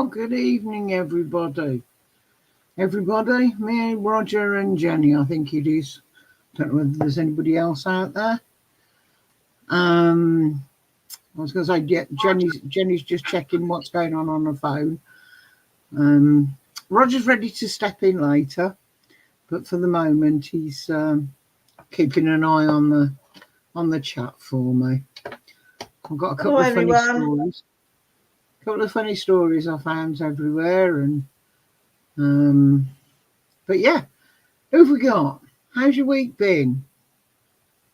Well, good evening, everybody. Everybody, me, Roger, and Jenny, I think it is. Don't know whether there's anybody else out there. I was going to say, yeah, Jenny's just checking what's going on her phone. Roger's ready to step in later, but for the moment, he's keeping an eye on the chat for me. I've got a couple of funny stories. A couple of funny stories I found everywhere, and but yeah, who have we got? How's your week been?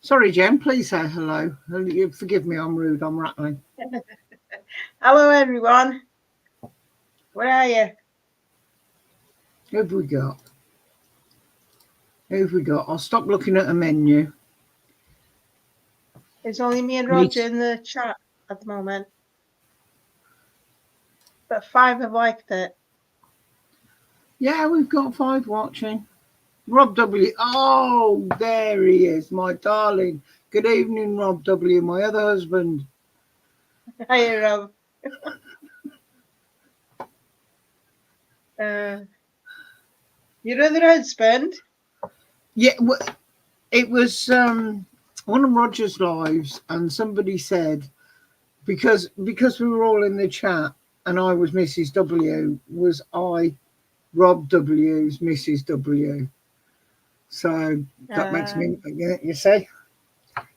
Sorry, Jen, please say hello. Forgive me, I'm rude, I'm rattling. Hello, everyone. Where are you? Who have we got? Who have we got? I'll stop looking at a menu. It's only me and Roger in the chat at the moment. But 5 have liked it. Yeah, we've got 5 watching. Rob W. Oh, there he is, my darling. Good evening, Rob W., my other husband. Hi, Rob. Your other husband? Yeah, it was one of Roger's lives, and somebody said, because we were all in the chat and I was Mrs. W, was I Rob W's Mrs. W? So that makes me, you see,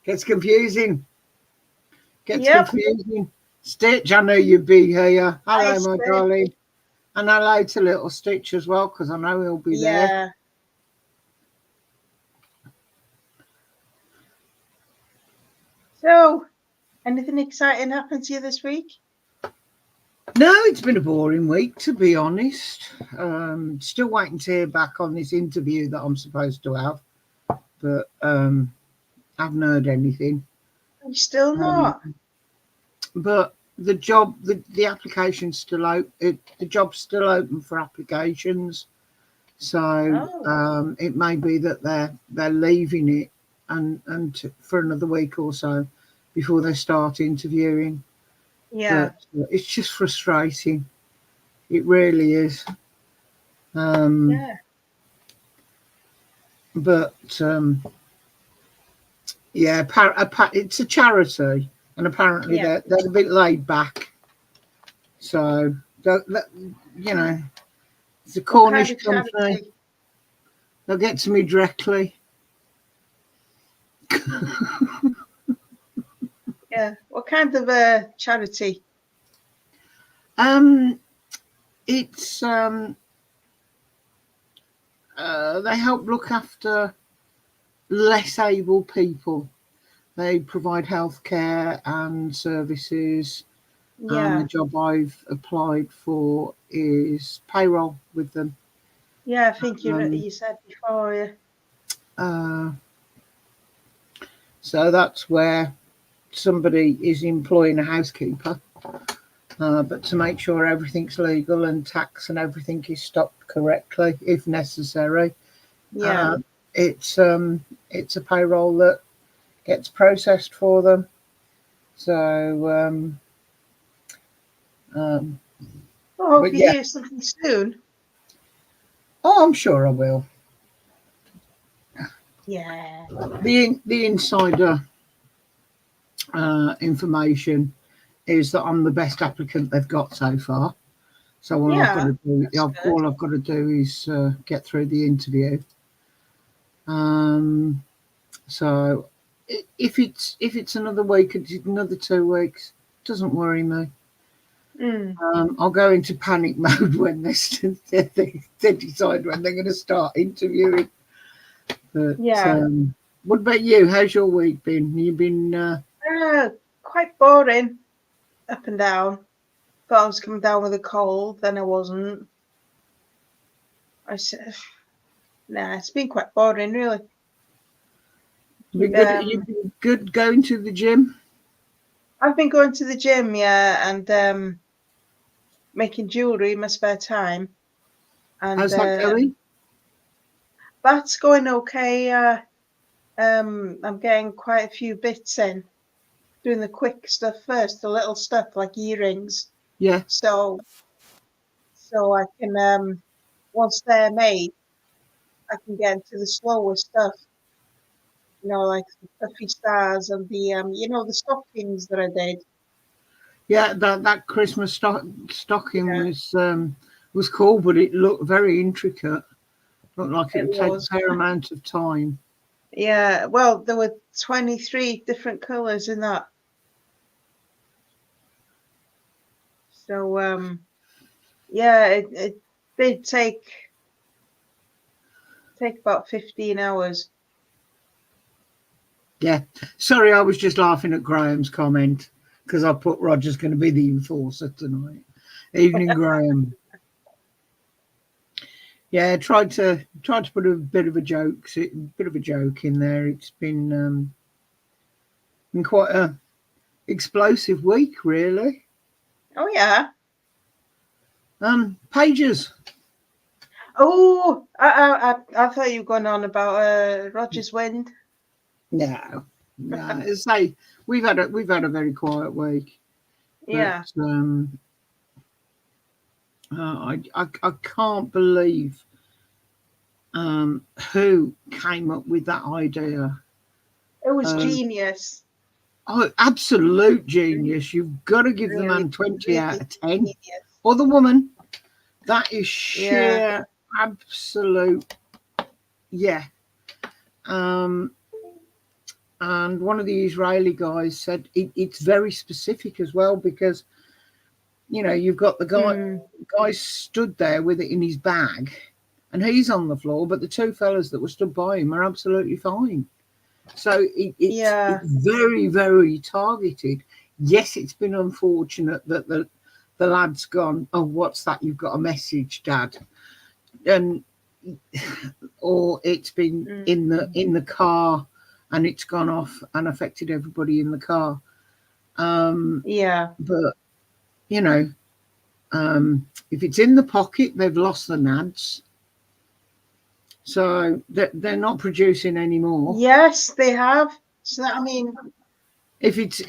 gets confusing. Confusing. Stitch, I know you'd be here. Hello, my darling. And hello to little Stitch as well, because I know he'll be there. So, anything exciting happened to you this week? No, it's been a boring week, to be honest. Still waiting to hear back on this interview that I'm supposed to have, but I haven't heard anything. I'm still not. But the job, the application's still open. The job's still open for applications, so it may be that they're leaving it and for another week or so before they start interviewing. Yeah, but it's just frustrating. It really is. yeah. But yeah, it's a charity, and apparently they're a bit laid back. So you know, it's a Cornish company. They'll get to me directly. Yeah. What kind of a charity? It's they help look after less able people. They provide healthcare and services. Yeah. And the job I've applied for is payroll with them. Yeah, I think you said before. So that's where somebody is employing a housekeeper, but to make sure everything's legal and tax and everything is stopped correctly, if necessary. Yeah. It's a payroll that gets processed for them. So I hope you hear something soon. Oh, I'm sure I will. Yeah. The insider information is that I'm the best applicant they've got so far. So all I've got to do is get through the interview. So if it's another week, another 2 weeks, it doesn't worry me. I'll go into panic mode when they decide when they're going to start interviewing. But what about you? How's your week been? You've been quite boring, up and down. Thought I was coming down with a cold, then I wasn't. I said, nah, it's been quite boring, really. You've been good going to the gym? I've been going to the gym, and making jewellery in my spare time. And how's that going? That's going okay. I'm getting quite a few bits in. Doing the quick stuff first, the little stuff like earrings. Yeah. So so I can once they're made, I can get into the slower stuff. Like the puffy stars and the stockings that I did. Yeah, that Christmas stocking Yeah, was cool, but it looked very intricate. Looked like it it would take a was. fair amount of time. Yeah, well, there were 23 different colours in that. So, yeah, it did take about 15 hours. Yeah. Sorry, I was just laughing at Graham's comment because I put Roger's going to be the enforcer tonight. Evening, Graham. Yeah, tried to put a bit of a joke in there. It's been quite a explosive week, really. Oh, yeah. Pages. Oh, I thought you were going on about Roger's Wind. No. As I say, we've had a very quiet week. Yeah. But I can't believe who came up with that idea. It was genius. Oh, absolute genius. You've got to give the Really, man 20 out really of 10. genius. Or the woman. That is Yeah. sheer absolute, yeah. And one of the Israeli guys said it's very specific as well because, you've got the guy stood there with it in his bag and he's on the floor, but the two fellas that were stood by him are absolutely fine. So it's very, very targeted. Yes, it's been unfortunate that the lad's gone, oh, what's that? You've got a message, Dad. And or it's been in the car and it's gone off and affected everybody in the car. But if it's in the pocket, they've lost the nads. So they're not producing anymore. Yes, they have. So if it's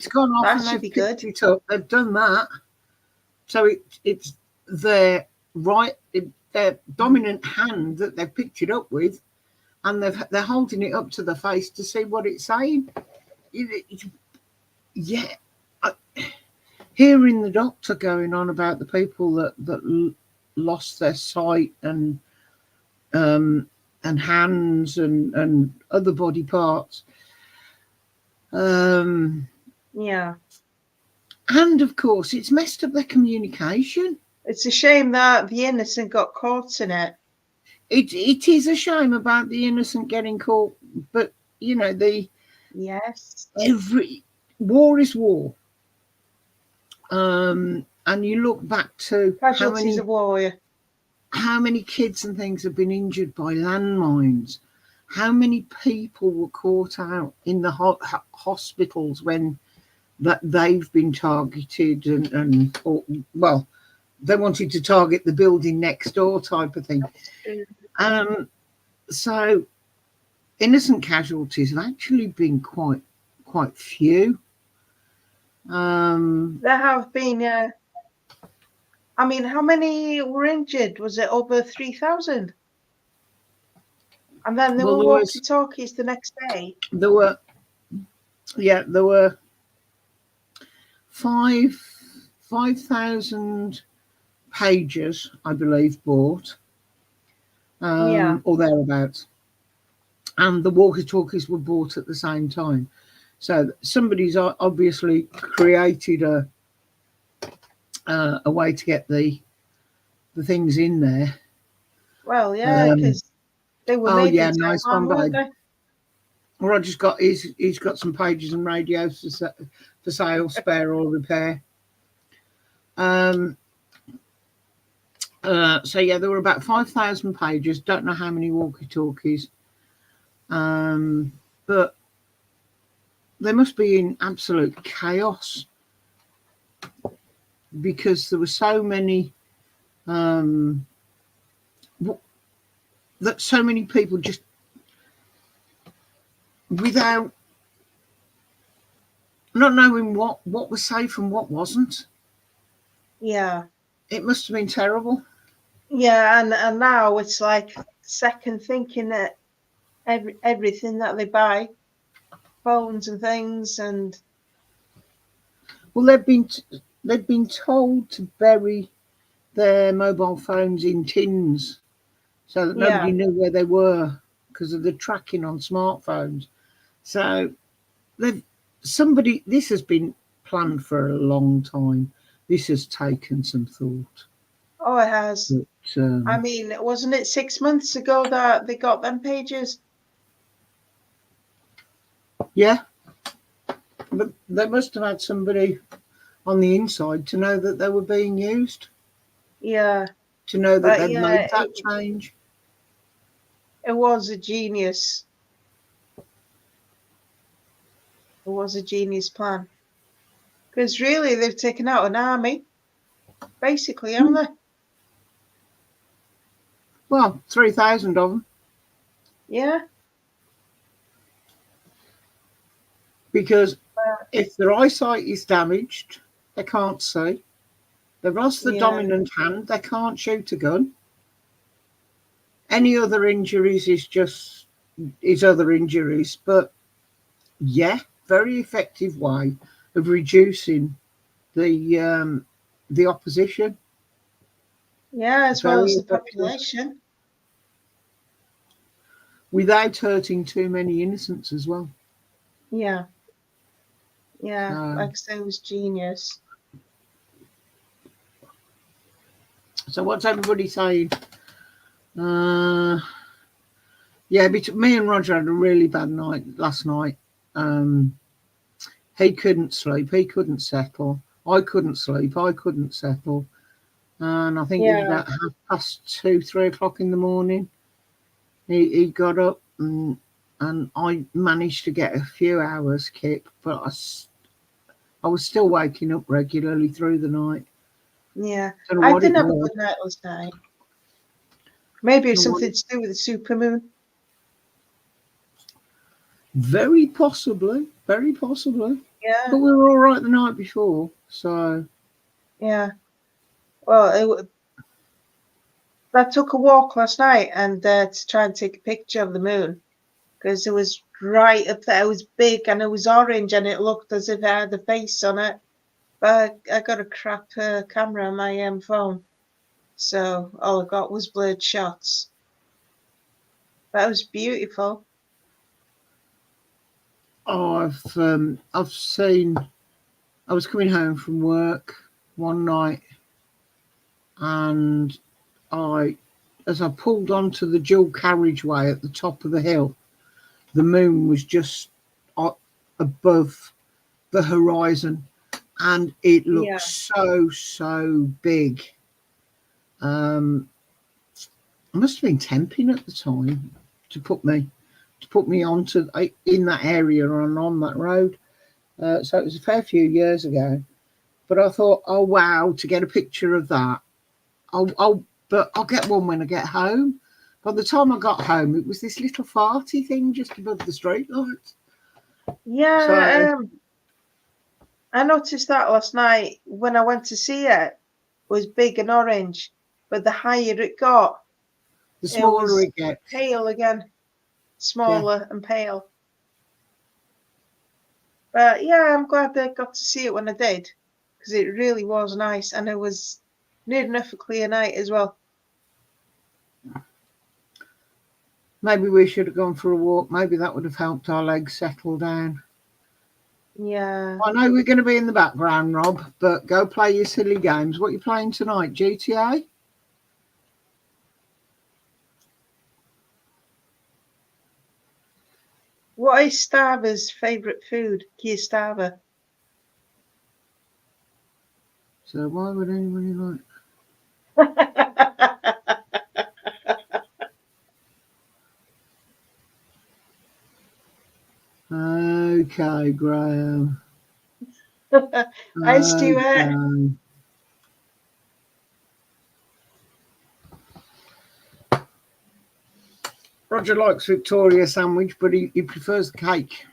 gone off that and should they've be picked good. it up, they've done that. So it's their their dominant hand that they've picked it up with, and they're holding it up to the face to see what it's saying. Hearing the doctor going on about the people that lost their sight and hands and other body parts. And of course, it's messed up their communication. It's a shame that the innocent got caught in it. It is a shame about the innocent getting caught, but every war is war. And you look back to casualties of war. How many kids and things have been injured by landmines? How many people were caught out in the hospitals when they've been targeted well, they wanted to target the building next door type of thing. So innocent casualties have actually been quite few. There have been. How many were injured? Was it over 3,000? And then there were walkie-talkies the next day. There were 5,000 pages, I believe, bought, or thereabouts. And the walkie-talkies were bought at the same time. So somebody's obviously created a way to get the things in there. Well, yeah, because they were made in Taiwan, nice one, weren't they? Roger's he's got some pages and radios for sale, spare or repair. So there were about 5,000 pages. Don't know how many walkie-talkies, but they must be in absolute chaos because there were so many that so many people just without not knowing what was safe and what wasn't. Yeah. It must have been terrible. Yeah, and now it's like second thinking that everything that they buy, phones and things, and Well, they've been told to bury their mobile phones in tins so that yeah. nobody knew where they were because of the tracking on smartphones. So they've somebody. This has been planned for a long time. This has taken some thought. Oh, it has. But I mean, wasn't it 6 months ago that they got them pages? yeah, but they must have had somebody on the inside to know that they were being used, Yeah, to know that but they'd yeah, made that change. it was a genius. It was a genius plan. Because really, they've taken out an army, basically, haven't they? Well, 3,000 of them, Yeah. because Uh, if their eyesight is damaged, they can't see. They've lost the yeah. dominant hand, they can't shoot a gun. Any other injuries is other injuries, but yeah, very effective way of reducing the opposition. Yeah, as well Very as the effective population. without hurting too many innocents as well. Yeah. Yeah. So, Like I say, it was genius. so what's everybody saying? Uh, yeah, me and Roger had a really bad night last night. He couldn't sleep. He couldn't settle. I couldn't sleep. I couldn't settle. And I think it was Yeah. about 2:30, 3 o'clock in the morning. He got up and I managed to get a few hours kip, but I was still waking up regularly through the night. Yeah. Don't know I what it didn't have a was. good night last night. Maybe it's Don't know what something it, to do with the supermoon. very possibly, very possibly. Yeah. But we were all right the night before, so Yeah. Well, I took a walk last night and to try and take a picture of the moon because it was right up there. It was big and it was orange and it looked as if it had a face on it. But I got a crap camera on my phone, so all I got was blurred shots. But it was beautiful. I've seen. I was coming home from work one night, and as I pulled onto the dual carriageway at the top of the hill, the moon was just above the horizon, and it Yeah. looked so big. Um, I must have been temping at the time to put me onto in that area and on that road. So it was a fair few years ago. But I thought, oh wow, to get a picture of that, but I'll get one when I get home. By the time I got home, it was this little farty thing just above the street lights. So Yeah, I noticed that last night when I went to see it. It was big and orange, but the higher it got, the it smaller was it gets, pale again, yeah. smaller and pale. But yeah, I'm glad I got to see it when I did because it really was nice and it was near enough a clear night as well. Maybe we should have gone for a walk. Maybe that would have helped our legs settle down. Yeah. I know we're going to be in the background, Rob, but go play your silly games. What are you playing tonight? GTA? What is Starver's favourite food? Keir Starver. So why would anybody like? Okay, Graham. Hi, Stuart. Okay. Roger likes Victoria sandwich, but he prefers the cake.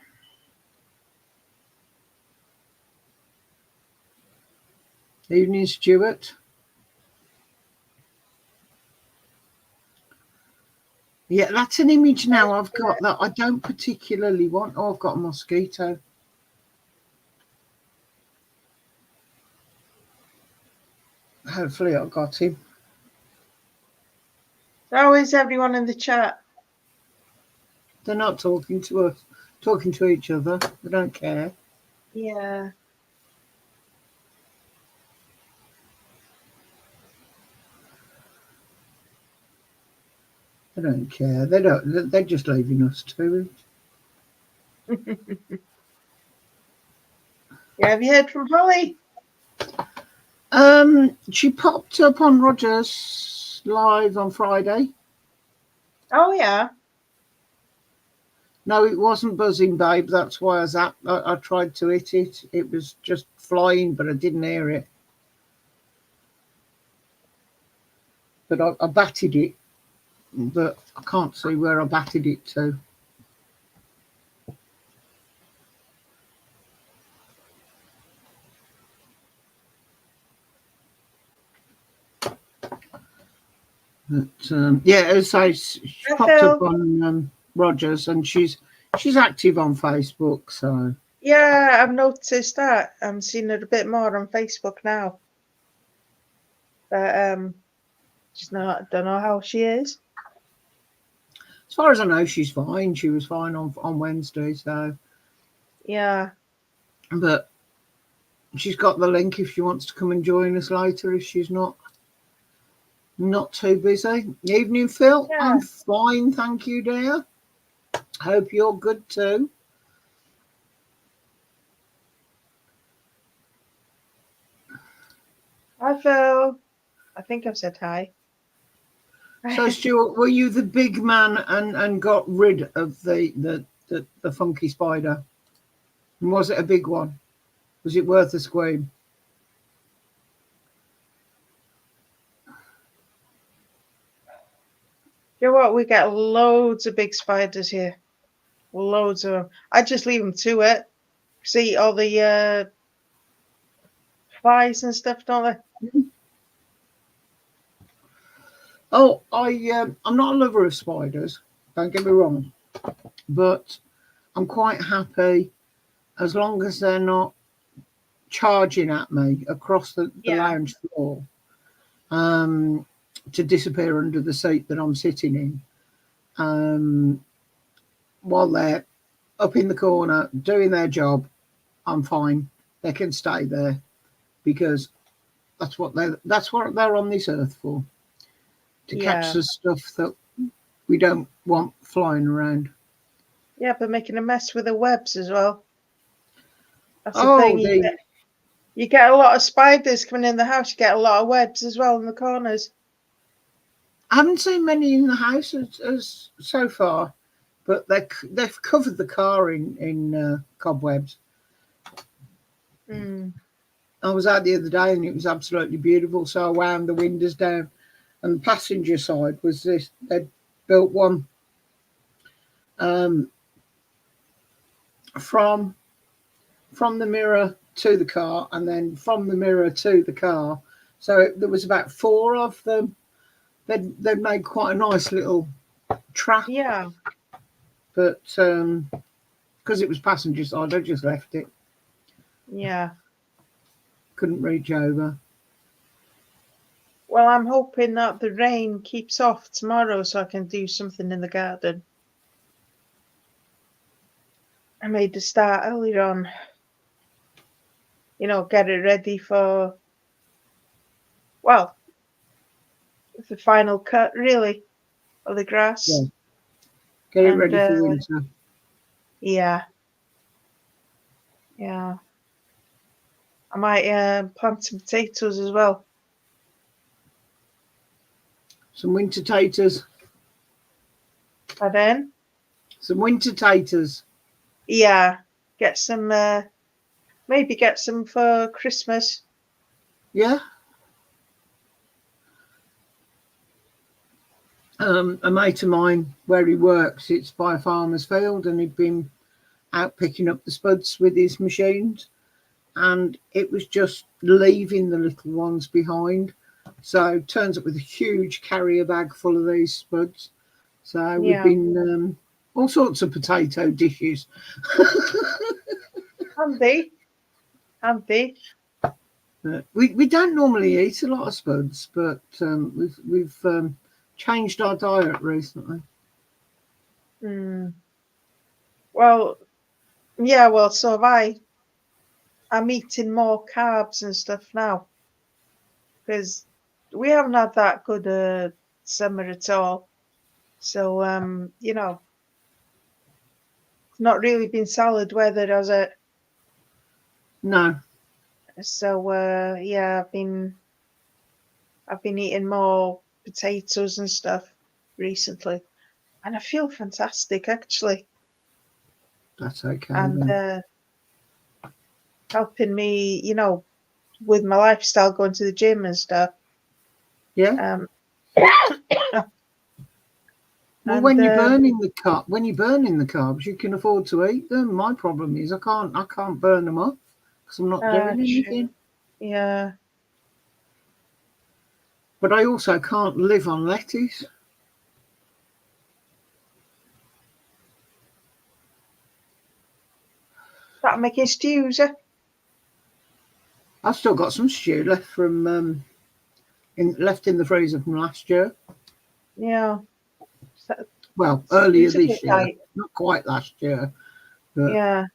Evening, Stuart. Yeah, that's an image now I've got that I don't particularly want. Oh, I've got a mosquito. Hopefully I got him. How is everyone in the chat? They're not talking to us, talking to each other. They don't care. Yeah. They don't care. They don't. They're just leaving us to it. Yeah, have you heard from Holly? She popped up on Rogers Live on Friday. Oh yeah. No, it wasn't buzzing, babe. That's why I tried to hit it. It was just flying, but I didn't hear it. But I batted it, but I can't see where I batted it to. But yeah, as I say, she popped up on Rogers, and she's active on Facebook. So yeah, I've noticed that. I'm seeing it a bit more on Facebook now. But just not don't know how she is. as far as I know, she's fine. She was fine on Wednesday. So yeah, but she's got the link if she wants to come and join us later. If she's not too busy. Evening, Phil. yeah. I'm fine, thank you, dear. Hope you're good too. Hi Phil. I think I've said hi. So, Stuart, were you the big man and got rid of the funky spider? And was it a big one? Was it worth a scream? You know what? We get loads of big spiders here. Loads of them. I just leave them to it. See all the flies and stuff, don't they? Oh, I'm not a lover of spiders. Don't get me wrong, but I'm quite happy as long as they're not charging at me across the lounge floor to disappear under the seat that I'm sitting in. While they're up in the corner doing their job, I'm fine. They can stay there because that's what they're on this earth for, to catch the stuff that we don't want flying around. Yeah, but making a mess with the webs as well. That's the thing. You get a lot of spiders coming in the house. You get a lot of webs as well in the corners. I haven't seen many in the house as so far, but they've covered the car in cobwebs. I was out the other day and it was absolutely beautiful, so I wound the windows down, and the passenger side was this. They'd built one from the mirror to the car, and then from the mirror to the car. So there was about 4 of them. They'd made quite a nice little track. Yeah. But because it was passenger side, I just left it. Yeah. Couldn't reach over. Well, I'm hoping that the rain keeps off tomorrow so I can do something in the garden. I made a start earlier on. Get it ready for, well, the final cut, really, of the grass. Yeah. Get it ready for winter. Yeah. Yeah. I might plant some potatoes as well. Some winter taters. Pardon? Some winter taters. Yeah. Get some, maybe get some for Christmas. Yeah. A mate of mine, where he works, it's by a farmer's field, and he'd been out picking up the spuds with his machines, and it was just leaving the little ones behind. So turns up with a huge carrier bag full of these spuds, So we've been all sorts of potato dishes. Handy. We don't normally eat a lot of spuds, but we've changed our diet recently. Well, yeah. Well, so have I. I'm eating more carbs and stuff now because we haven't had that good summer at all. So it's not really been salad weather, has it? No. So I've been eating more potatoes and stuff recently, and I feel fantastic actually. That's okay. And helping me, with my lifestyle, going to the gym and stuff. Yeah. Well, and when you're burning the carbs, you can afford to eat them. My problem is I can't burn them off because I'm not doing anything. Yeah. But I also can't live on lettuce. Start making stews. I've still got some stew left from left in the freezer from last year. Yeah. Well, earlier this year, not quite last year. But yeah.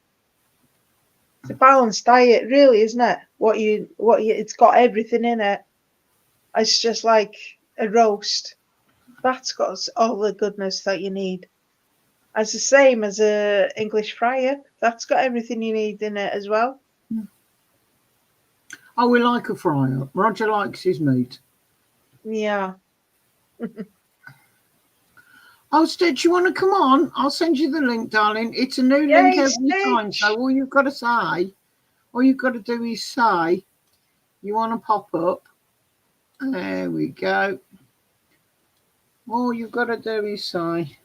It's a balanced diet, really, isn't it? It's got everything in it. It's just like a roast. That's got all the goodness that you need. It's the same as a English fryer. That's got everything you need in it as well. Oh, we like a fry up. Roger likes his meat. Yeah. Oh, Stitch, you want to come on? I'll send you the link, darling. It's a new link every time. So all you've got to do is say you want to pop up. There we go. All you've got to do is say.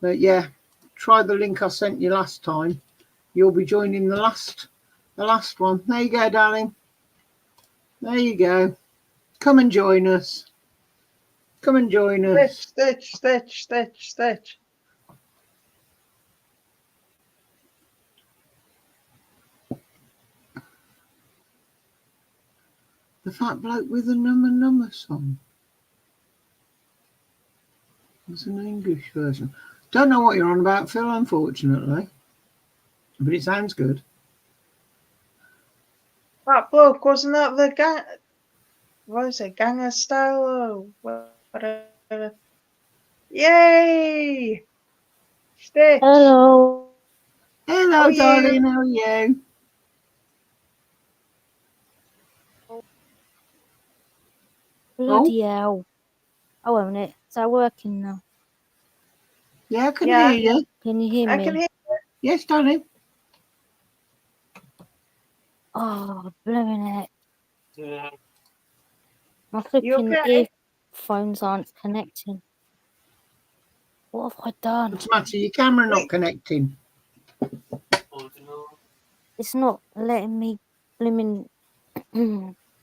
But yeah, try the link I sent you last time. You'll be joining the last one. There you go, darling. There you go. Come and join us. Come and join us. Stitch. The Fat Bloke with a Number song. It's an English version. Don't know what you're on about, Phil, unfortunately. But it sounds good. That bloke, wasn't that the gang? What is it, Ganger Style or whatever? Yay! Stitch. Hello. Hello, darling. How are you? Bloody hell. Oh, wait a minute. Is that working now? Yeah, I can hear you. Can you hear me? I can hear you. Yes, darling. Oh, blooming heck. My flipping earphones aren't connecting. What have I done? What's the matter? Your camera not connecting? It's not letting me blooming...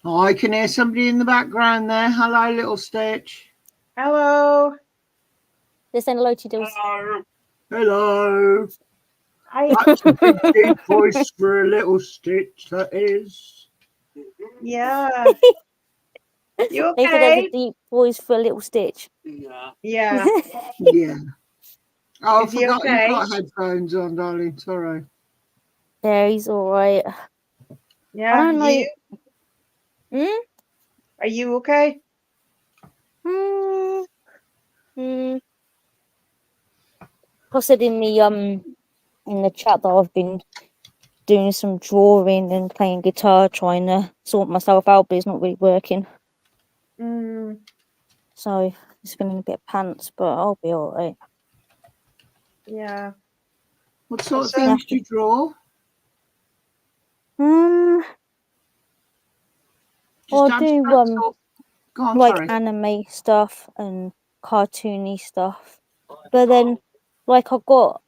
Oh, I can hear somebody in the background there. Hello, little Stitch. Hello. They're saying hello to you, Dills. Hello. Hi. That's a big deep voice for a little Stitch, that is. Yeah. You okay? They think there's a deep voice for a little Stitch. Yeah. Yeah. Oh, I forgot you've got headphones on, darling. Sorry. Yeah, he's all right. Yeah. I don't know. Are you okay? I said in the chat that I've been doing some drawing and playing guitar, trying to sort myself out, but it's not really working. So it's been a bit of pants, but I'll be all right. Yeah. What sort of things do you draw? I do Go on, like sorry. anime stuff and cartoony stuff, but then like I got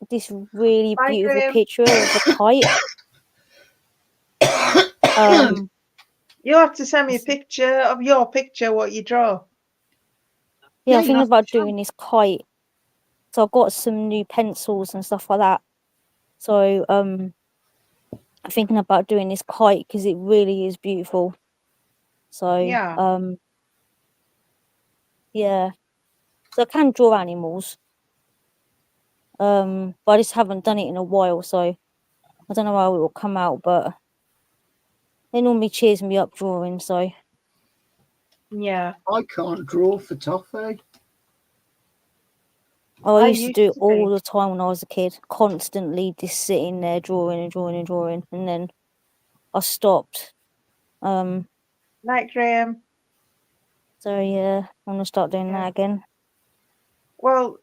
this really beautiful picture of a kite. You'll have to send me a picture of your picture, what you draw. Yeah, I'm you thinking have about to try. doing this kite. So I've got some new pencils and stuff like that. So I'm thinking about doing this kite because it really is beautiful. So yeah. So I can draw animals. But I just haven't done it in a while, so I don't know how it will come out, but it normally cheers me up drawing, so Yeah. I can't draw for toffee. I used to do it all be. the time when I was a kid, constantly just sitting there drawing and drawing and drawing, and then I stopped. Night, Graham. So yeah, I'm gonna start doing that again. Well,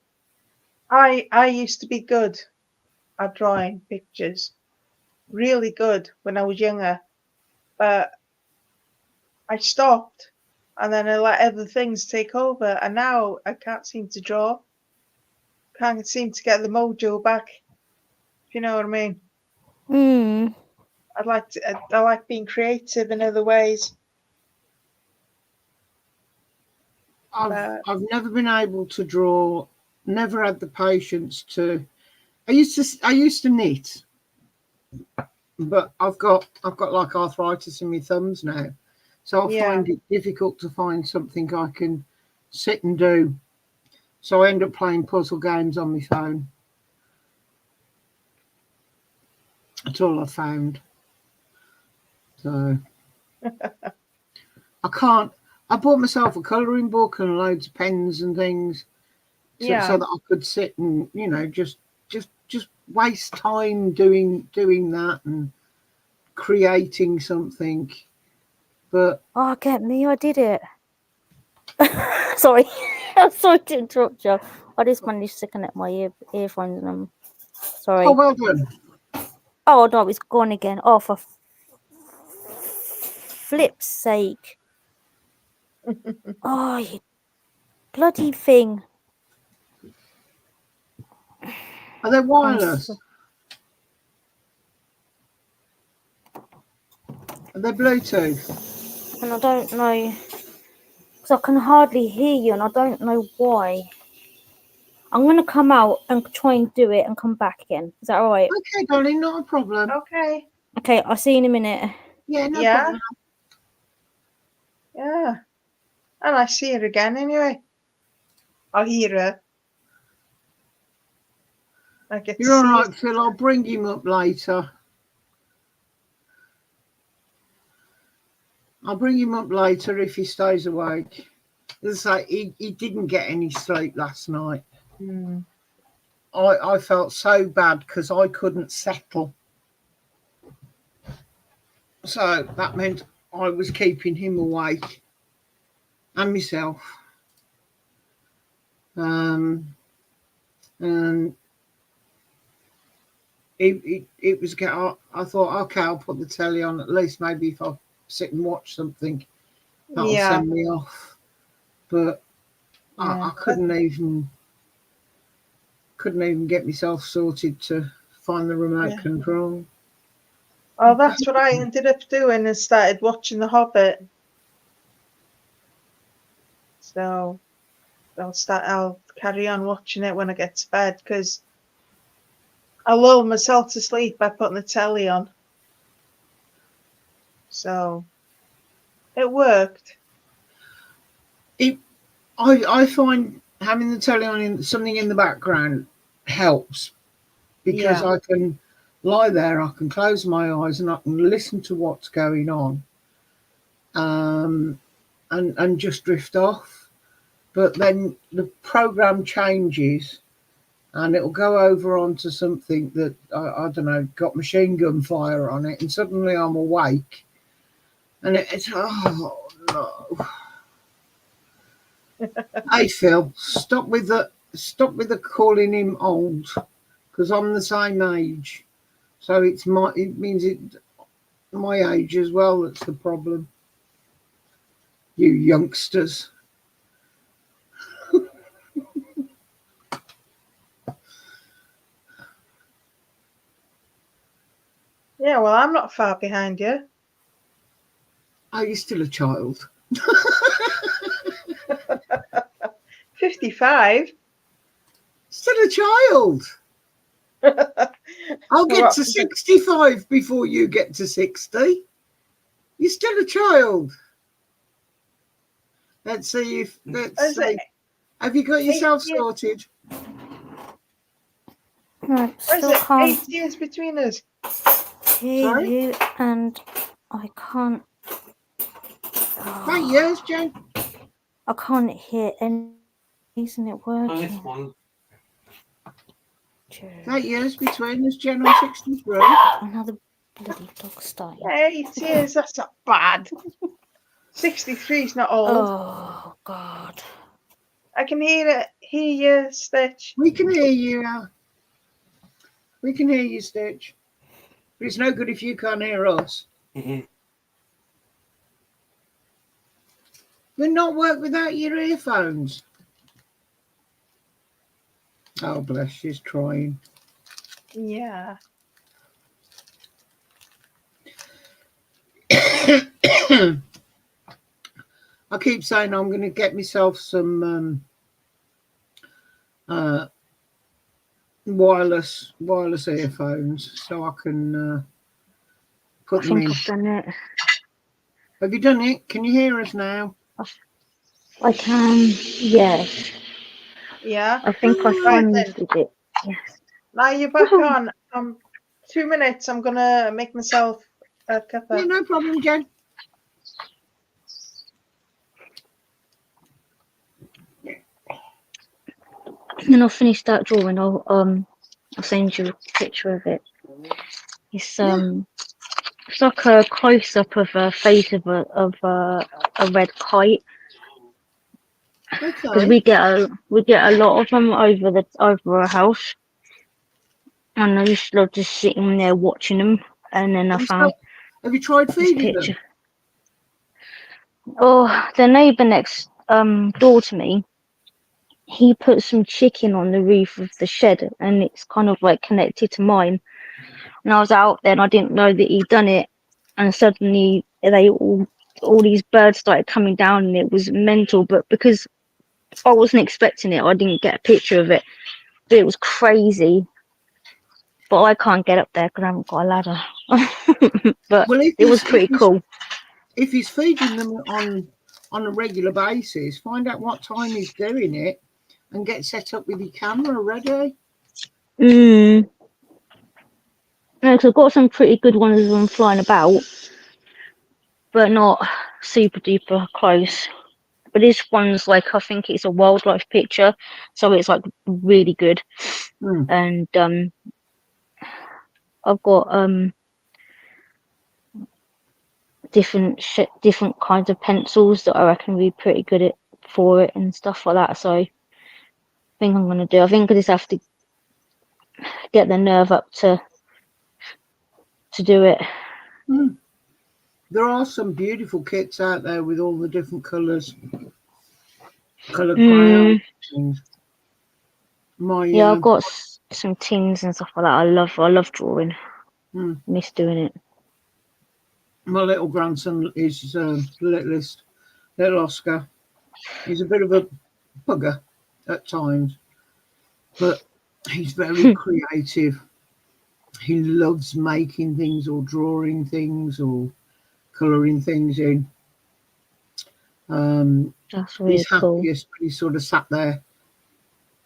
I used to be good at drawing pictures, really good when I was younger, but I stopped, and then I let other things take over, and now I can't seem to draw. Can't seem to get the mojo back. If you know what I mean. I'd like to. I like being creative in other ways. I've never been able to draw. Never had the patience to. I used to knit, but I've got like arthritis in my thumbs now, so I find it difficult to find something I can sit and do. So I end up playing puzzle games on my phone. That's all I found. So I can't. I bought myself a colouring book and loads of pens and things, so that I could sit and just waste time doing that and creating something. But Get me, I did it. Sorry. I'm sorry to interrupt you. I just managed to connect my earphones and I'm sorry. Oh, well done. Oh no, it's gone again. Oh, for flip's sake. Oh, you bloody thing. Are they wireless? Are they Bluetooth? And I don't know, because I can hardly hear you and I don't know why. I'm going to come out and try and do it and come back again. Is that all right? Okay, darling, not a problem. Okay. Okay, I'll see you in a minute. Yeah, no problem. Yeah. And I see her again anyway. I'll hear her. I get You're all to see right, Phil. I'll bring him up later. I'll bring him up later if he stays awake. It's like he didn't get any sleep last night. I felt so bad because I couldn't settle. So that meant I was keeping him awake and myself. And it was. I thought, okay, I'll put the telly on. At least maybe if I sit and watch something, that'll send me off. But I couldn't even get myself sorted to find the remote control. Oh, that's what I ended up doing and started watching The Hobbit. So I'll carry on watching it when I get to bed because I lull myself to sleep by putting the telly on. So it worked. I find having the telly on, something in the background helps because I can lie there, I can close my eyes and I can listen to what's going on, and just drift off. But then the program changes and it'll go over onto something that I don't know, got machine gun fire on it, and suddenly I'm awake, and it's oh no. Hey Phil, stop with the calling him old, because I'm the same age, so it means my age as well that's the problem. You youngsters. Yeah, well, I'm not far behind you. Oh, you're still a child. 55. Still a child. I'll get to 65 before you get to 60. You're still a child. Let's see if have you got yourself sorted? No, What is still it? can't 8 years between us. hear you, and I can't. 8 years, Jen. I can't hear any. Isn't it working? 8 years between us, Jen. I'm 63. Another bloody dog starting. 8 years, that's not bad. 63 is not old. Oh God. I can hear you, Stitch. We can hear you. We can hear you, Stitch. But it's no good if you can't hear us. Will not work without your earphones. Oh, bless, she's trying. Yeah. I keep saying I'm going to get myself some wireless earphones so I can put them in. I've done it. Have you done it? Can you hear us now? I can. Yes. Yeah. I think I finally did it. Yes. Now you're back on. 2 minutes. I'm gonna make myself a cuppa. Yeah, no problem, Jen. When I finish that drawing, I'll send you a picture of it. It's it's like a close up of a face of a red kite. Because Okay. we get a lot of them over our house, and I used to love just sitting there watching them. And then I found Have you tried this feeding picture. them? Oh, the neighbour next door to me, he put some chicken on the roof of the shed, and it's kind of like connected to mine. And I was out there, and I didn't know that he'd done it. And suddenly, all these birds started coming down, and it was mental. But because I wasn't expecting it, I didn't get a picture of it. But it was crazy. But I can't get up there because I haven't got a ladder. But Well, it was pretty cool. If he's feeding them on a regular basis, find out what time he's doing it and get set up with your camera ready. Yeah, because I've got some pretty good ones of them flying about, but not super duper close. But this one's like, I think it's a wildlife picture, so it's like really good. And I've got different kinds of pencils that I reckon would be pretty good for it and stuff like that. So I think I'm gonna do. I think I just have to get the nerve up to do it. There are some beautiful kits out there with all the different colours, coloured crayons. Yeah, I've got some tins and stuff like that. I love drawing. Miss doing it. My little grandson is little Oscar. He's a bit of a bugger at times, but he's very creative. He loves making things or drawing things or colouring things in. That's really he's cool. happiest when he's sort of sat there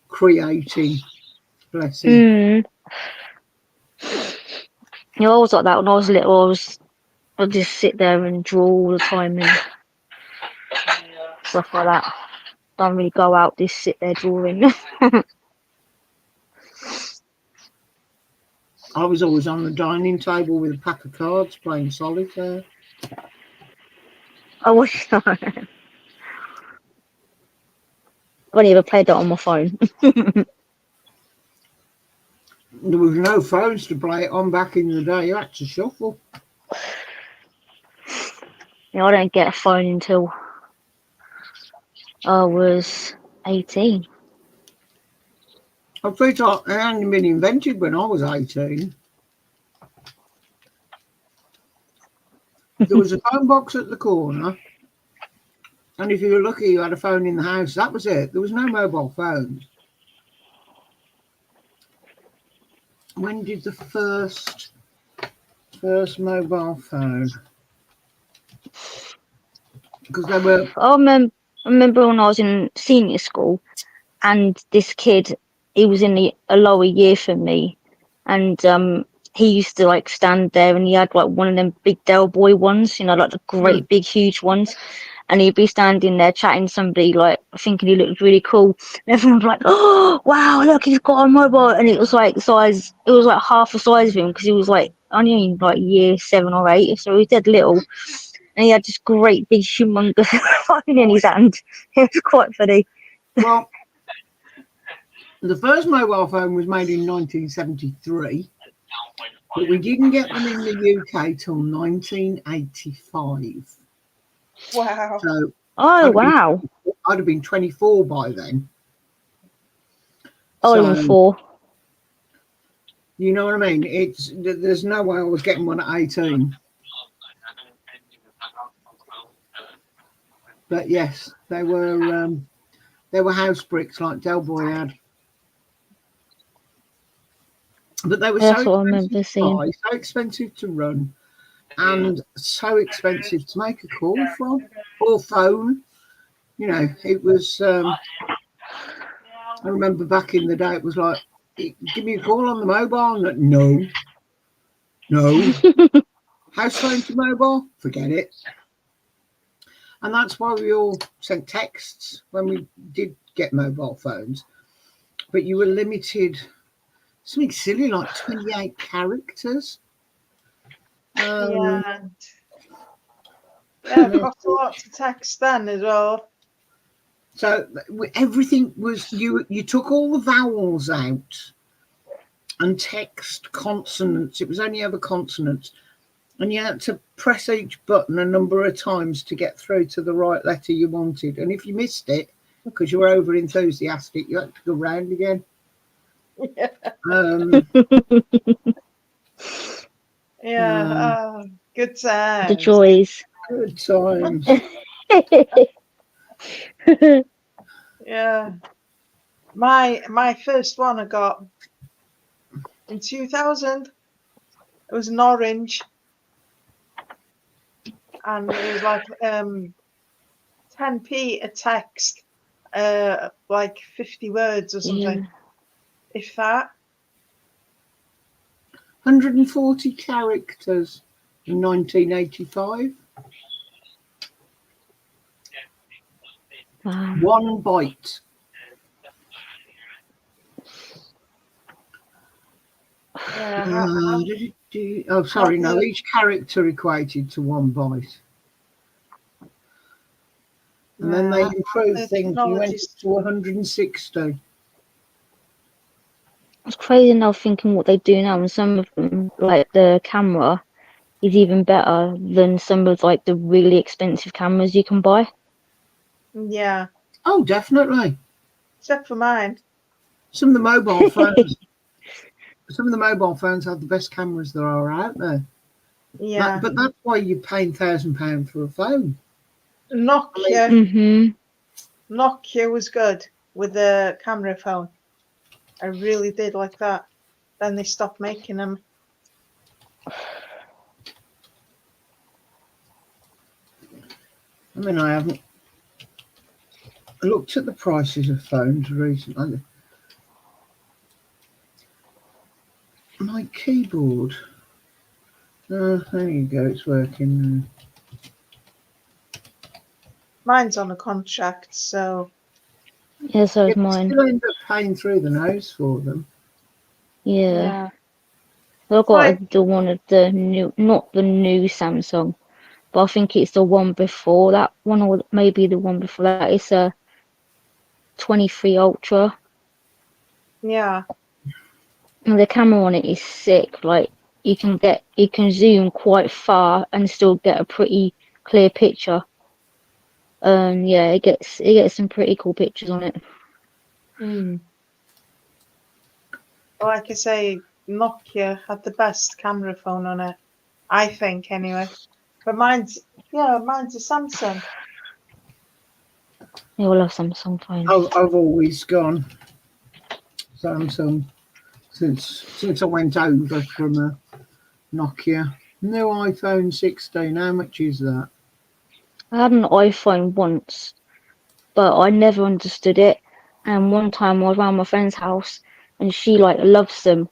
creating. Bless him. Yeah, I was like that when I was little. I'd just sit there and draw all the time and stuff like that. Don't really go out, just sit there drawing. I was always on the dining table with a pack of cards playing solitaire. I wish I only ever played that on my phone. There was no phones to play it on back in the day. You had to shuffle. Yeah, I don't get a phone until I was 18. I think it hadn't been invented when I was 18. There was a phone box at the corner, And if you were lucky, you had a phone in the house. That was it. There was no mobile phones. When did the first mobile phone? Because they were. I remember when I was in senior school, and this kid, he was in a lower year from me, and he used to like stand there, and he had like one of them big Del Boy ones, you know, like the great big huge ones, and he'd be standing there chatting to somebody, like thinking he looked really cool, and everyone was like, "Oh wow, look, he's got a mobile," and it was like half the size of him because he was like only in like year 7 or 8, so he was dead little. And he had this great big humongous phone in his hand. It was quite funny. Well, the first mobile phone was made in 1973, but we didn't get them in the UK till 1985. Wow. So Oh wow! I'd have been 24 by then. I was 4. You know what I mean? There's no way I was getting one at 18. But yes, they were house bricks like Del Boy had. But they were That's so what I expensive remember to seeing. buy, so expensive to run, and so expensive to make a call from or phone. You know, it was. I remember back in the day, it was like, give me a call on the mobile. No. House phone to mobile, forget it. And that's why we all sent texts when we did get mobile phones. But you were limited, something silly like 28 characters. Yeah. Yeah, it cost a lot to text then as well. So everything was, you took all the vowels out and text consonants. It was only ever consonants. And you had to press each button a number of times to get through to the right letter you wanted. And if you missed it, because you were over enthusiastic, you had to go round again. Yeah. Good times. The joys. Good times. Yeah. My first one I got in 2000. It was an orange, and it was like 10p a text, like 50 words or something, if that. 140 characters in 1985. Wow. 1 byte. Oh, sorry, no, each character equated to 1 byte. And then they improved things. You went to 160. It's crazy now thinking what they do now, and some of them, like the camera, is even better than some of like the really expensive cameras you can buy. Yeah. Oh, definitely. Except for mine. Some of the mobile phones. Some of the mobile phones have the best cameras there are out there. Yeah. But that's why you're paying £1,000 for a phone. Nokia. Nokia was good with the camera phone. I really did like that. Then they stopped making them. I mean, I haven't looked at the prices of phones recently. My keyboard. There you go, it's working. Mine's on a contract, so. Yeah, so is mine. Still end up paying through the nose for them. Yeah. I've got the one of the new, not the new Samsung, but I think it's the one before that one, or maybe the one before that. It's a 23 Ultra. Yeah. And the camera on it is sick. Like you can zoom quite far and still get a pretty clear picture. Yeah, it gets some pretty cool pictures on it. Like I say, Nokia had the best camera phone on it, I think, anyway. But mine's a Samsung. They all have Samsung phones. I've always gone Samsung since I went over from a Nokia. New iPhone 16. How much is that? I had an iPhone once, but I never understood it. And one time I was around my friend's house, and she like loves them.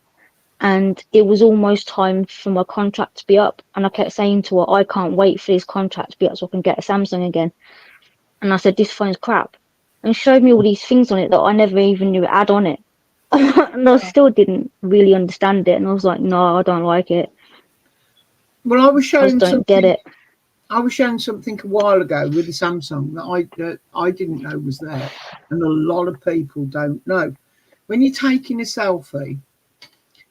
And it was almost time for my contract to be up, and I kept saying to her, I can't wait for this contract to be up so I can get a Samsung again. And I said, this phone's crap. And she showed me all these things on it that I never even knew it had on it. And I still didn't really understand it. And I was like, no, I don't like it. Well, I was I just showing don't get it. I was showing something a while ago with the Samsung that I didn't know was there, and a lot of people don't know. When you're taking a selfie,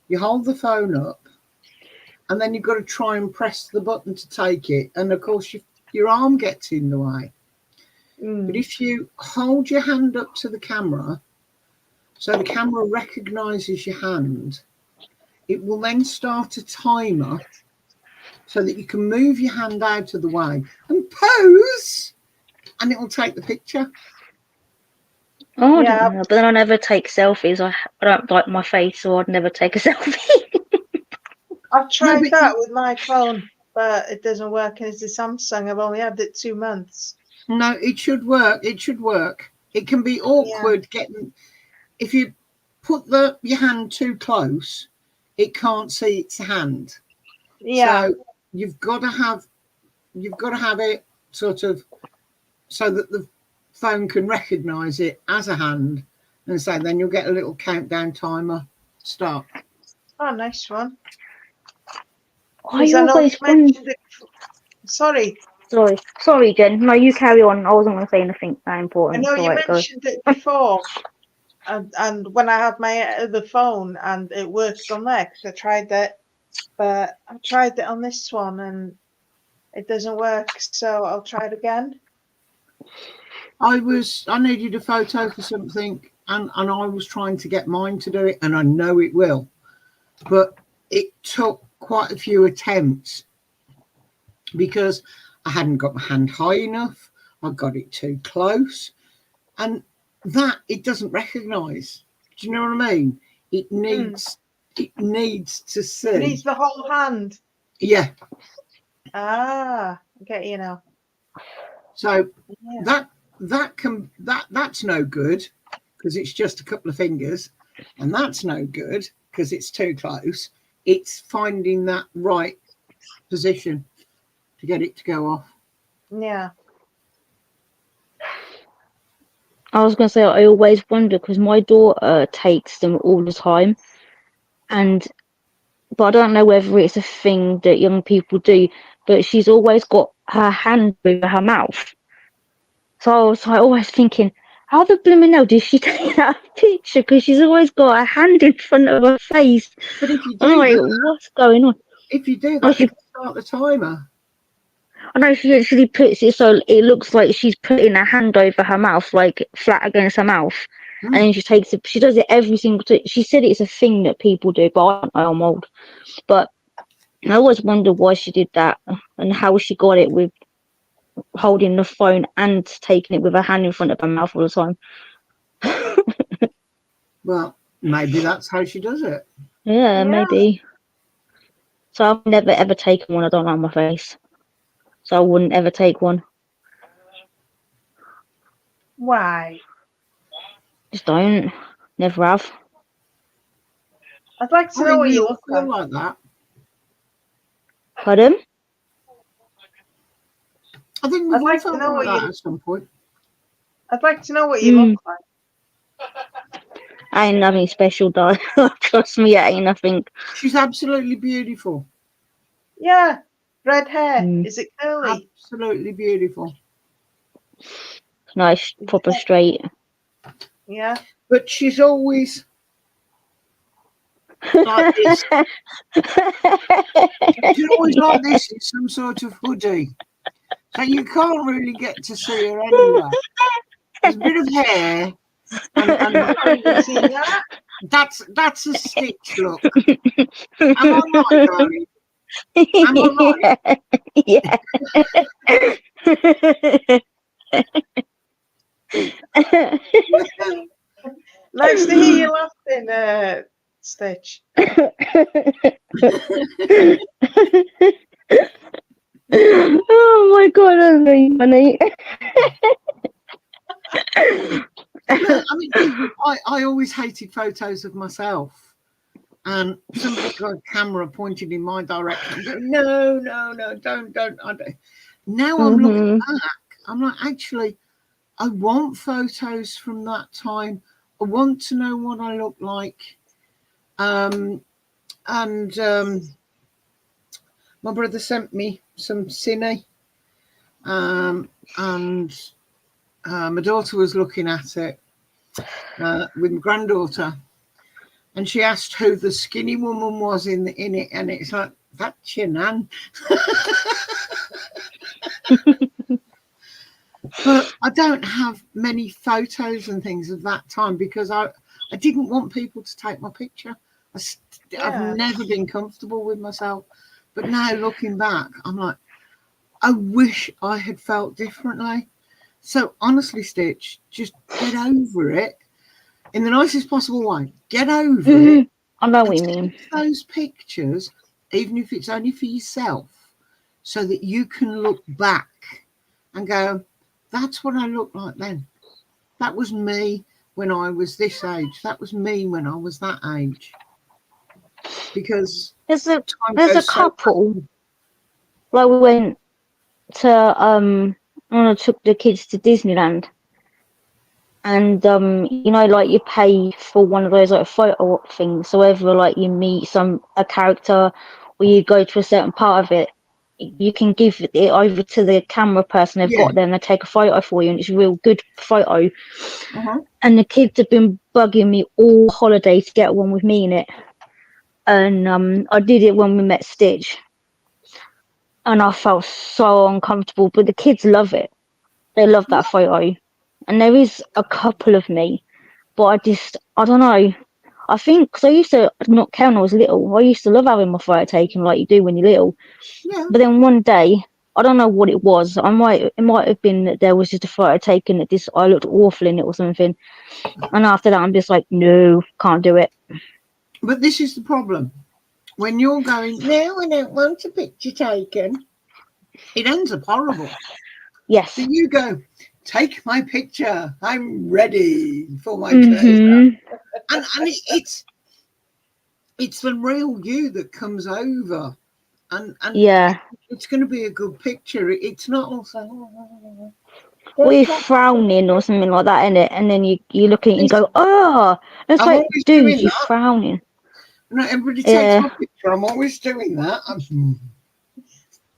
you hold the phone up, and then you've got to try and press the button to take it, and of course your arm gets in the way. But if you hold your hand up to the camera, so the camera recognises your hand, it will then start a timer so that you can move your hand out of the way and pose, and it will take the picture. Oh, I don't know. But then I never take selfies. I don't like my face, so I'd never take a selfie. I've tried that with my phone, but it doesn't work. And it's a Samsung. I've only had it 2 months. No, it should work. It should work. It can be awkward getting, if you put your hand too close, it can't see its hand. Yeah. So you've got to have it sort of so that the phone can recognise it as a hand, and so then you'll get a little countdown timer start. Oh, nice one. I always mentioned it. Sorry, Jen. No, you carry on. I wasn't going to say anything that important. I know you mentioned it before, and when I had my other phone and it worked on there, because I tried it, but I tried it on this one and it doesn't work, so I'll try it again. I needed a photo for something, and I was trying to get mine to do it, and I know it will, but it took quite a few attempts because I hadn't got my hand high enough. I got it too close, and that it doesn't recognise. Do you know what I mean? It needs to see. It needs the whole hand. Yeah. Ah, I get you now. So that's no good because it's just a couple of fingers, and that's no good because it's too close. It's finding that right position to get it to go off. Yeah. I was going to say, I always wonder because my daughter takes them all the time, but I don't know whether it's a thing that young people do, but she's always got her hand over her mouth. So I was like, always thinking, how the blooming hell did she take that picture? Because she's always got her hand in front of her face. But if you do I'm like, what's going on? If you do that, you can start the timer. I know she actually puts it so it looks like she's putting her hand over her mouth, like flat against her mouth, and then she takes it. She does it every single time. She said it's a thing that people do, but I don't know, I'm old. But I always wonder why she did that and how she got it with holding the phone and taking it with her hand in front of her mouth all the time. Well, maybe that's how she does it. Yeah, maybe. So I've never ever taken one. I don't like my face, so I wouldn't ever take one. Why? Just don't. Never have. I'd like to know what you look like. Like that. Pardon? I think we've all felt like that at some point. I'd like to know what you look like. I ain't nothing special, though. Trust me, I ain't nothing. She's absolutely beautiful. Yeah, red hair. Is it curly? Absolutely beautiful. Nice, proper straight. Yeah. But she's always like this. She's always like this in some sort of hoodie. So you can't really get to see her anywhere. There's a bit of hair. And that's a stitch look. Am I right, darling? Am I right? Yeah. Nice to hear you laughing, Stitch. Oh my god, that's very funny. No, I mean, I always hated photos of myself, and somebody got a camera pointed in my direction. I'm going, no, don't. I don't. Now I'm looking back. I'm like, actually, I want photos from that time. I want to know what I look like. And my brother sent me some cine, and my daughter was looking at it with my granddaughter, and she asked who the skinny woman was in it, and it's like, that's your nan. But I don't have many photos and things of that time because I didn't want people to take my picture. I've never been comfortable with myself. But now looking back, I'm like, I wish I had felt differently. So honestly, Stitch, just get over it in the nicest possible way. Get over it. I know what you mean. Take those pictures, even if it's only for yourself, so that you can look back and go, that's what I looked like then. That was me when I was this age. That was me when I was that age. Because there's a couple. Like we went to when I took the kids to Disneyland, and you know, like you pay for one of those like photo op things. So whether like you meet a character or you go to a certain part of it, you can give it over to the camera person they've got there, and they take a photo for you, and it's a real good photo. And the kids have been bugging me all holiday to get one with me in it, and I did it when we met Stitch, and I felt so uncomfortable, but the kids love it. They love that photo, and there is a couple of me, but I don't know. I think because I used to not care when I was little. I used to love having my photo taken like you do when you're little. Yeah. But then one day, I don't know what it was. It might have been that there was just a photo taken that I looked awful in it or something. And after that, I'm just like, no, can't do it. But this is the problem. When you're going, no, I don't want a picture taken, it ends up horrible. Yes. So you go, take my picture. I'm ready for my close-up. And it's the real you that comes over. And yeah, it's going to be a good picture. It's not also we're frowning or something like that, isn't it? And then you look at it and you go, oh, it's I'm like, dude, you're that. frowning. No, everybody takes my picture. I'm always doing that.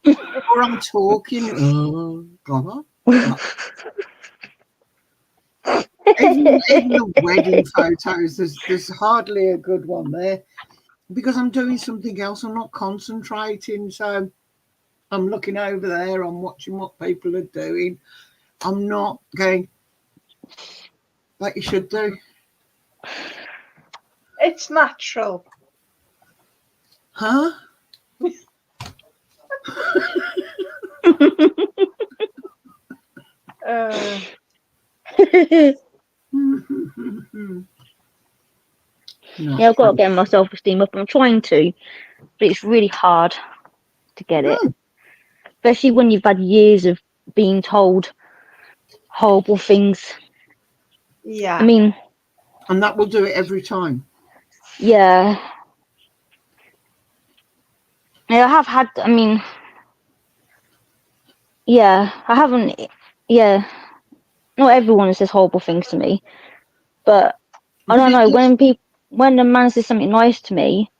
Or I'm talking. Even the wedding photos, there's hardly a good one there because I'm doing something else. I'm not concentrating, so I'm looking over there. I'm watching what people are doing. I'm not going like you should do. It's natural. Huh? Yeah, I've got to get my self-esteem up. I'm trying to, but it's really hard to get it. Especially when you've had years of being told horrible things. Yeah. I mean... And that will do it every time. Yeah. Yeah, I have had... I mean... Yeah, I haven't... Yeah. Not everyone says horrible things to me. But I don't know, when a man says something nice to me,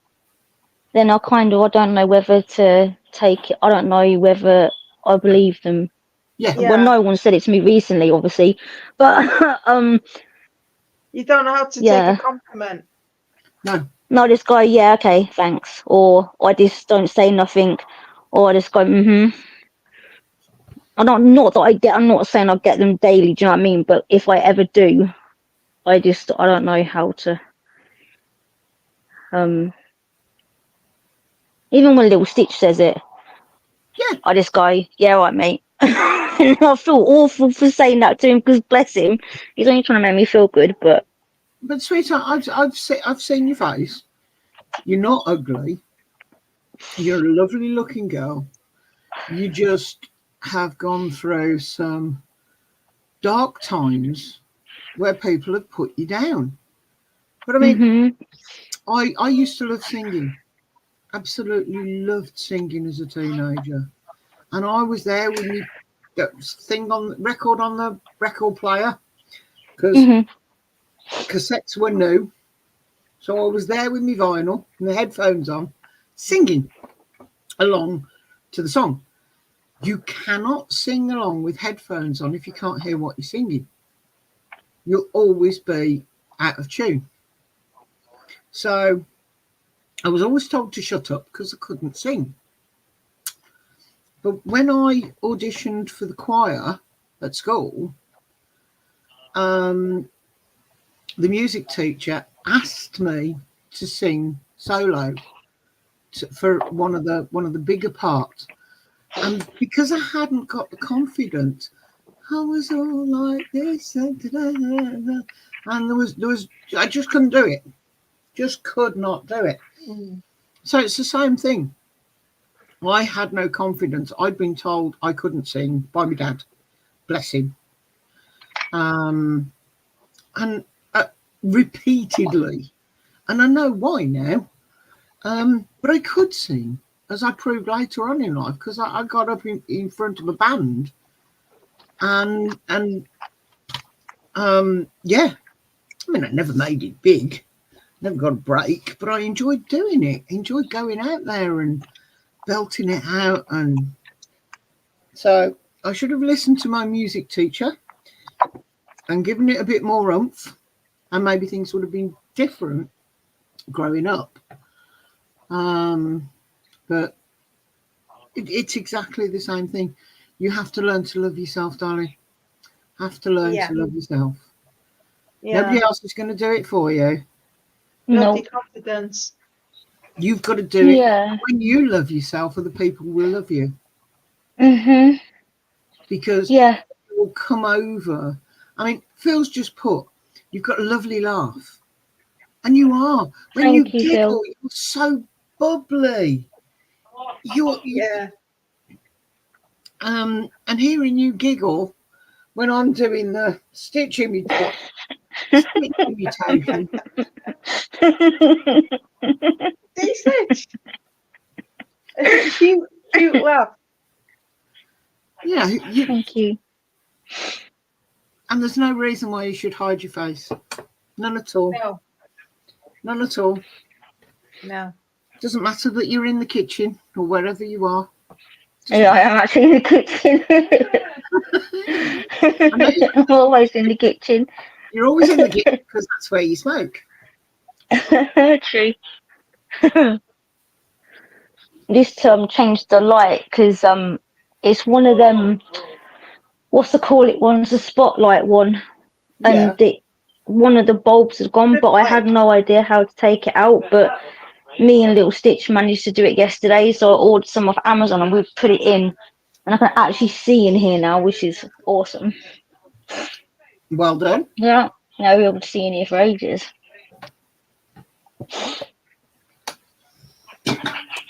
then I don't know whether to take it. I don't know whether I believe them. Yeah. Well, no one said it to me recently, obviously, but you don't know how to take a compliment. No, just go, yeah, okay, thanks, or I just don't say nothing, or I just go, I'm not saying I get them daily. Do you know what I mean? But if I ever do, I don't know how to. Even when Little Stitch says it, I just go, yeah, right, mate. And I feel awful for saying that to him because bless him, he's only trying to make me feel good. But sweetheart, I've seen your face. You're not ugly. You're a lovely looking girl. You just have gone through some dark times where people have put you down. But I mean, I used to love singing. Absolutely loved singing as a teenager. And I was there with me thing on record on the record player because cassettes were new. So I was there with my vinyl and the headphones on, singing along to the song. You cannot sing along with headphones on if you can't hear what you're singing. You'll always be out of tune. So I was always told to shut up because I couldn't sing. But when I auditioned for the choir at school, the music teacher asked me to sing solo for one of the bigger parts. And because I hadn't got the confidence, I was all like this, and there was I just couldn't do it. Just could not do it. So it's the same thing. I had no confidence. I'd been told I couldn't sing by my dad, bless him, and repeatedly, and I know why now. But I could sing, as I proved later on in life, because I got up in front of a band, and yeah, I mean, I never made it big, never got a break, but I enjoyed doing it, enjoyed going out there and belting it out. And so I should have listened to my music teacher and given it a bit more oomph, and maybe things would have been different growing up. But it's exactly the same thing. You have to learn to love yourself, darling. Have to learn to love yourself. Nobody else is going to do it for you. No confidence. You've got to do it. When you love yourself, other people will love you. Because it will come over. I mean, Phil's just put, you've got a lovely laugh. And you are. When you giggle, you're so bubbly. And hearing you giggle when I'm doing the stitch imitation. Stitch. It's a cute laugh. Yeah. Thank you. And there's no reason why you should hide your face. None at all. No. None at all. No. Doesn't matter that you're in the kitchen or wherever you are. Yeah, I am actually in the kitchen. I'm always in the kitchen. You're always in the kitchen because that's where you smoke. True. This changed the light because it's one of them. What's the call it? One's the spotlight one, and one of the bulbs has gone. But I had no idea how to take it out. But me and Little Stitch managed to do it yesterday, so I ordered some off Amazon and we've put it in, and I can actually see in here now, which is awesome. Well done. Yeah, now we'll be able to see in here for ages.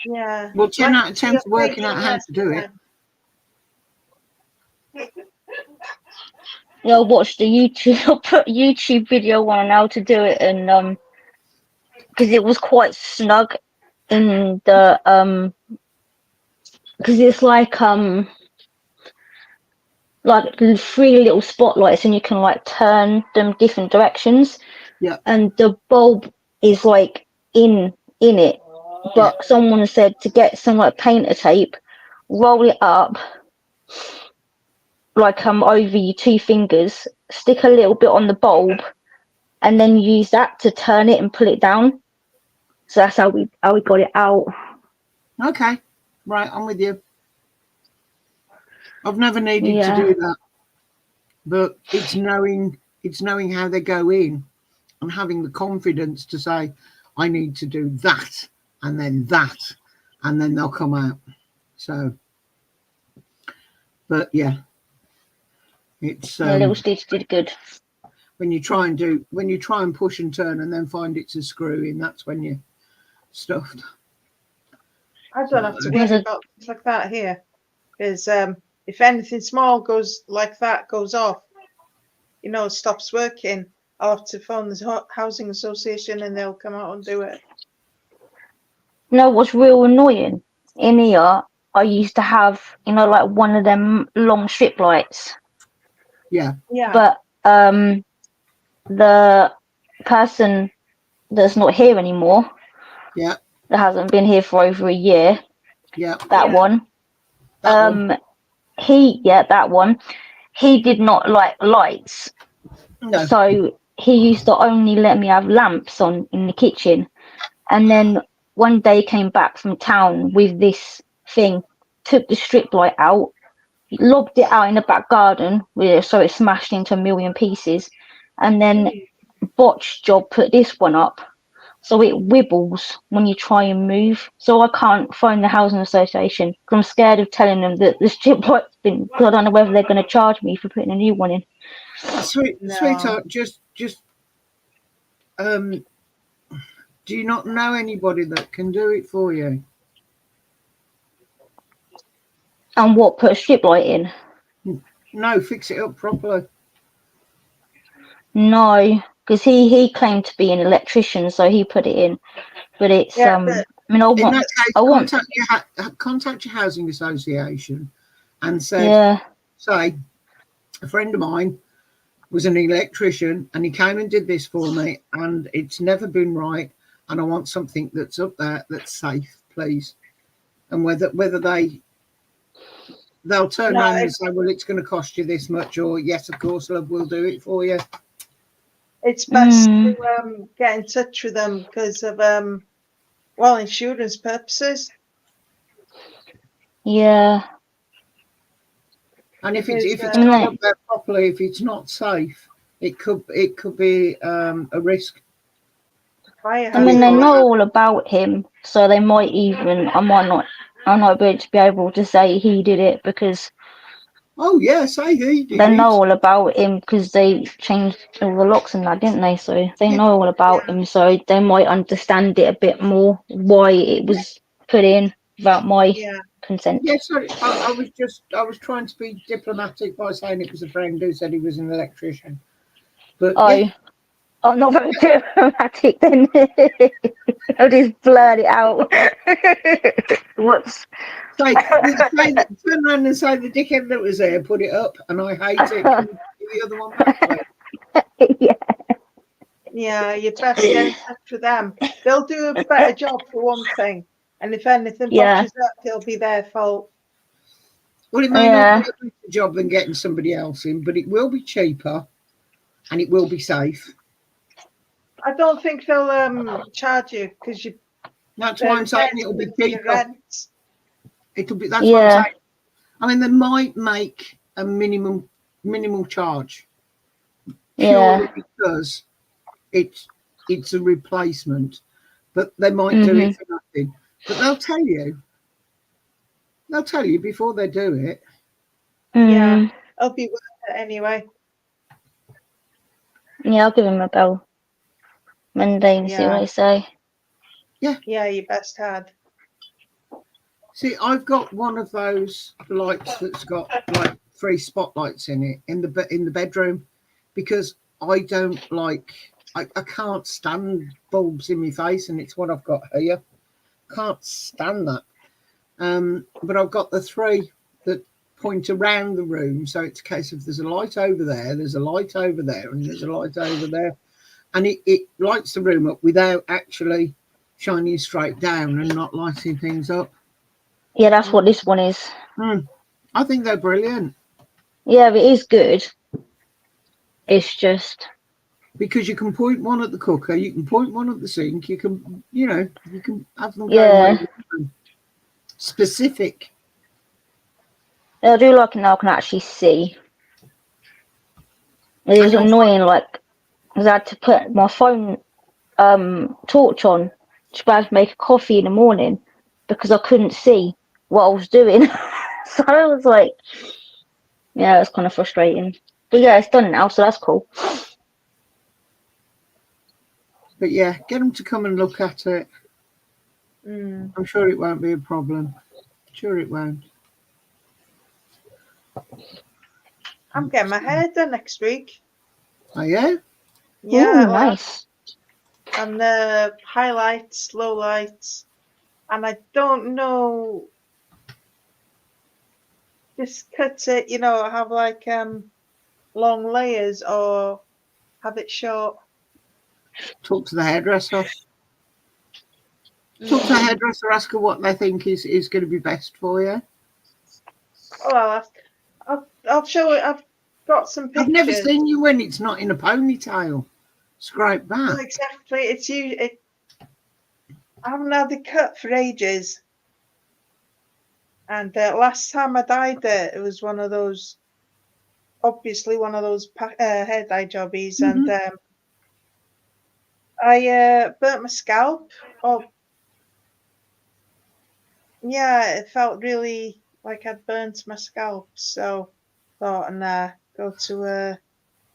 Yeah. Well, 10 out of 10 for working out how to do it. Yeah, I watched the YouTube video on how to do it, and because it was quite snug in the because it's like 3 little spotlights and you can like turn them different directions. Yeah. And the bulb is like in it. But someone said to get some like painter tape, roll it up like over your 2 fingers, stick a little bit on the bulb, and then use that to turn it and pull it down. So that's how we got it out. Okay. Right, I'm with you. I've never needed to do that. But it's knowing how they go in and having the confidence to say, I need to do that, and then they'll come out. So, but yeah, It's The little stitch did good. when you try and push and turn and then find it's a screw in, that's when you're stuffed. I don't have to worry about things like that here, because if anything small goes off, stops working, I'll have to phone the housing association and they'll come out and do it. You know what's real annoying? In here, I used to have, like one of them long strip lights. Yeah. Yeah. But the person that's not here anymore, Yeah. that hasn't been here for over a year, Yeah. that one. That one. That one. He did not like lights. No. So he used to only let me have lamps on in the kitchen. And then one day came back from town with this thing, took the strip light out, lobbed it out in the back garden, so it smashed into a million pieces. And then botched job put this one up, so it wibbles when you try and move. So I can't phone the housing association because I'm scared of telling them that the strip light's been, because I don't know whether they're going to charge me for putting a new one in. Sweetheart, just do you not know anybody that can do it for you? And what, put a strip light in? No, fix it up properly. No, because he claimed to be an electrician, so he put it in. But it's Yeah, I mean, In that case, contact your housing association and say a friend of mine was an electrician and he came and did this for me and it's never been right and I want something that's up there that's safe, please. And whether they'll turn around and say, well, it's going to cost you this much, or yes, of course, love, we'll do it for you. It's best to get in touch with them because of insurance purposes. Yeah. And if it's not up there properly, if it's not safe, it could be a risk. I mean, they know all about him, so they might even. I might not be able to say he did it because. Oh yeah, say he did. They know all about him because they changed all the locks and that, didn't they? So they know all about him, so they might understand it a bit more why it was put in without my consent. Yeah, sorry, I was trying to be diplomatic by saying it was a friend who said he was an electrician. But I'm not very diplomatic then. I'll just blurt it out. Whoops. Turn around and say the dickhead that was there put it up and I hate it. Can you give the other one back, please? Yeah, you best get in touch with them. They'll do a better job for one thing. And if anything botches up, it'll be their fault. Well, it may not be a better job than getting somebody else in, but it will be cheaper and it will be safe. I don't think they'll charge you because you. That's why I'm saying it'll be cheaper. It'll be. That's what I'm saying. I mean, they might make a minimal charge purely because it's a replacement, but they might do it for nothing. But they'll tell you. They'll tell you before they do it. Yeah, it'll be worth it anyway. Yeah, I'll give him a bell Monday and see what I say. Yeah, you best had. See, I've got one of those lights that's got like 3 spotlights in it in the bedroom because I don't like. I can't stand bulbs in my face, and it's what I've got here. Can't stand that. But I've got the 3 that point around the room, so it's a case of there's a light over there, there's a light over there, and there's a light over there, and it lights the room up without actually shining straight down and not lighting things up. Yeah, that's what this one is. I think they're brilliant. Yeah, it is good. It's just because you can point one at the cooker, you can point one at the sink, you can have them go specific. I do like it now I can actually see. It was annoying, like, because I had to put my phone torch on to be able to make a coffee in the morning because I couldn't see what I was doing. So I was like, yeah, it was kind of frustrating. But yeah, it's done now, so that's cool. But yeah, get them to come and look at it. I'm sure it won't be a problem. Sure it won't. I'm getting my hair done next week. Oh yeah? Yeah, Ooh, nice. And highlights, lowlights, and I don't know. Just cut it, have like long layers or have it short. Talk to the hairdresser. Talk to the hairdresser, ask her what they think is going to be best for you. Oh, I'll ask. I'll show it. I've got some pictures. I've never seen you when it's not in a ponytail. Scrape that. Well, exactly. I haven't had the cut for ages. And last time I dyed it, it was one of those, obviously one of those hair dye jobbies, and I burnt my scalp. Yeah, it felt really like I'd burnt my scalp, so thought, and go to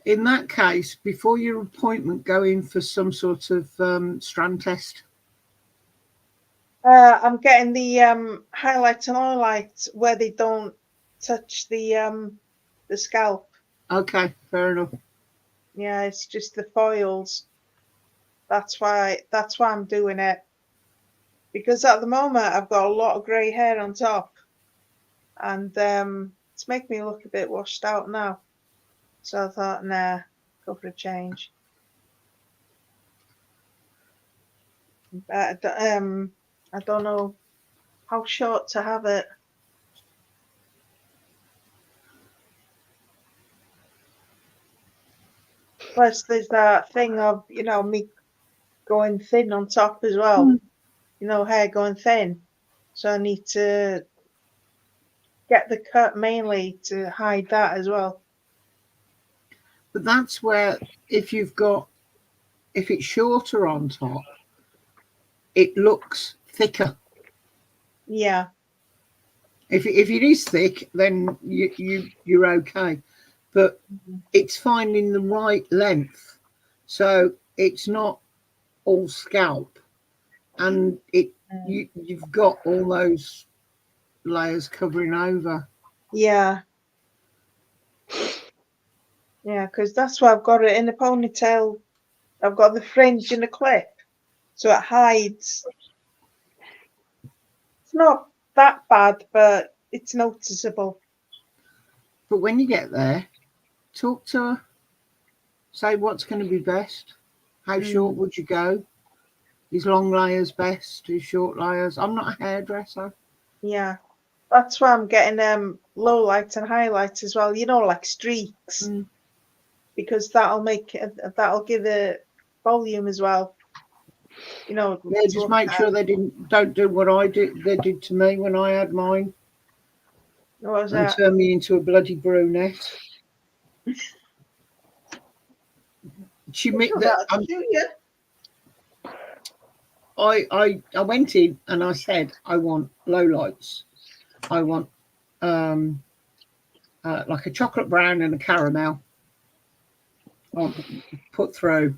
In that case, before your appointment, go in for some sort of strand test. I'm getting the highlights and lowlights where they don't touch the scalp. Okay, fair enough. Yeah, it's just the foils. That's why I'm doing it. Because at the moment I've got a lot of grey hair on top, and it's making me look a bit washed out now. So I thought, nah, go for a change. I don't know how short to have it. Plus, there's that thing of me going thin on top as well. Hair going thin. So I need to get the cut mainly to hide that as well. But that's where if it's shorter on top, it looks thicker. Yeah. If it is thick, then you're okay. But it's finding the right length, so it's not all scalp, and you've got all those layers covering over. Yeah. Yeah, because that's why I've got it in a ponytail. I've got the fringe in a clip, so it hides. It's not that bad, but it's noticeable. But when you get there, talk to her. Say what's going to be best. How short would you go? Is long layers best? Is short layers? I'm not a hairdresser. Yeah, that's why I'm getting low lights and highlights as well. Like streaks, because that'll give it volume as well. Yeah, just make sure they don't do what I did. They did to me when I had mine. What was and that? Turn me into a bloody brunette. She made that. I went in and I said I want low lights. I want like a chocolate brown and a caramel. I want put through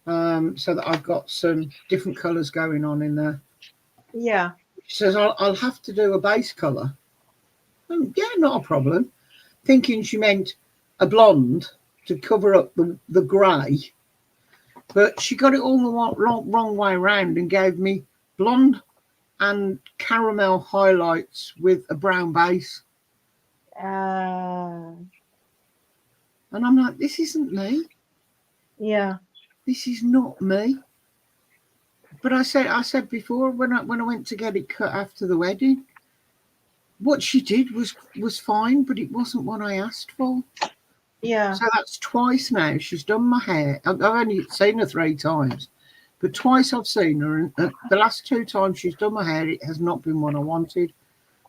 so that I've got some different colours going on in there. Yeah. She says I'll have to do a base colour. Yeah, not a problem. Thinking she meant a blonde to cover up the grey. But she got it all the wrong way around and gave me blonde and caramel highlights with a brown base. And I'm like, this isn't me. Yeah. This is not me. But I said before when I went to get it cut after the wedding, what she did was fine, but it wasn't what I asked for. Yeah. So that's twice now she's done my hair. I've only seen her 3 times, but twice I've seen her, and the last 2 times she's done my hair, it has not been what I wanted.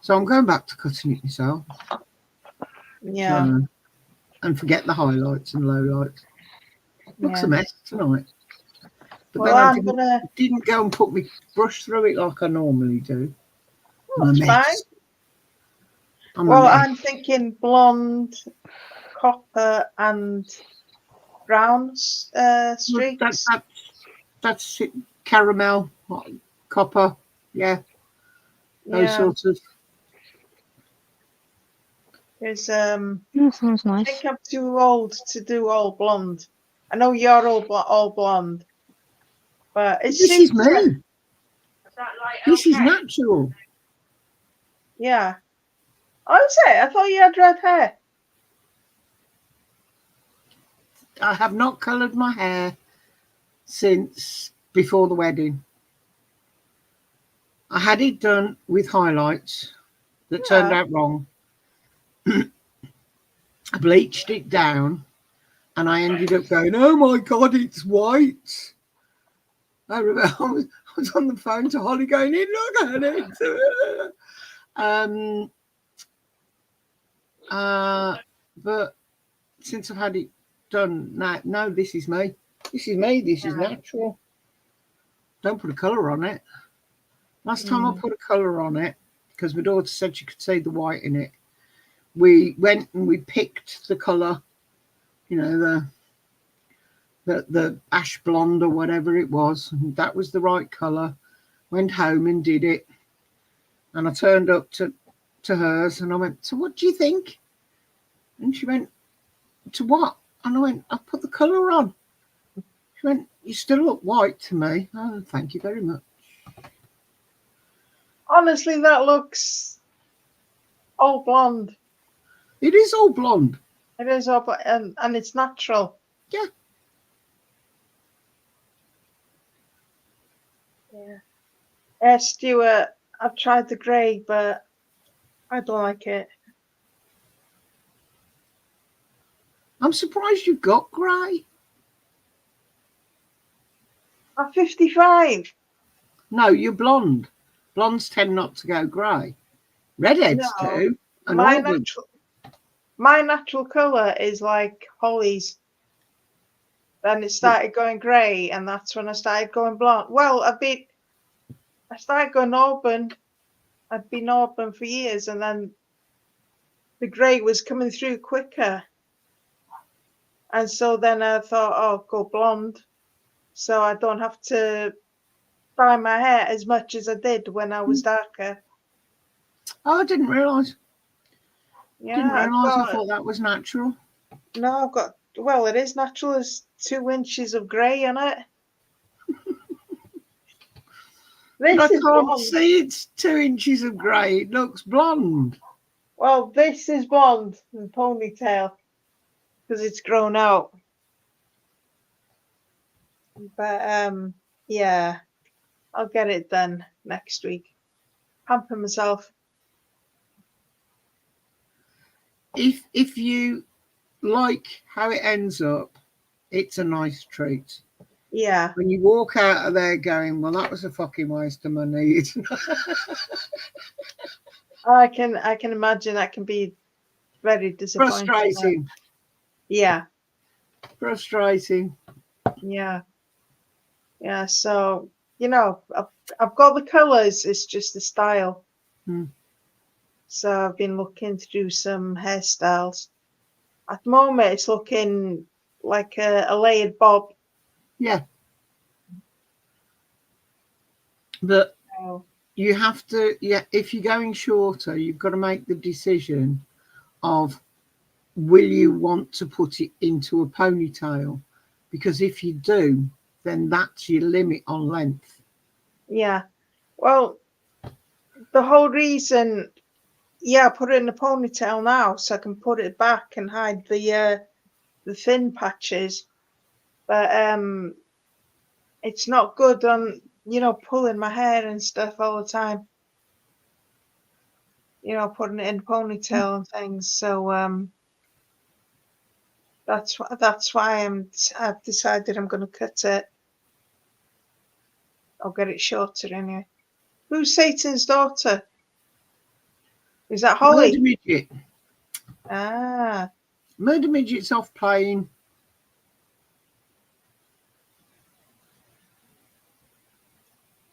So I'm going back to cutting it myself. Yeah. And forget the highlights and lowlights. Looks a mess tonight. But well, then I didn't go and put my brush through it like I normally do. That's fine. I'm thinking blonde, copper and brown streaks. That's it. Caramel, copper, yeah, those Yeah, sorts of. there's That sounds I nice. think I'm too old to do all blonde. I know you're all blonde, but it This is suits me. me. This is natural. Yeah. Oh, is it? I thought you had red hair. I have not coloured my hair since before the wedding. I had it done with highlights that turned Yeah. out wrong. I bleached it down and I ended up going, oh my God, it's white. I remember I was on the phone to Holly going, look at it. But since I've had it done, no, this is me. This is me. This is natural. Don't put a colour on it. Last time I put a colour on it, because my daughter said she could see the white in it, we went and we picked the colour, you know, the ash blonde or whatever it was. And that was the right colour. Went home and did it. And I turned up to hers and I went, so what do you think? And she went, to what? And I went, I put the colour on. She went, you still look white to me. Oh, thank you very much. Honestly, that looks all blonde. It is all blonde. It is all blonde, and it's natural. Yeah. Yeah. Stuart, I've tried the grey, but I don't like it. I'm surprised you've got grey. I'm 55. No, you're blonde. Blondes tend not to go grey. Redheads do. And my natural colour is like Holly's. Then it started going grey, and that's when I started going blonde. Well, I started going auburn. I'd been auburn for years, and then the grey was coming through quicker. And so then I thought, oh, go blonde, so I don't have to dye my hair as much as I did when I was darker. Oh, I didn't realise. Yeah, Didn't realise. I thought that was natural. No, I've got. Well, it is natural. There's 2 inches of grey in it. But I can't blonde. see it's 2 inches of grey. It looks blonde. Well, this is blonde and ponytail because it's grown out. But yeah, I'll get it done next week. Pamper myself. If you like how it ends up, it's a nice treat. Yeah. When you walk out of there going, well, that was a fucking waste of money. I can imagine that can be very disappointing. Frustrating. Yeah. Frustrating. Yeah. Yeah. So, you know, I've got the colours, it's just the style. So I've been looking to do some hairstyles. At the moment, it's looking like a layered bob. Yeah. But you have to, if you're going shorter, you've got to make the decision of, will you want to put it into a ponytail? Because if you do, then that's your limit on length. Yeah. Well, the whole reason, I put it in a ponytail now so I can put it back and hide the thin patches. But it's not good on, pulling my hair and stuff all the time. Putting it in a ponytail and things. So that's why I've decided I'm going to cut it. I'll get it shorter anyway. Who's Satan's daughter? Is that Holly? Murder Midget. Ah. Murder Midget's off playing.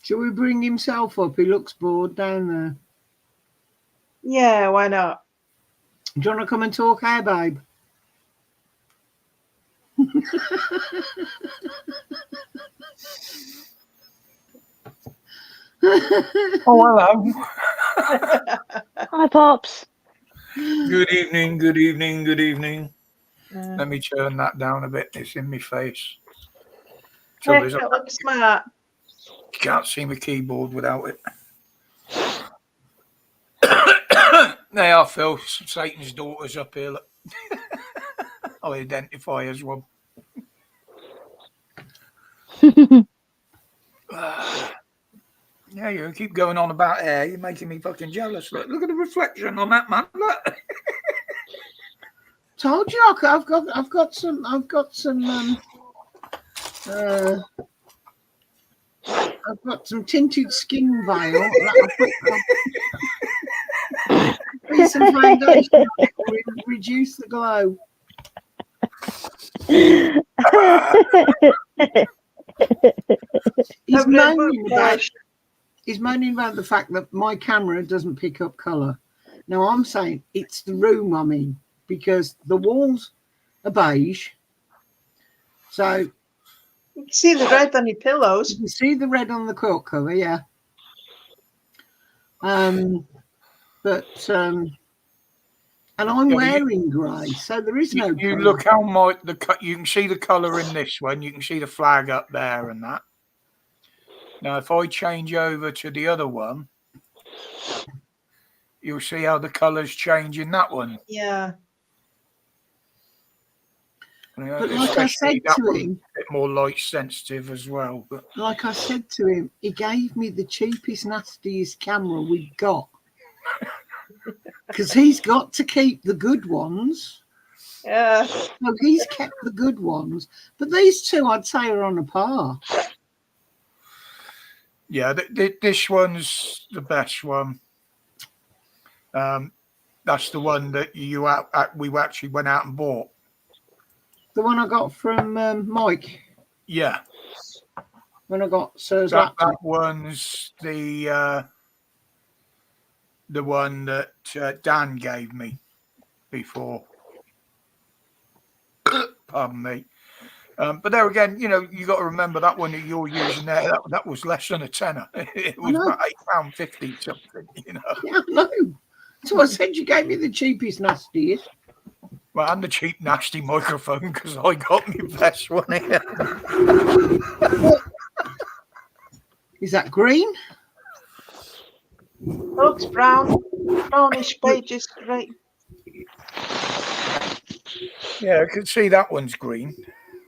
Shall we bring himself up? He looks bored down there. Yeah, why not? Do you want to come and talk hair, babe? Oh, hello. Hi, Pops. Good evening, good evening, good evening. Let me turn that down a bit. It's in my face. So Heck, it looks smart. you can't see my keyboard without it. They are, Phil. Satan's daughters up here. Look. I'll identify as one. Yeah, you keep going on about air. You're making me fucking jealous. Look at the reflection on that, man. Look. Told you I've got some I've got some tinted skin veil. I'll put some foundation on it to reduce the glow. He's moaning about the fact that my camera doesn't pick up colour. Now I'm saying it's the room I'm in, because the walls are beige. So you can see the red on your pillows. You can see the red on the quilt cover, yeah. And I'm wearing grey, so there is no. You look how you can see the colour in this one. You can see the flag up there and that. Now, if I change over to the other one, you'll see how the colours change in that one. Yeah. But like I said to him, a bit more light sensitive as well. But like I said to him, he gave me the cheapest, nastiest camera we got, because he's got to keep the good ones. Yeah. So he's kept the good ones, but these two, I'd say, are on a par. Yeah, this one's the best one. That's the one that we actually went out and bought. The one I got from Mike. Yeah. When I got Sir's laptop. That one's the one that Dan gave me before. Pardon me. But there again, you got to remember that one that you're using there. That was less than a tenner. It was about £8.50 something. Yeah, I know. So I said you gave me the cheapest, nastiest. Well, and the cheap, nasty microphone, because I got my best one here. Is that green? Looks brown. Brownish beige is great. Yeah, I can see that one's green.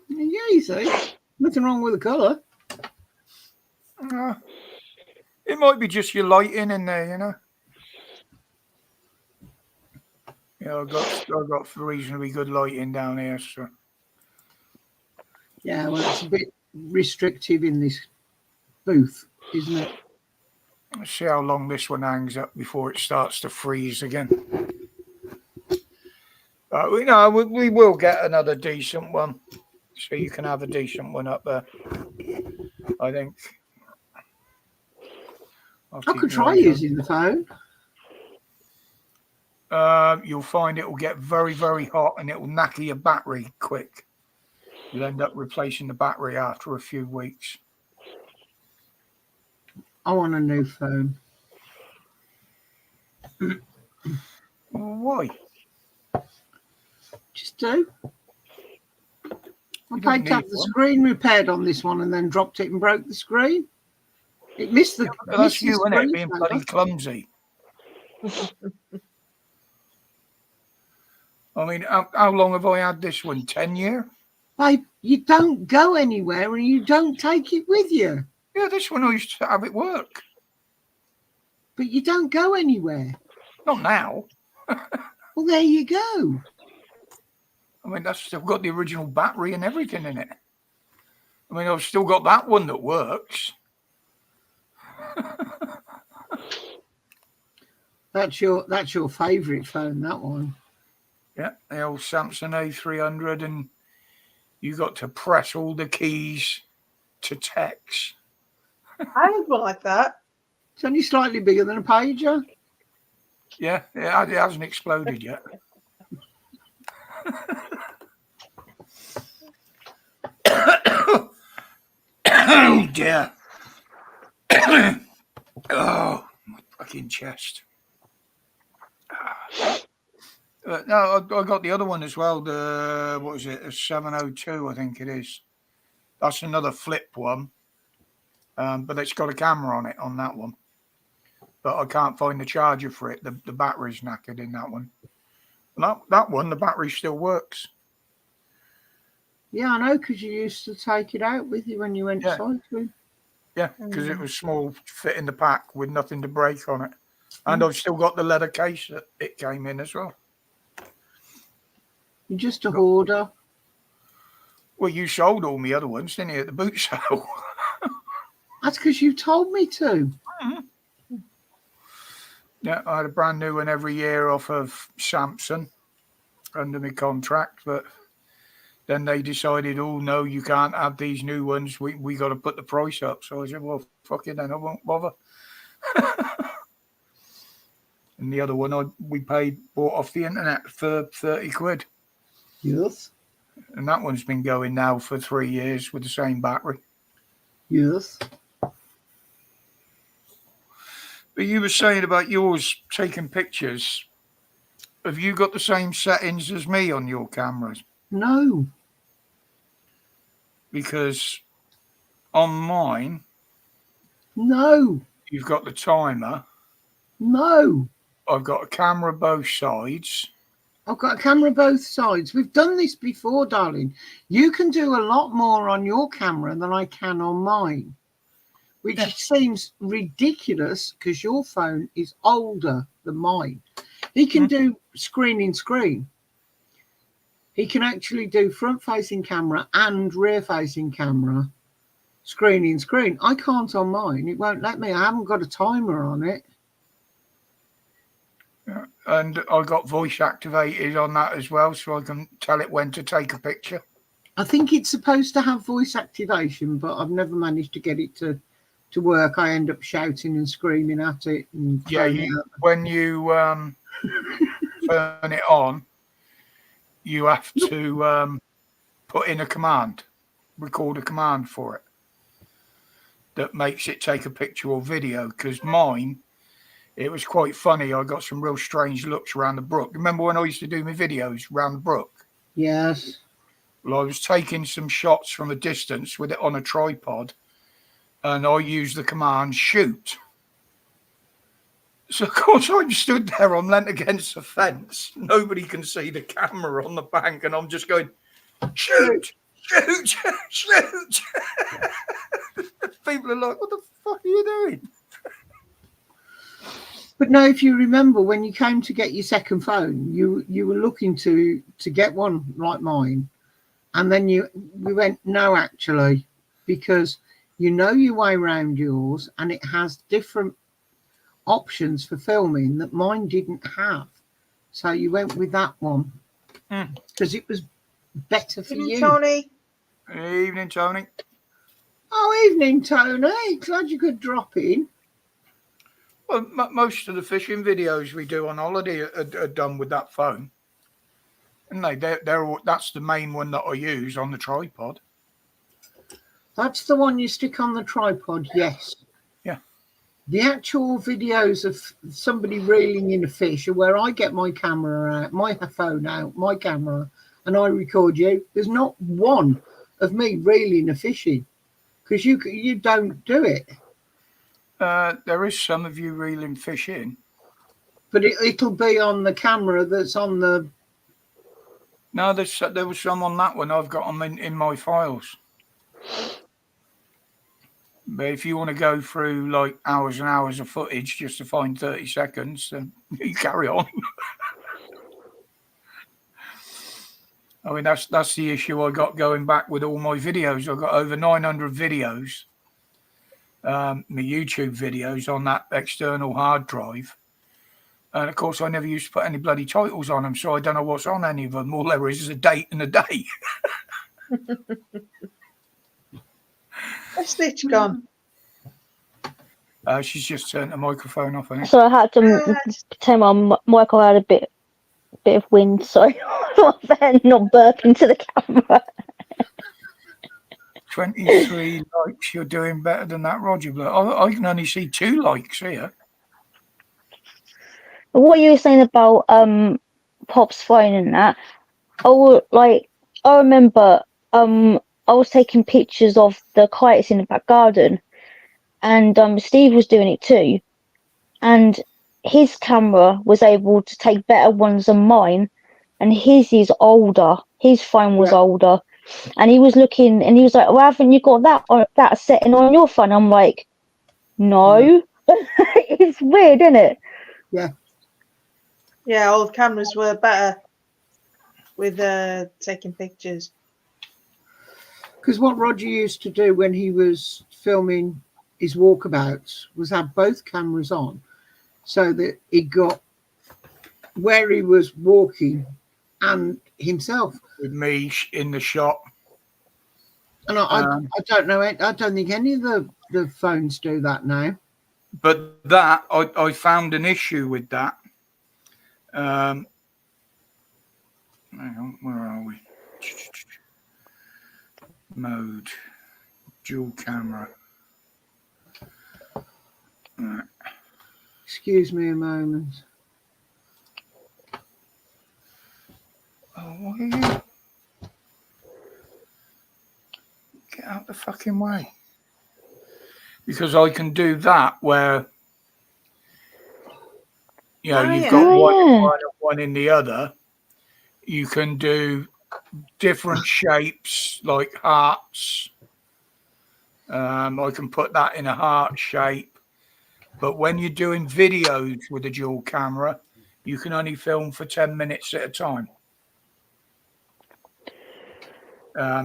Yeah, you see. Nothing wrong with the colour. It might be just your lighting in there, Yeah, I've got reasonably good lighting down here, so. Yeah, well, it's a bit restrictive in this booth, isn't it? Let's see how long this one hangs up before it starts to freeze again. We will get another decent one, so you can have a decent one up there. I think. I could try using the phone. You'll find it will get very, very hot, and it will knacker your battery quick. You'll end up replacing the battery after a few weeks. I want a new phone. Why? Just do. I paid to have the screen repaired on this one and then dropped it and broke the screen. It missed the. That's you, isn't it? Being bloody clumsy. I mean, how long have I had this one? 10 years? Babe, you don't go anywhere and you don't take it with you. Yeah, this one I used to have at work. But you don't go anywhere. Not now. Well, there you go. I mean, that's still got the original battery and everything in it. I mean, I've still got that one that works. That's your favourite phone, that one. Yeah, the old Samsung A300, and you got to press all the keys to text. I had one like that. It's only slightly bigger than a pager. Yeah, it hasn't exploded yet. Oh dear. Oh, my fucking chest. No, I got the other one as well. The what is it? A 702, I think it is. That's another flip one, but it's got a camera on it on that one. But I can't find the charger for it. The battery's knackered in that one. That one, the battery still works. Yeah, I know, because you used to take it out with you when you went cycling. Yeah, because it was small, fit in the pack with nothing to break on it. And I've still got the leather case that it came in as well. You're just a hoarder. Well, you sold all my other ones, didn't you, at the boot sale? That's because you told me to. Mm-hmm. Yeah, I had a brand new one every year off of Samsung under my contract, but then they decided, oh, no, you can't have these new ones. We got to put the price up. So I said, well, fuck it, then I won't bother. And the other one we bought off the internet for 30 quid. Yes. And that one's been going now for 3 years with the same battery. Yes. But you were saying about yours taking pictures. Have you got the same settings as me on your cameras? No. Because on mine, no, you've got the timer. No. I've got a camera both sides. I've got a camera both sides. We've done this before, darling. You can do a lot more on your camera than I can on mine, which seems ridiculous because your phone is older than mine. He can do screen in screen. He can actually do front-facing camera and rear-facing camera, screen in screen. I can't on mine. It won't let me. I haven't got a timer on it. Yeah. And I got voice activated on that as well, so I can tell it when to take a picture. I think it's supposed to have voice activation, but I've never managed to get it to work. I end up shouting and screaming at it. And when you turn it on, you have to put in a command, record a command for it that makes it take a picture or video. Because mine, it was quite funny. I got some real strange looks around the brook. Remember when I used to do my videos around the brook? Yes. Well, I was taking some shots from a distance with it on a tripod, and I used the command shoot. So, of course, I'm stood there. I'm leant against a fence. Nobody can see the camera on the bank, and I'm just going, shoot, shoot, shoot. People are like, what the fuck are you doing? But no, if you remember, when you came to get your second phone, you were looking to get one like mine. And then we went, no, actually, because you know your way around yours, and it has different options for filming that mine didn't have. So you went with that one because it was better for you. Tony. Evening, Tony. Oh, evening, Tony. Glad you could drop in. Well, most of the fishing videos we do on holiday are done with that phone. And that's the main one that I use on the tripod. That's the one you stick on the tripod, yes. Yeah. The actual videos of somebody reeling in a fish are where I get my camera out, my phone out, my camera, and I record you. There's not one of me reeling a fish in because you don't do it. There is some of you reeling fish in. But it'll be on the camera that's on the... No, there was some on that one. I've got them in my files. But if you want to go through like hours and hours of footage just to find 30 seconds, then you carry on. I mean, that's the issue I got going back with all my videos. I've got over 900 videos, my YouTube videos on that external hard drive. And, of course, I never used to put any bloody titles on them, so I don't know what's on any of them. All there is a date and a day. Where's Stitch gone? She's just turned the microphone off, I think. So I had to turn my Michael had a bit of wind, so I'm not burping to the camera. 23 likes. You're doing better than that, Roger. But I can only see 2 likes here. What you were saying about Pop's phone and that, I remember I was taking pictures of the kites in the back garden, and Steve was doing it too, and his camera was able to take better ones than mine, and his is older. His phone was older, and he was looking, and he was like, "Well, haven't you got that setting on your phone?" I'm like, "No." It's weird, isn't it? Yeah. Yeah, old cameras were better with taking pictures. Because what Roger used to do when he was filming his walkabouts was have both cameras on, so that he got where he was walking and himself. With me in the shot. And I don't know. I don't think any of the phones do that now. But that I found an issue with that. Hang on, where are we? Mode, dual camera. Right. Excuse me a moment. Oh, what are you? Get out the fucking way. Because I can do that where, you know, you've got one in the other. You can do different shapes like hearts. I can put that in a heart shape. But when you're doing videos with a dual camera, you can only film for 10 minutes at a time.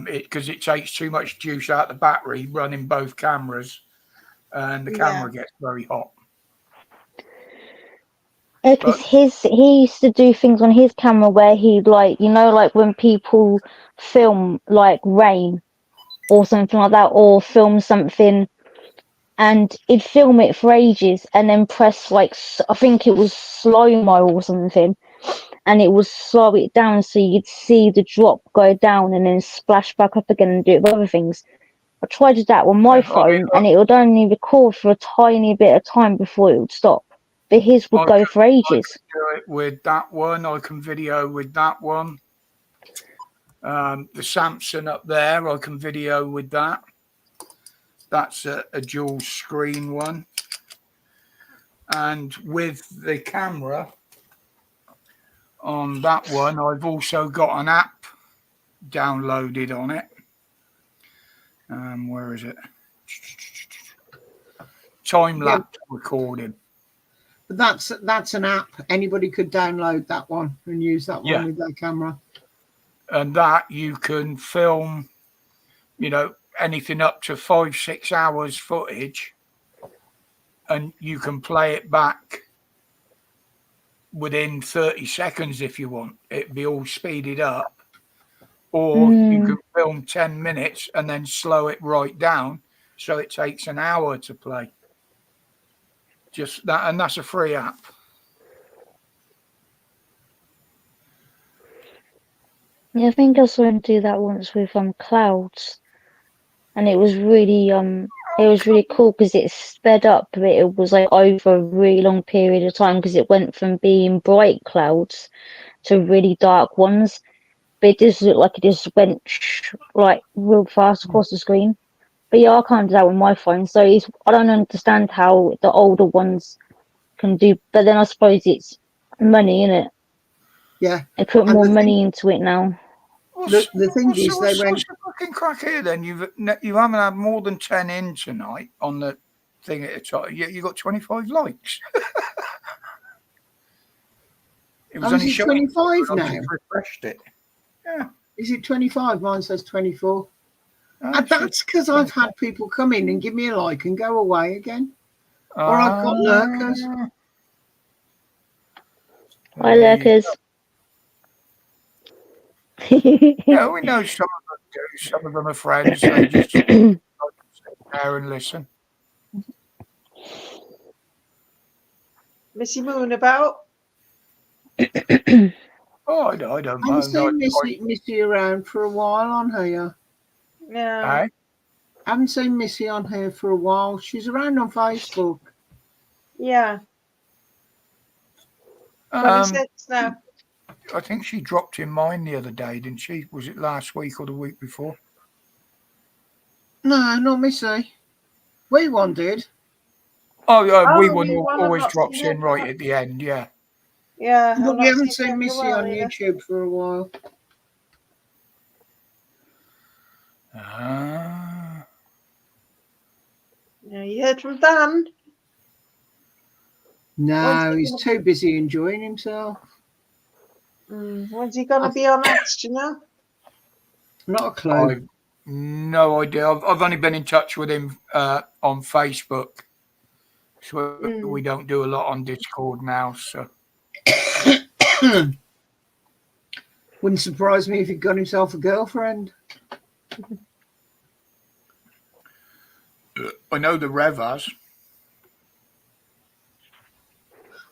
Because it takes too much juice out of the battery running both cameras, and the camera gets very hot. Because he used to do things on his camera where he'd like when people film like rain or something like that, or film something, and he'd film it for ages and then press like I think it was slow-mo or something, and it would slow it down so you'd see the drop go down and then splash back up again and do it with other things. I tried that on my phone and it would only record for a tiny bit of time before it would stop. But his would go for ages. I can do it with that one. I can video with that one. The Samsung up there, I can video with that. That's a dual screen one. And with the camera on that one, I've also got an app downloaded on it. Where is it? Time-lapse recording. But that's an app. Anybody could download that one and use that one with their camera. And that you can film, anything up to 5-6 hours footage, and you can play it back within 30 seconds if you want. It'd be all speeded up. Or you can film 10 minutes and then slow it right down so it takes an hour to play. Just that, and that's a free app. Yeah, I think I saw him do that once with clouds, and it was really cool because it sped up, but it was like over a really long period of time because it went from being bright clouds to really dark ones. But it just looked like it just went like real fast across the screen. But yeah, I can't do that with my phone, so I don't understand how the older ones can do. But then I suppose it's money, innit? Yeah, they put more money into it now. The thing is, they went. What's the fucking crack here then? You haven't had more than 10 in tonight on the thing at the top. You got 25 likes. It was only 25 now. Refreshed it. Yeah. Is it 25? Mine says 24. And that's because I've had people come in and give me a like and go away again. Or I've got lurkers. Hi, lurkers. Yeah, we know some of them do. Some of them are friends. They just sit there and listen. Missy Moon about? Oh, I don't know. I've seen Missy around for a while on here. Yeah. haven't seen Missy on here for a while. She's around on Facebook. Yeah. 26 now. I think she dropped in mine the other day, didn't she? Was it last week or the week before? No, not Missy. We one did. Oh, we Oh, one we one, I've always not drops seen in her. right at the end, yeah. Yeah. But I've we not haven't seen her seen for a Missy while on either. YouTube for a while. Ah. Yeah, you heard from Dan? No, he's too busy enjoying himself. When's he going to be on X, do you know? Not a clue. I've no idea. I've only been in touch with him on Facebook. So we don't do a lot on Discord now. So Wouldn't surprise me if he got himself a girlfriend. I know the Rev has.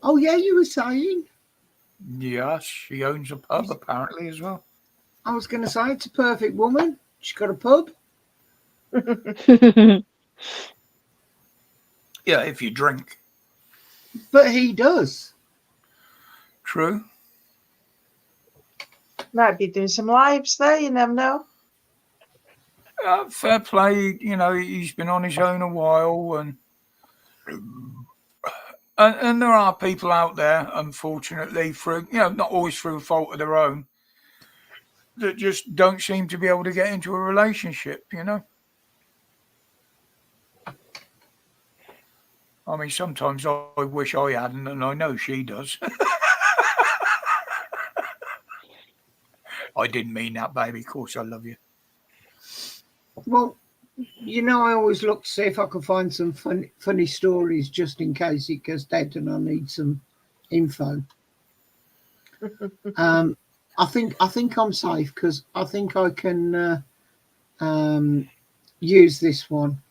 Oh, yeah, you were saying? Yeah, she owns a pub apparently as well. I was going to say, it's a perfect woman. She's got a pub. Yeah, if you drink. But he does. True. Might be doing some lives there, you never know. Fair play. You know, he's been on his own a while, and there are people out there, unfortunately, through not always through a fault of their own, that just don't seem to be able to get into a relationship. I mean, sometimes I wish I hadn't, and I know she does. I didn't mean that, baby. Of course, I love you. Well, I always look to see if I can find some funny stories just in case it goes dead and I need some info. I think I'm safe because I think I can use this one.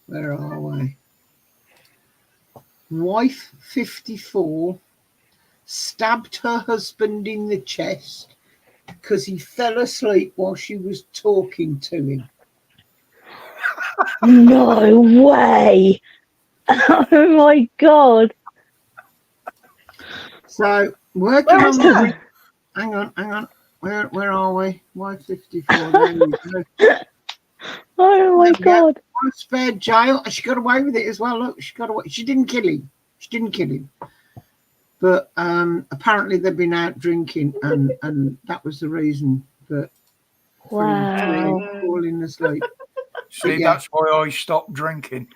Where are we? Wife 54 stabbed her husband in the chest because he fell asleep while she was talking to him. No way! Oh my god! So working on the hang on. Where are we? Wife 54. There we go. Oh my god! Wife spared jail. She got away with it as well. Look, she got away. She didn't kill him. But apparently they've been out drinking, and that was the reason that falling asleep. See, that's why I stopped drinking.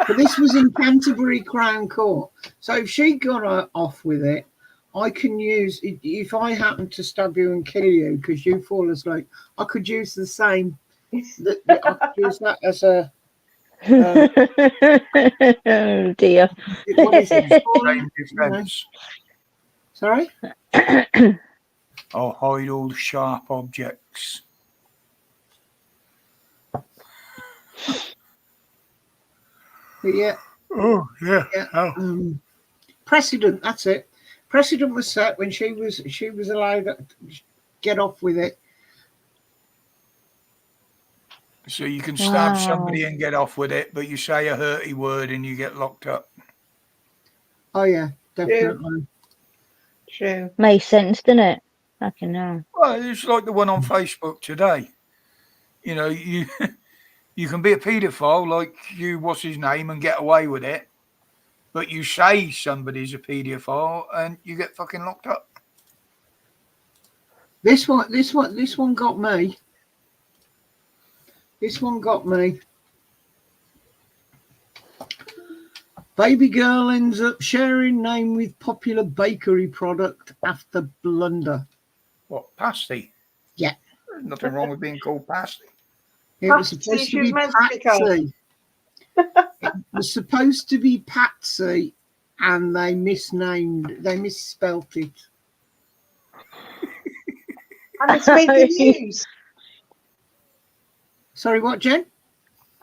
But this was in Canterbury Crown Court. So if she got off with it, I can use, if I happen to stab you and kill you because you fall asleep, I could use the same. I could use that as a. Oh dear. What is it? Defense. Sorry? I'll hide all sharp objects. Yeah. Oh, yeah. Precedent, that's it. Precedent was set when she was allowed to get off with it. So you can stab somebody and get off with it, but you say a hurty word and you get locked up. Oh yeah, definitely. True. Makes sense, doesn't it? Fucking hell. Well, it's like the one on Facebook today. You can be a paedophile like what's his name, and get away with it. But you say somebody's a paedophile and you get fucking locked up. This one got me. This one got me. Baby girl ends up sharing name with popular bakery product after blunder. What, pasty? Yeah. There's nothing wrong with being called pasty. It was supposed to be Patsy. It was supposed to be Patsy, and they misspelt it. And it's made the news. Sorry, what, Jen?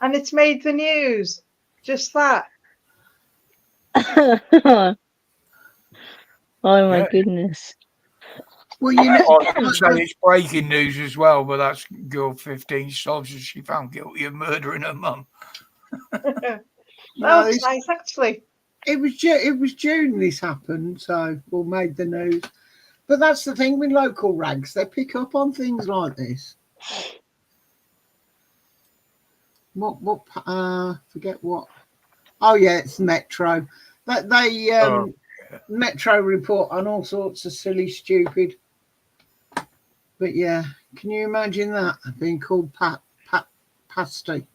And it's made the news. Just that. Oh my goodness. Well, you know, I would say it's breaking news as well, but that's girl 15 solves as she found guilty of murdering her mum. That was nice, actually. It was June this happened, so made the news. But that's the thing with local rags; they pick up on things like this. Forget what? Oh yeah, it's Metro. That they Metro report on all sorts of silly, stupid. But yeah, can you imagine that being called pasty?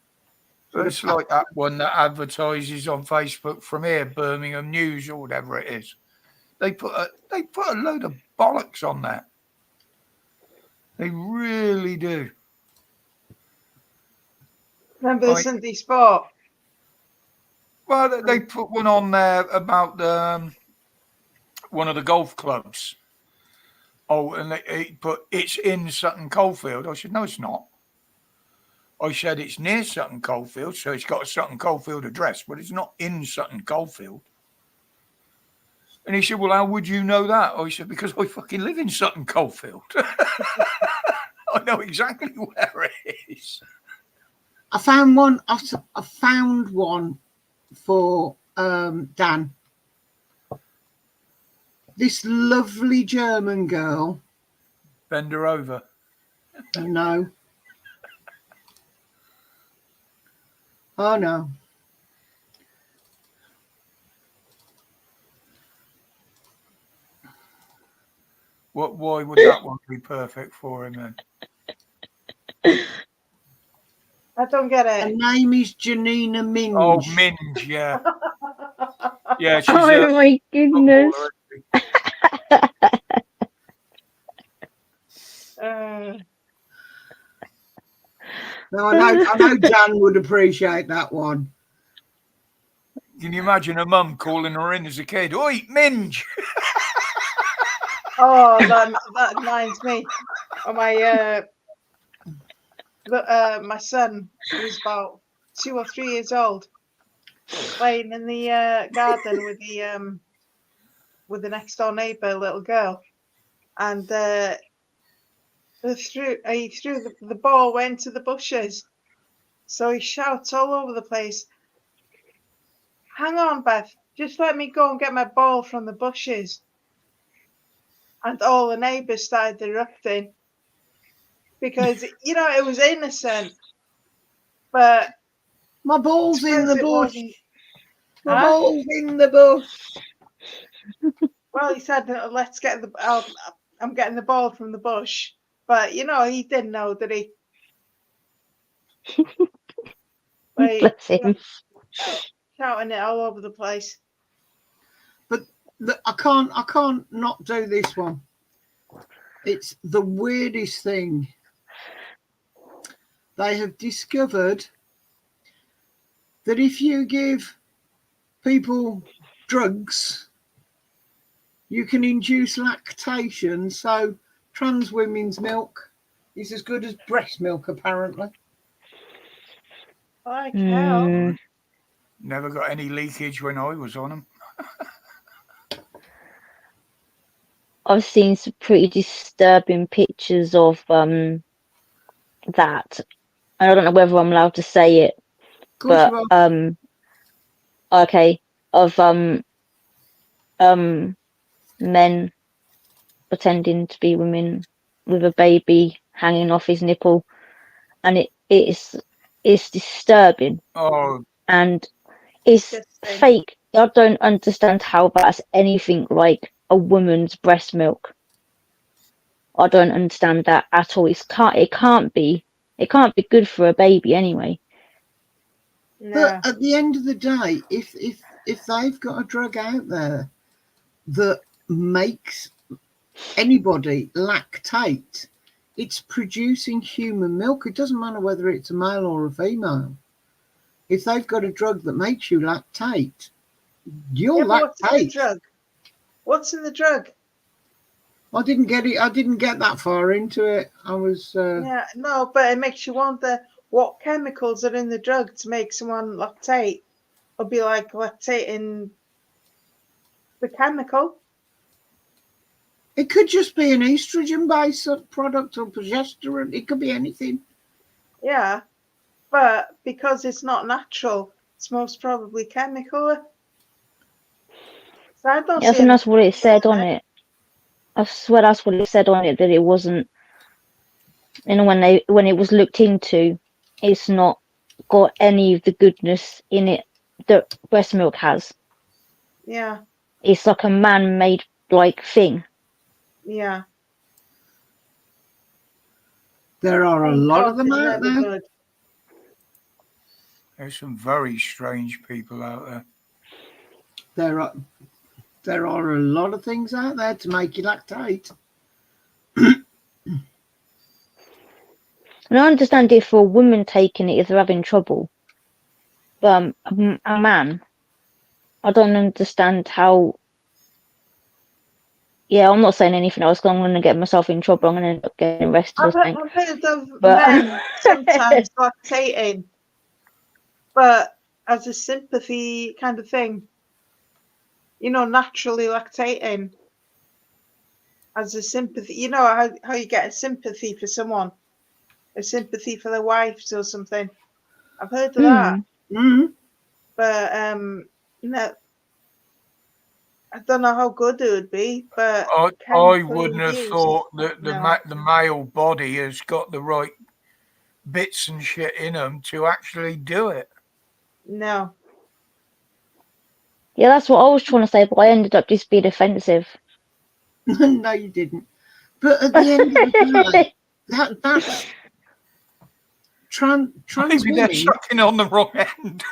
It's like that one that advertises on Facebook from here, Birmingham News or whatever it is. They put a load of bollocks on there. They really do. Remember the Sunday Sport? Well, they put one on there about one of the golf clubs. Oh, and they put it's in Sutton Coldfield. I said, no, it's not. I said it's near Sutton Coldfield, so it's got a Sutton Coldfield address, but it's not in Sutton Coldfield. And he said, well, how would you know that? I said, because I fucking live in Sutton Coldfield. I know exactly where it is. I found one. I found one for Dan. This lovely German girl. Bend her over. No. Oh no. Why would that one be perfect for him then? I don't get it. Her name is Janina Minge. Oh, Minge, yeah. Yeah, she's oh my goodness. No, I know Dan would appreciate that one. Can you imagine her mum calling her in as a kid? Oi, Minge! Oh, that reminds me of my son, who was about 2 or 3 years old, playing in the garden with the next door neighbour little girl, and he threw the ball went to the bushes, so he shouts all over the place, "Hang on, Beth, just let me go and get my ball from the bushes." And all the neighbours started erupting because, it was innocent. But my ball's in the bush. My Huh? ball's in the bush. Well, he said, "Let's get I'm getting the ball from the bush." But, he didn't know, did he? Bless him. Shouting it all over the place. But I can't not do this one. It's the weirdest thing. They have discovered that if you give people drugs, you can induce lactation. So trans women's milk is as good as breast milk, apparently. Like hell. Never got any leakage when I was on them. I've seen some pretty disturbing pictures of that. I don't know whether I'm allowed to say it, but okay, of men pretending to be women with a baby hanging off his nipple, and it's disturbing. Oh, and it's fake. I don't understand how that's anything like a woman's breast milk. I don't understand that at all. It can't be good for a baby anyway. No. But at the end of the day, if they've got a drug out there that makes anybody lactate, it's producing human milk. It doesn't matter whether it's a male or a female. If they've got a drug that makes you lactate, you'll lactate. What's in the drug? I didn't get it. I didn't get that far into it. I was. Yeah, no, but it makes you wonder what chemicals are in the drug to make someone lactate. Or be like lactating the chemical. It could just be an estrogen-based product or progesterone. It could be anything. Yeah, but because it's not natural, it's most probably chemical. So I don't Yeah, I see think that's what it said anything on it. I swear that's what it said on it, that it wasn't, you know, when it was looked into, it's not got any of the goodness in it that breast milk has. Yeah, It's like a man-made like thing. yeah. There are a Plain lot of milk them is out never there. good. There's some very strange people out there. There are a lot of things out there to make you lactate. And I understand if for a woman taking it, if they're having trouble. But a man, I don't understand how. Yeah, I'm not saying anything else. 'Cause I'm going to get myself in trouble. I'm going to end up getting arrested or something. I've heard of But men sometimes lactating, but as a sympathy kind of thing. You know, naturally lactating as a sympathy. You know how you get a sympathy for someone, a sympathy for their wives or something. I've heard of that, but no, I don't know how good it would be. But I wouldn't have induced, thought that no. the male body has got the right bits and shit in them to actually do it. No. yeah, that's what I was trying to say, but I ended up just being offensive. No, you didn't. But at the end of the day, that's trans Maybe they're women. sucking on the wrong end.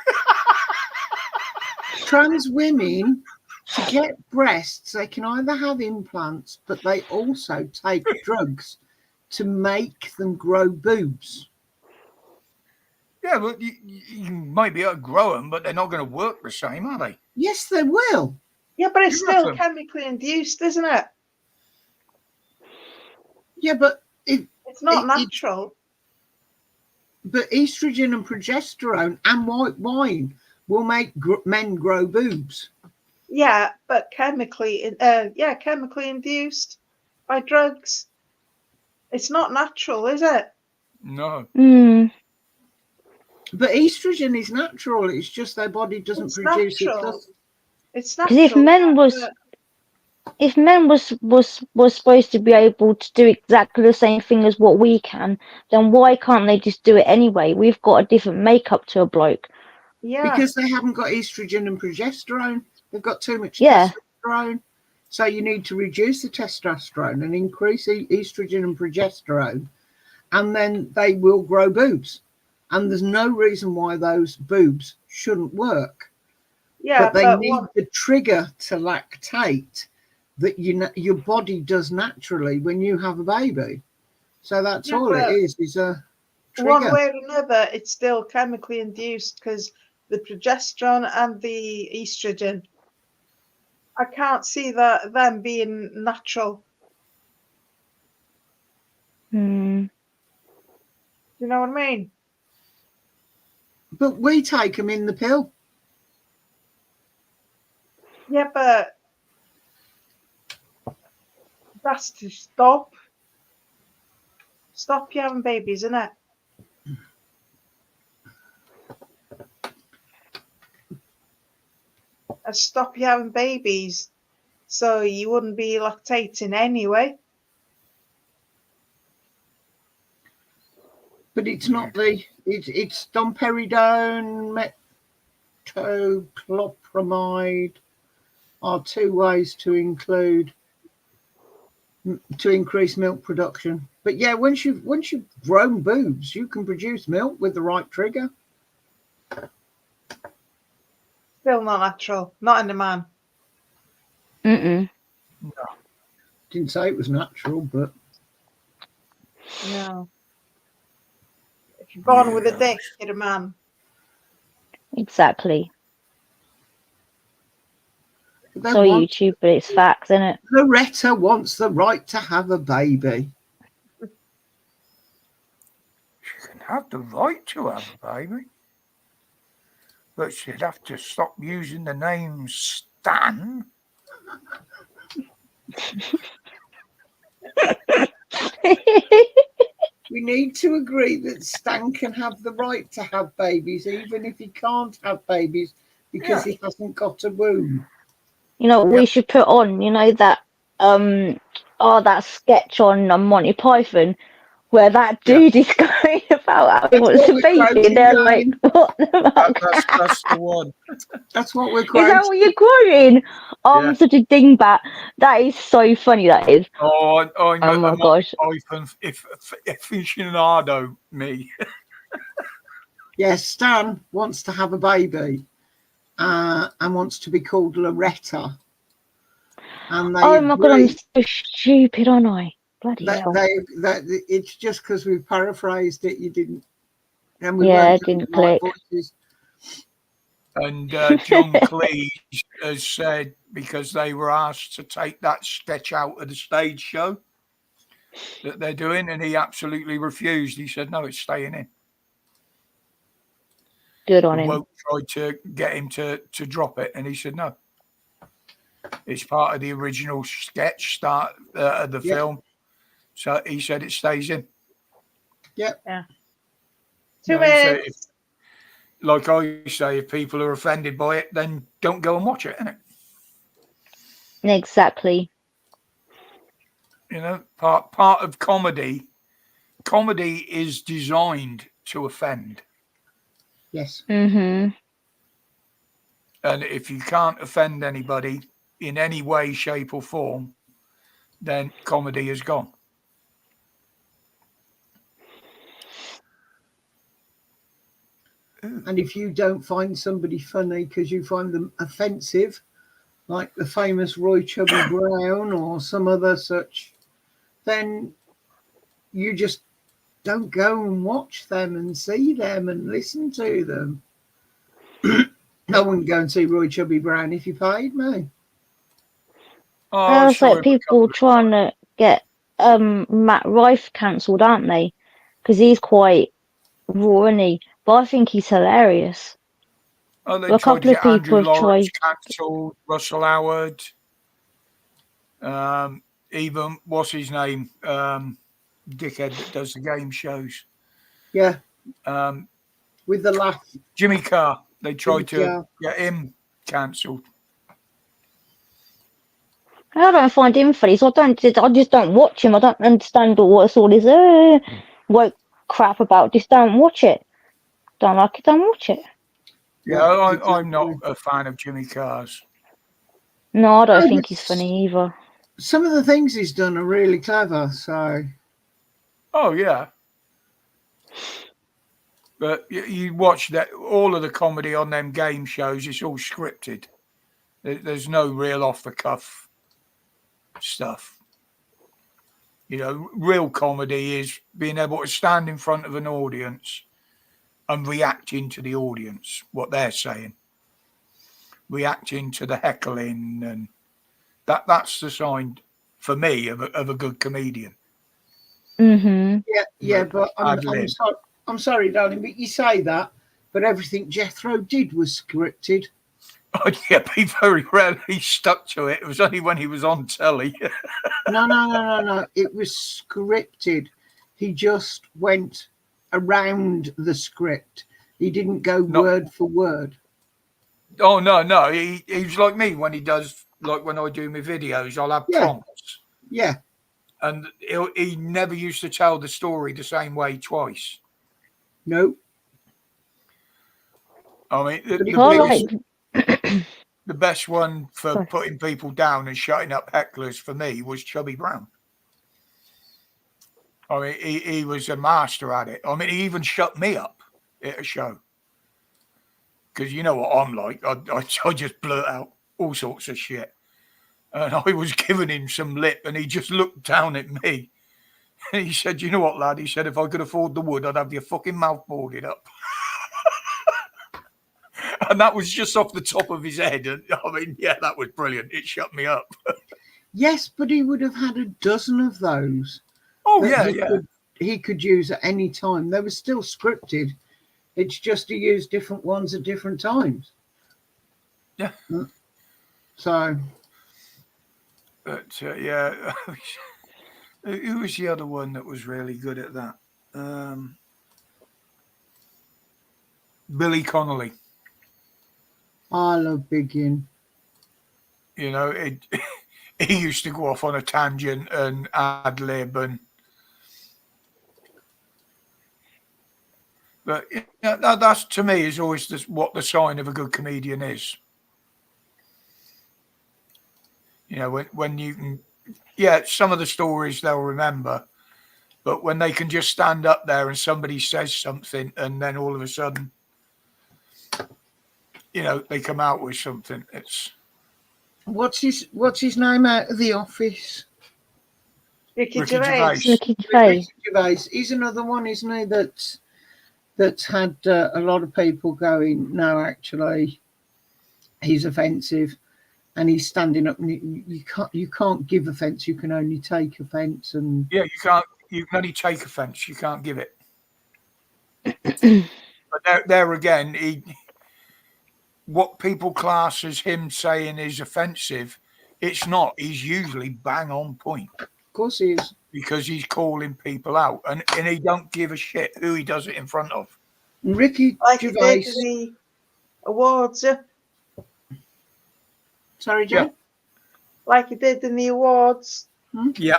Trans women, to get breasts, they can either have implants, but they also take drugs to make them grow boobs. Yeah, but you might be able to grow them, but they're not going to work the same, are they? Yes, they will. Yeah, but it's You still reckon? chemically induced, isn't it? Yeah, but It's not natural. but estrogen and progesterone and white wine will make men grow boobs. Yeah, but chemically induced by drugs. It's not natural, is it? No. But estrogen is natural. It's just their body doesn't produce natural. it. It's Because natural. if men was supposed to be able to do exactly the same thing as what we can, then why can't they just do it anyway? We've got a different makeup to a bloke. Yeah. Because they haven't got estrogen and progesterone. They've got too much Yeah. testosterone. So you need to reduce the testosterone and increase estrogen and progesterone, and then they will grow boobs. And there's no reason why those boobs shouldn't work. Yeah, but they need the trigger to lactate that your body does naturally when you have a baby. So that's all it is a trigger. One way or another, it's still chemically induced because the progesterone and the estrogen. I can't see them being natural. Do you know what I mean? But we take them in the pill. Yeah, but that's to stop you having babies, isn't it? Stop you having babies, so you wouldn't be lactating anyway. But it's not it's domperidone, metoclopramide are two ways to increase milk production. But yeah, once you've grown boobs, you can produce milk with the right trigger. Still not natural. Not in a man. No. Didn't say it was natural, but no. If you're born with a dick, you're a man. Exactly. It's on YouTube, but it's facts, isn't it? Loretta wants the right to have a baby. She can have the right to have a baby, but she'd have to stop using the name Stan. We need to agree that Stan can have the right to have babies, even if he can't have babies because he hasn't got a womb. You know, we Yep. should put on, you know, that that sketch on Monty Python where that Yeah. dude is going about how he That's wants what a we're baby, and quoting, they're like, darling. "What the fuck? That's the one. That's what we're Is that quoting. what you're quoting?" Oh, Yeah. I'm such a dingbat. That is so funny. That is. Oh, I'm Oh a my gosh. Python aficionado, me. Yes, Stan wants to have a baby and wants to be called Loretta. And they Oh my god, I'm agree. so stupid, aren't I? Bloody That hell. it's just because we've paraphrased it, you didn't, and we Yeah, weren't it doing didn't the right click. voices. And John Cleese has said, because they were asked to take that sketch out of the stage show that they're doing, and he absolutely refused. He said, no, it's staying in. Good on And him. Woke tried to get him to drop it, and he said, no. It's part of the original sketch start of the film. So he said it stays in. Yep. Yeah. You Two know, so minutes. like I say, if people are offended by it, then don't go and watch it, innit? Exactly. You know, part of comedy. Comedy is designed to offend. Yes. Mhm. And if you can't offend anybody in any way, shape, or form, then comedy is gone. And if you don't find somebody funny because you find them offensive, like the famous Roy Chubby Brown or some other such, then you just don't go and watch them and see them and listen to them. I wouldn't go and see Roy Chubby Brown if you paid me. Oh, I It's saw like him a couple people of trying times. to get Matt Rife cancelled, aren't they? Because he's quite raw, isn't he? But I think he's hilarious. Oh, they A tried to couple of get people Andrew have Lawrence tried. cancelled, Russell Howard, even what's his name, dickhead that does the game shows, Yeah, um, with the laugh. Jimmy Carr. They Jimmy tried to Carr. get him cancelled. I don't find him funny, so I just don't watch him. I don't understand what's all this woke crap about. Just don't watch it. Don't like it, don't watch it. Yeah, Yeah, I'm not exactly. a fan of Jimmy Carr's. No, I don't No, think but he's funny either. some of the things he's done are really clever. So Oh yeah, but you watch that all of the comedy on them game shows. It's all scripted. There's no real off the cuff stuff. You know, real comedy is being able to stand in front of an audience and reacting to the audience, what they're saying, reacting to the heckling, and that's the sign for me of a good comedian. Mhm. yeah, but Ad lib. I'm sorry, darling, but you say that, but everything Jethro did was scripted. Oh, yeah, but he very rarely stuck to it. It was only when he was on telly. No. It was scripted. He just went around the script. He didn't go Not. word for word. Oh no. He's like me when he does, like when I do my videos. I'll have Yeah, prompts, yeah. and he never used to tell the story the same way twice. No, I mean, but I the best one for sorry. putting people down and shutting up hecklers for me was Chubby Brown. I mean, he was a master at it. I mean, he even shut me up at a show because you know what I'm like. I just blurt out all sorts of shit, and I was giving him some lip, and he just looked down at me. And he said, "You know what, lad?" He said, "If I could afford the wood, I'd have your fucking mouth boarded up." And that was just off the top of his head. And I mean, yeah, that was brilliant. It shut me up. yes, but he would have had a dozen of those Oh that yeah. he could use at any time. They were still scripted. It's just he used different ones at different times. Yeah. So, But yeah, Who was the other one that was really good at that? Billy Connolly. I love Biggin. You know, he used to go off on a tangent and ad lib and. But that's to me is always what the sign of a good comedian is. You know, when you can, some of the stories they'll remember, but when they can just stand up there and somebody says something and then all of a sudden, they come out with something. It's what's his name out of the office? Ricky Ricky Gervais. Gervais. Ricky Gervais. He's another one, isn't he? That's had a lot of people going, no, actually, he's offensive, and he's standing up. And you can't give offence. You can only take offence. And you can't. You can only take offence. You can't give it. But there again, what people class as him saying is offensive, it's not. He's usually bang on point. Of course he is. Because he's calling people out, and he don't give a shit who he does it in front of. And Ricky Gervais. He did in the awards. Sorry, John? Yeah. Like he did in the awards. Yeah.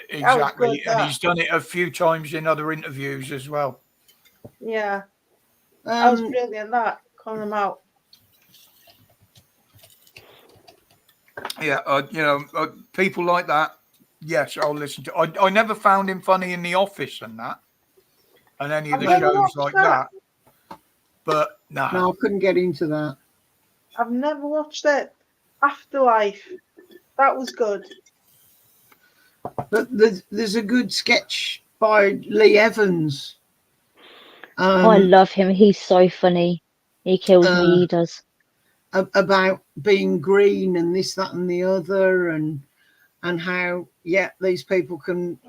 Exactly. And he's done it a few times in other interviews as well. Yeah. That was brilliant, that. Calling them out. Yeah, people like that, yes, I'll listen to. I never found him funny in The Office and that, and any of the shows like that. But no, I couldn't get into that. I've never watched it. Afterlife, that was good. But there's a good sketch by Lee Evans. I love him. He's so funny. He kills me. He does. About being green and this, that, and the other, and how these people can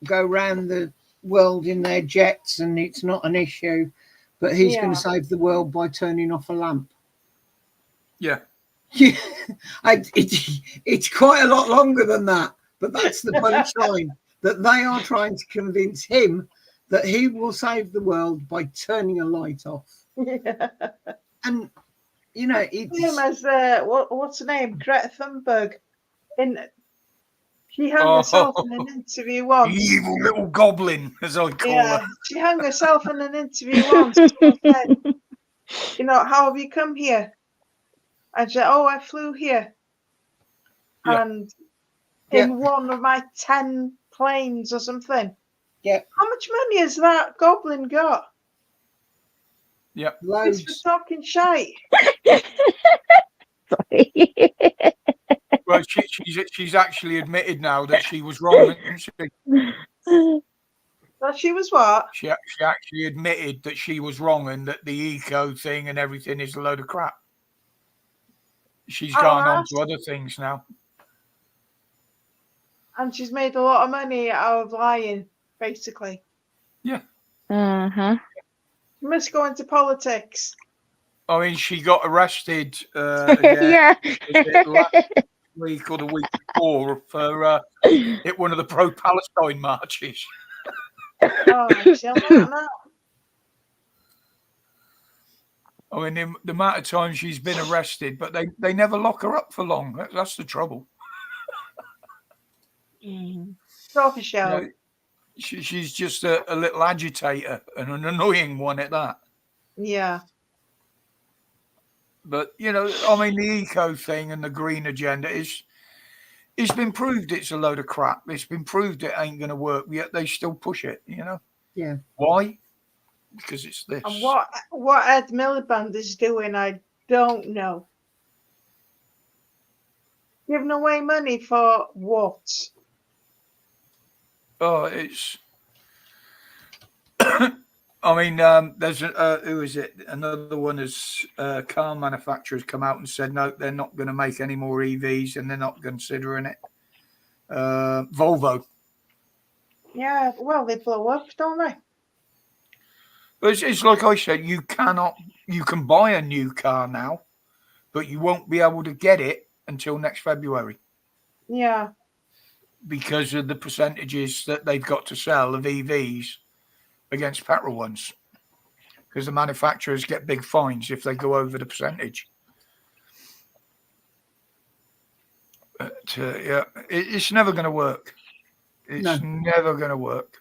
go around the world in their jets and it's not an issue, but he's going to save the world by turning off a lamp. Yeah. It's quite a lot longer than that, but that's the punchline. That they are trying to convince him that he will save the world by turning a light off. Yeah. And it's him as what's her name? Greta Thunberg. She hung herself in an interview once. The evil little goblin, as I call her. She hung herself in an interview once. Someone said, how have you come here? And she said, I flew here. Yeah. And in one of my 10 planes or something. Yeah. How much money has that goblin got? Yeah. Loads. Just for talking shite. Sorry. Well, she's actually admitted now that she was wrong, isn't she? That she was what? She actually admitted that she was wrong and that the eco thing and everything is a load of crap. She's gone on to other things now. And she's made a lot of money out of lying, basically. Yeah. Uh-huh. She must go into politics. I mean, she got arrested again, last week or the week before for one of the pro-Palestine marches. She'll know. I mean, the amount of times she's been arrested, but they never lock her up for long. That's the trouble. Trophy show. She's just a little agitator and an annoying one at that. Yeah. But, I mean, the eco thing and the green agenda it's been proved it's a load of crap. It's been proved it ain't going to work, yet they still push it, Yeah. Why? Because it's this. And what Ed Miliband is doing, I don't know. Giving away money for what? Oh, it's... I mean, there's who is it? Another one is car manufacturers come out and said no, they're not going to make any more EVs and they're not considering it. Volvo. Yeah, well, they blow up, don't they? But it's like I said, you can buy a new car now, but you won't be able to get it until next February. Yeah. because of the percentages that they've got to sell of EVs against petrol ones. Because the manufacturers get big fines if they go over the percentage. But, yeah, it's never going to work. It's never going to work.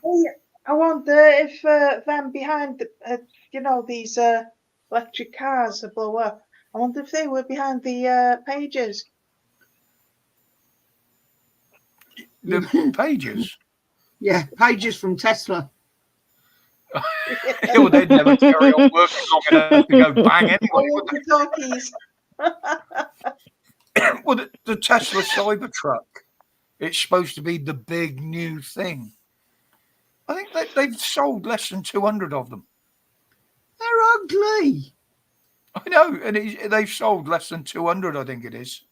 I wonder if them behind, these electric cars that blow up, I wonder if they were behind the pages. The pages? Yeah, pages from Tesla. Well, they'd never carry on working long enough to go bang anyway. Walkie-talkies. Well, the Tesla Cybertruck, it's supposed to be the big new thing. I think they've sold less than 200 of them. They're ugly. I know, and they've sold less than 200, I think it is.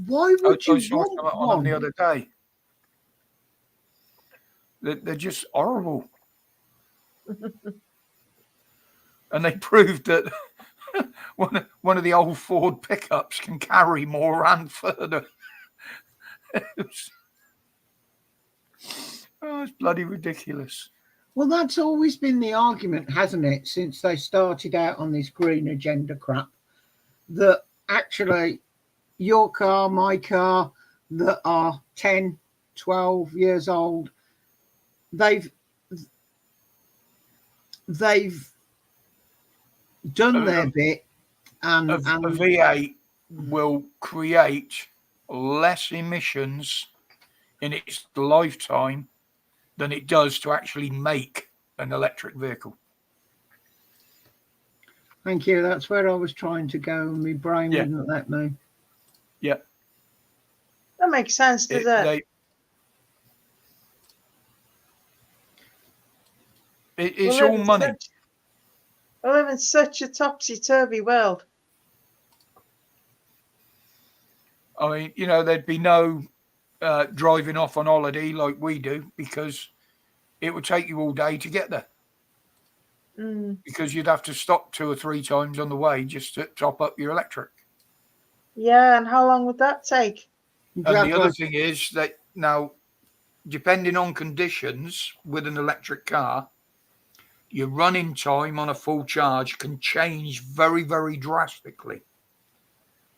Why would you saw want something on them the other day. They're just horrible. And they proved that one of the old Ford pickups can carry more and further. It's bloody ridiculous. Well, that's always been the argument, hasn't it, since they started out on this green agenda crap, that actually your car, my car, that are 10, 12 years old, they've done their bit, and a V8 will create less emissions in its lifetime than it does to actually make an electric vehicle. Thank you. That's where I was trying to go, and my brain wouldn't let me. Yeah, that makes sense, does it? It's all money. We live in such a topsy-turvy world. I mean, there'd be no driving off on holiday like we do, because it would take you all day to get there. Because you'd have to stop 2 or 3 times on the way just to top up your electric. Yeah, and how long would that take? Exactly. And the other thing is that now, depending on conditions with an electric car, your running time on a full charge can change very, very drastically.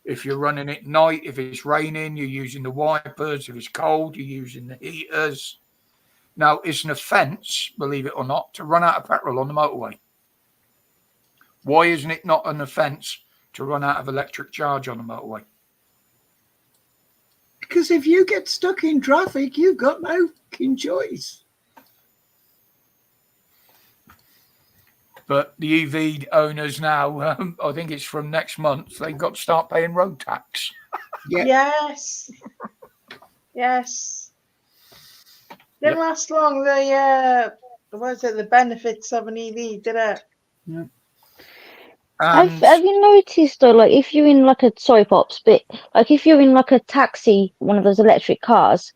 If you're running at night, if it's raining, you're using the wipers. If it's cold, you're using the heaters. Now, it's an offence, believe it or not, to run out of petrol on the motorway. Why isn't it not an offence to run out of electric charge on the motorway? Because if you get stuck in traffic, you've got no fucking choice. But the EV owners now, I think it's from next month, they've got to start paying road tax. Yes. Yes. Didn't last long. The benefits of an EV, did it? Yeah. Have you noticed though, like if you're in like a pops, but like if you're in like a taxi, one of those electric cars,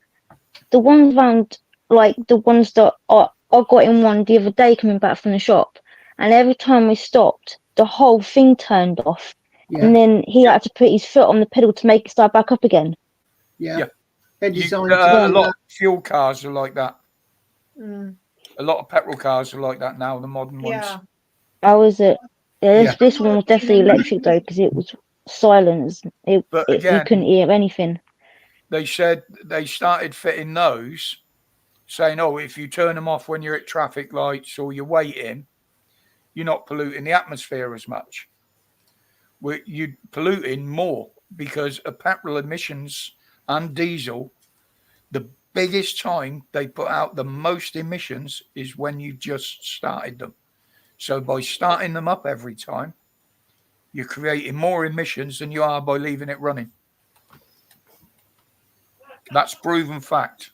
the ones around, like the ones that I got in one the other day coming back from the shop, and every time we stopped, the whole thing turned off, and then he had to put his foot on the pedal to make it start back up again. Yeah. A lot of fuel cars are like that. A lot of petrol cars are like that now, the modern ones. How is it? This one was definitely electric though, because it was silent. You couldn't hear anything. They said they started fitting those, saying, if you turn them off when you're at traffic lights or you're waiting, you're not polluting the atmosphere as much. You're polluting more, because of petrol emissions and diesel, the biggest time they put out the most emissions is when you just started them. So by starting them up every time, you're creating more emissions than you are by leaving it running. That's proven fact.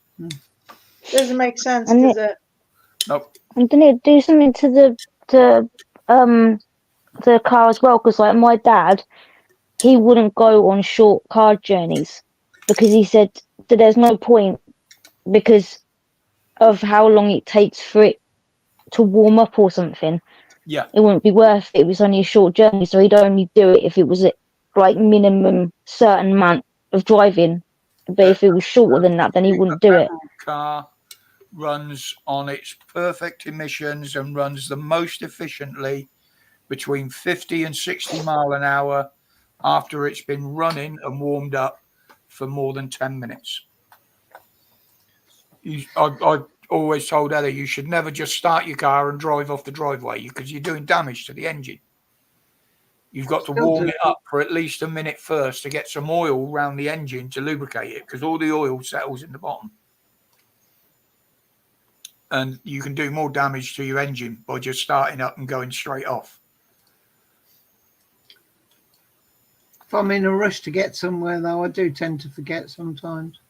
Doesn't make sense, does it? Nope. And didn't it do something to the car as well? Because like my dad, he wouldn't go on short car journeys because he said that there's no point because of how long it takes for it to warm up or something. Yeah, it wouldn't be worth it. It was only a short journey, so he'd only do it if it was like minimum certain amount of driving. But if it was shorter than that, then he wouldn't do it. Car runs on its perfect emissions and runs the most efficiently between 50 and 60 mile an hour after it's been running and warmed up for more than 10 minutes. I always told Ellie you should never just start your car and drive off the driveway because you're doing damage to the engine. You've got to warm it up for at least a minute first to get some oil around the engine to lubricate it because all the oil settles in the bottom. And you can do more damage to your engine by just starting up and going straight off. If I'm in a rush to get somewhere, though, I do tend to forget sometimes.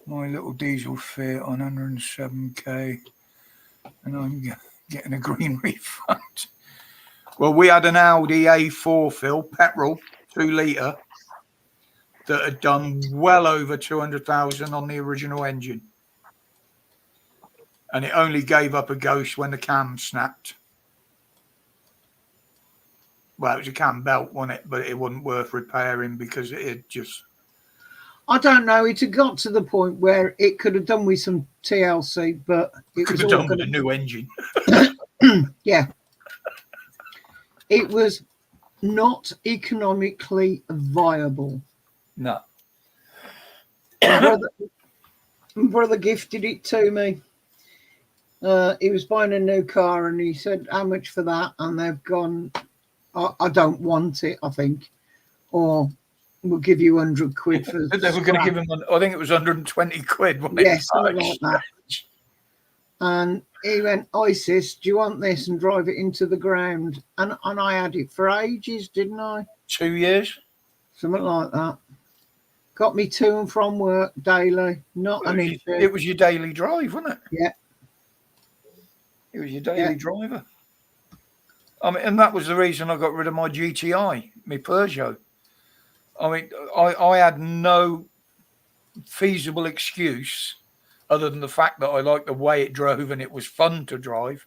My little diesel Fiat on 107k, and I'm getting a green refund. Well, we had an Audi A4 Phil, petrol, 2 litre, that had done well over 200,000 on the original engine. And it only gave up a ghost when the cam snapped. Well, it was a cam belt, wasn't it? But it wasn't worth repairing because it had just... I don't know. It had got to the point where it could have done with some TLC, but it could was have done with a new engine. Yeah. It was not economically viable. No. My brother gifted it to me. He was buying a new car and he said, how much for that? And they've gone, I don't want it, I think. Or we'll give you 100 quid for They were going to give him, I think it was 120 quid. Yes, something like that. And he went, Isis, do you want this? And drive it into the ground. And I had it for ages, didn't I? 2 years? Something like that. Got me to and from work daily. Not an issue. It was your daily drive, wasn't it? Yeah. It was your daily driver. I mean, and that was the reason I got rid of my GTI, my Peugeot. I mean, I had no feasible excuse other than the fact that I liked the way it drove and it was fun to drive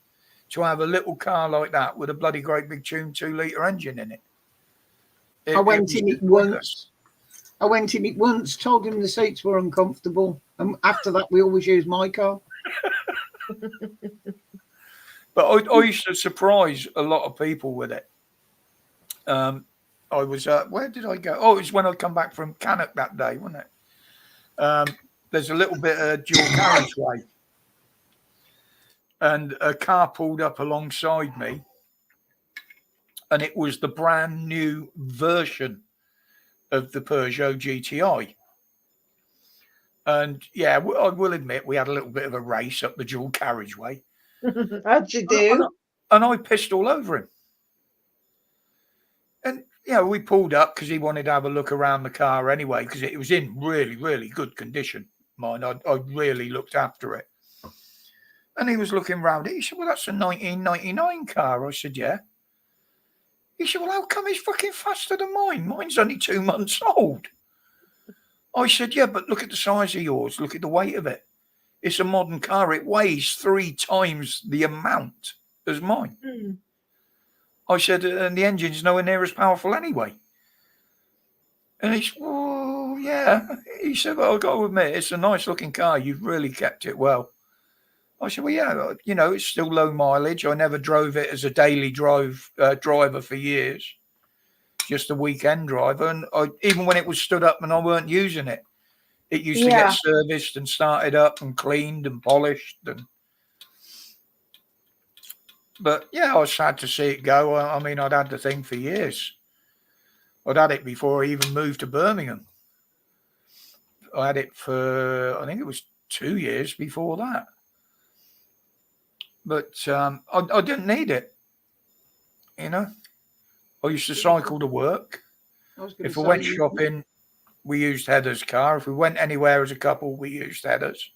to have a little car like that with a bloody great big tuned 2 litre engine in it. I went in it once. Told him the seats were uncomfortable. And after that, we always use my car. But I used to surprise a lot of people with it. I was, where did I go? Oh, it was when I come back from Cannock that day, wasn't it? There's a little bit of dual carriageway. And a car pulled up alongside me. And it was the brand new version of the Peugeot GTI. And yeah, I will admit we had a little bit of a race up the dual carriageway. How'd you do? And I pissed all over him. And, we pulled up because he wanted to have a look around the car anyway, because it was in really, really good condition. Mine, I really looked after it. And he was looking around it. He said, well, that's a 1999 car. I said, yeah. He said, well, how come it's fucking faster than mine? Mine's only 2 months old. I said, yeah, but look at the size of yours. Look at the weight of it. It's a modern car. It weighs 3 times the amount as mine. Mm. I said, and the engine's nowhere near as powerful anyway. And he said, well, yeah. He said, well, I've got to admit, it's a nice looking car. You've really kept it well. I said, well, yeah, it's still low mileage. I never drove it as a daily driver for years. Just a weekend driver. And even when it was stood up and I weren't using it, it used to get serviced and started up and cleaned and polished. But yeah, I was sad to see it go. I mean, I'd had the thing for years. I'd had it before I even moved to Birmingham. I had it for, I think it was 2 years before that. But I didn't need it. I used to cycle to work. If I went shopping, we used Heather's car. If we went anywhere as a couple, we used Heather's.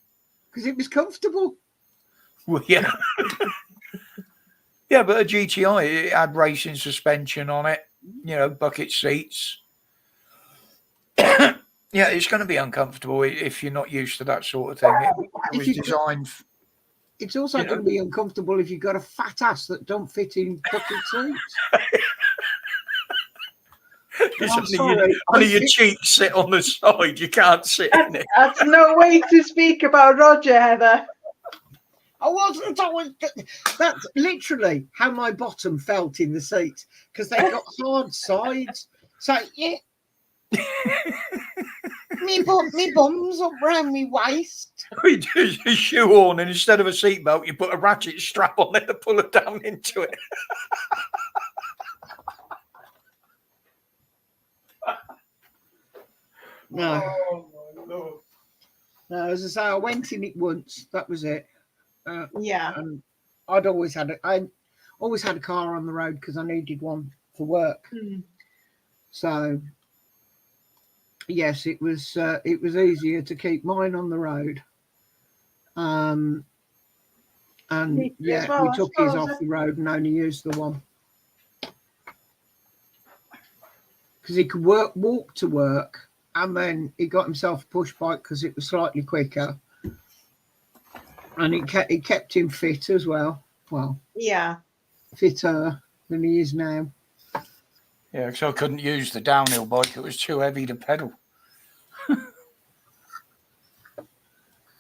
Because it was comfortable. Well, yeah. Yeah, but a GTI, it had racing suspension on it, bucket seats. Yeah, it's going to be uncomfortable if you're not used to that sort of thing. It was designed... It's also going to be uncomfortable if you've got a fat ass that don't fit in bucket seats. Only your cheeks sit on the side. You can't sit in it. That's no way to speak about Roger, Heather. I wasn't. That's literally how my bottom felt in the seat because they've got hard sides. So yeah, me bum's up round me waist. You do your shoe on, and instead of a seatbelt, you put a ratchet strap on it to pull it down into it. No. Oh my Lord. No, as I say, I went in it once. That was it. Yeah. And I always had a car on the road because I needed one for work. Mm. So yes, it was easier to keep mine on the road. And yeah, we took his off the road and only used the one because he could walk to work, and then he got himself a push bike because it was slightly quicker, and it kept him fit as well. Well, yeah, fitter than he is now. Yeah, because I couldn't use the downhill bike; it was too heavy to pedal.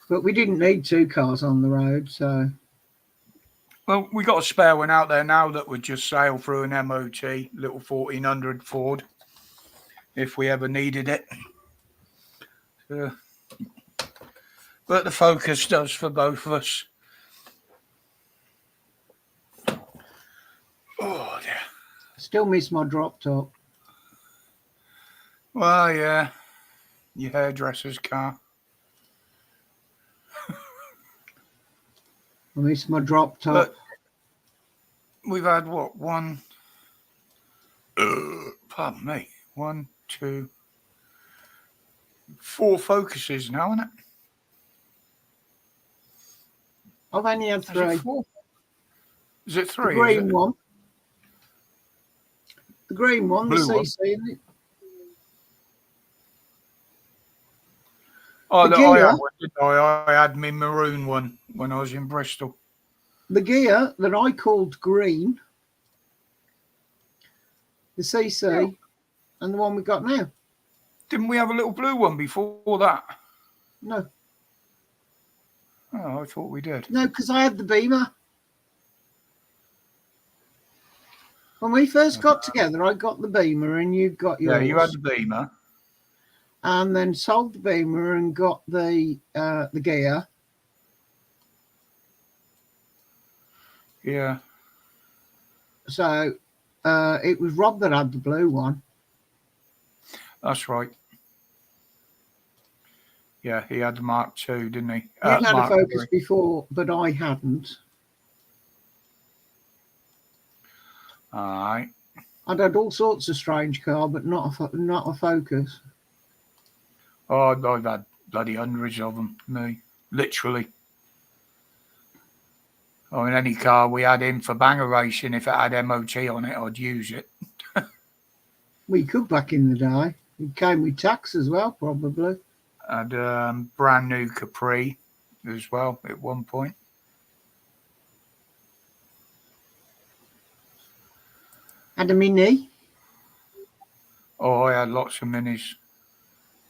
But we didn't need two cars on the road, so. Well, we got a spare one out there now that would just sail through an MOT, little 1400 Ford, if we ever needed it. But the Focus does for both of us. Oh, dear. Still miss my drop top. Well, yeah. Your hairdresser's car. I miss my drop top. But we've had what? Pardon me. 1, 2, 4 Focuses now, isn't it? I've only had 3. Is it 3? The green one. The green one, Blue the one. CC, isn't it? Oh, The I gear. had one, didn't I? I had my maroon one when I was in Bristol. The gear that I called green, the CC, and the one we got now. Didn't we have a little blue one before that? No. Oh, I thought we did. No, because I had the Beamer. When we first got together, I got the Beamer and you got yours. Yeah, you had the Beamer. And then sold the Beamer and got the gear. Yeah. So it was Rob that had the blue one. That's right. Yeah, he had the Mark II, didn't he? He had a Mark Focus III. before, but I hadn't. All right. I'd had all sorts of strange car, but not a Focus. Oh, I've had bloody hundreds of them, me. Literally. I mean, any car we had in for banger racing, if it had MOT on it, I'd use it. We could back in the day. It came with tax as well, probably. Had brand new Capri as well at one point. Had a Mini. Oh, I had lots of minis.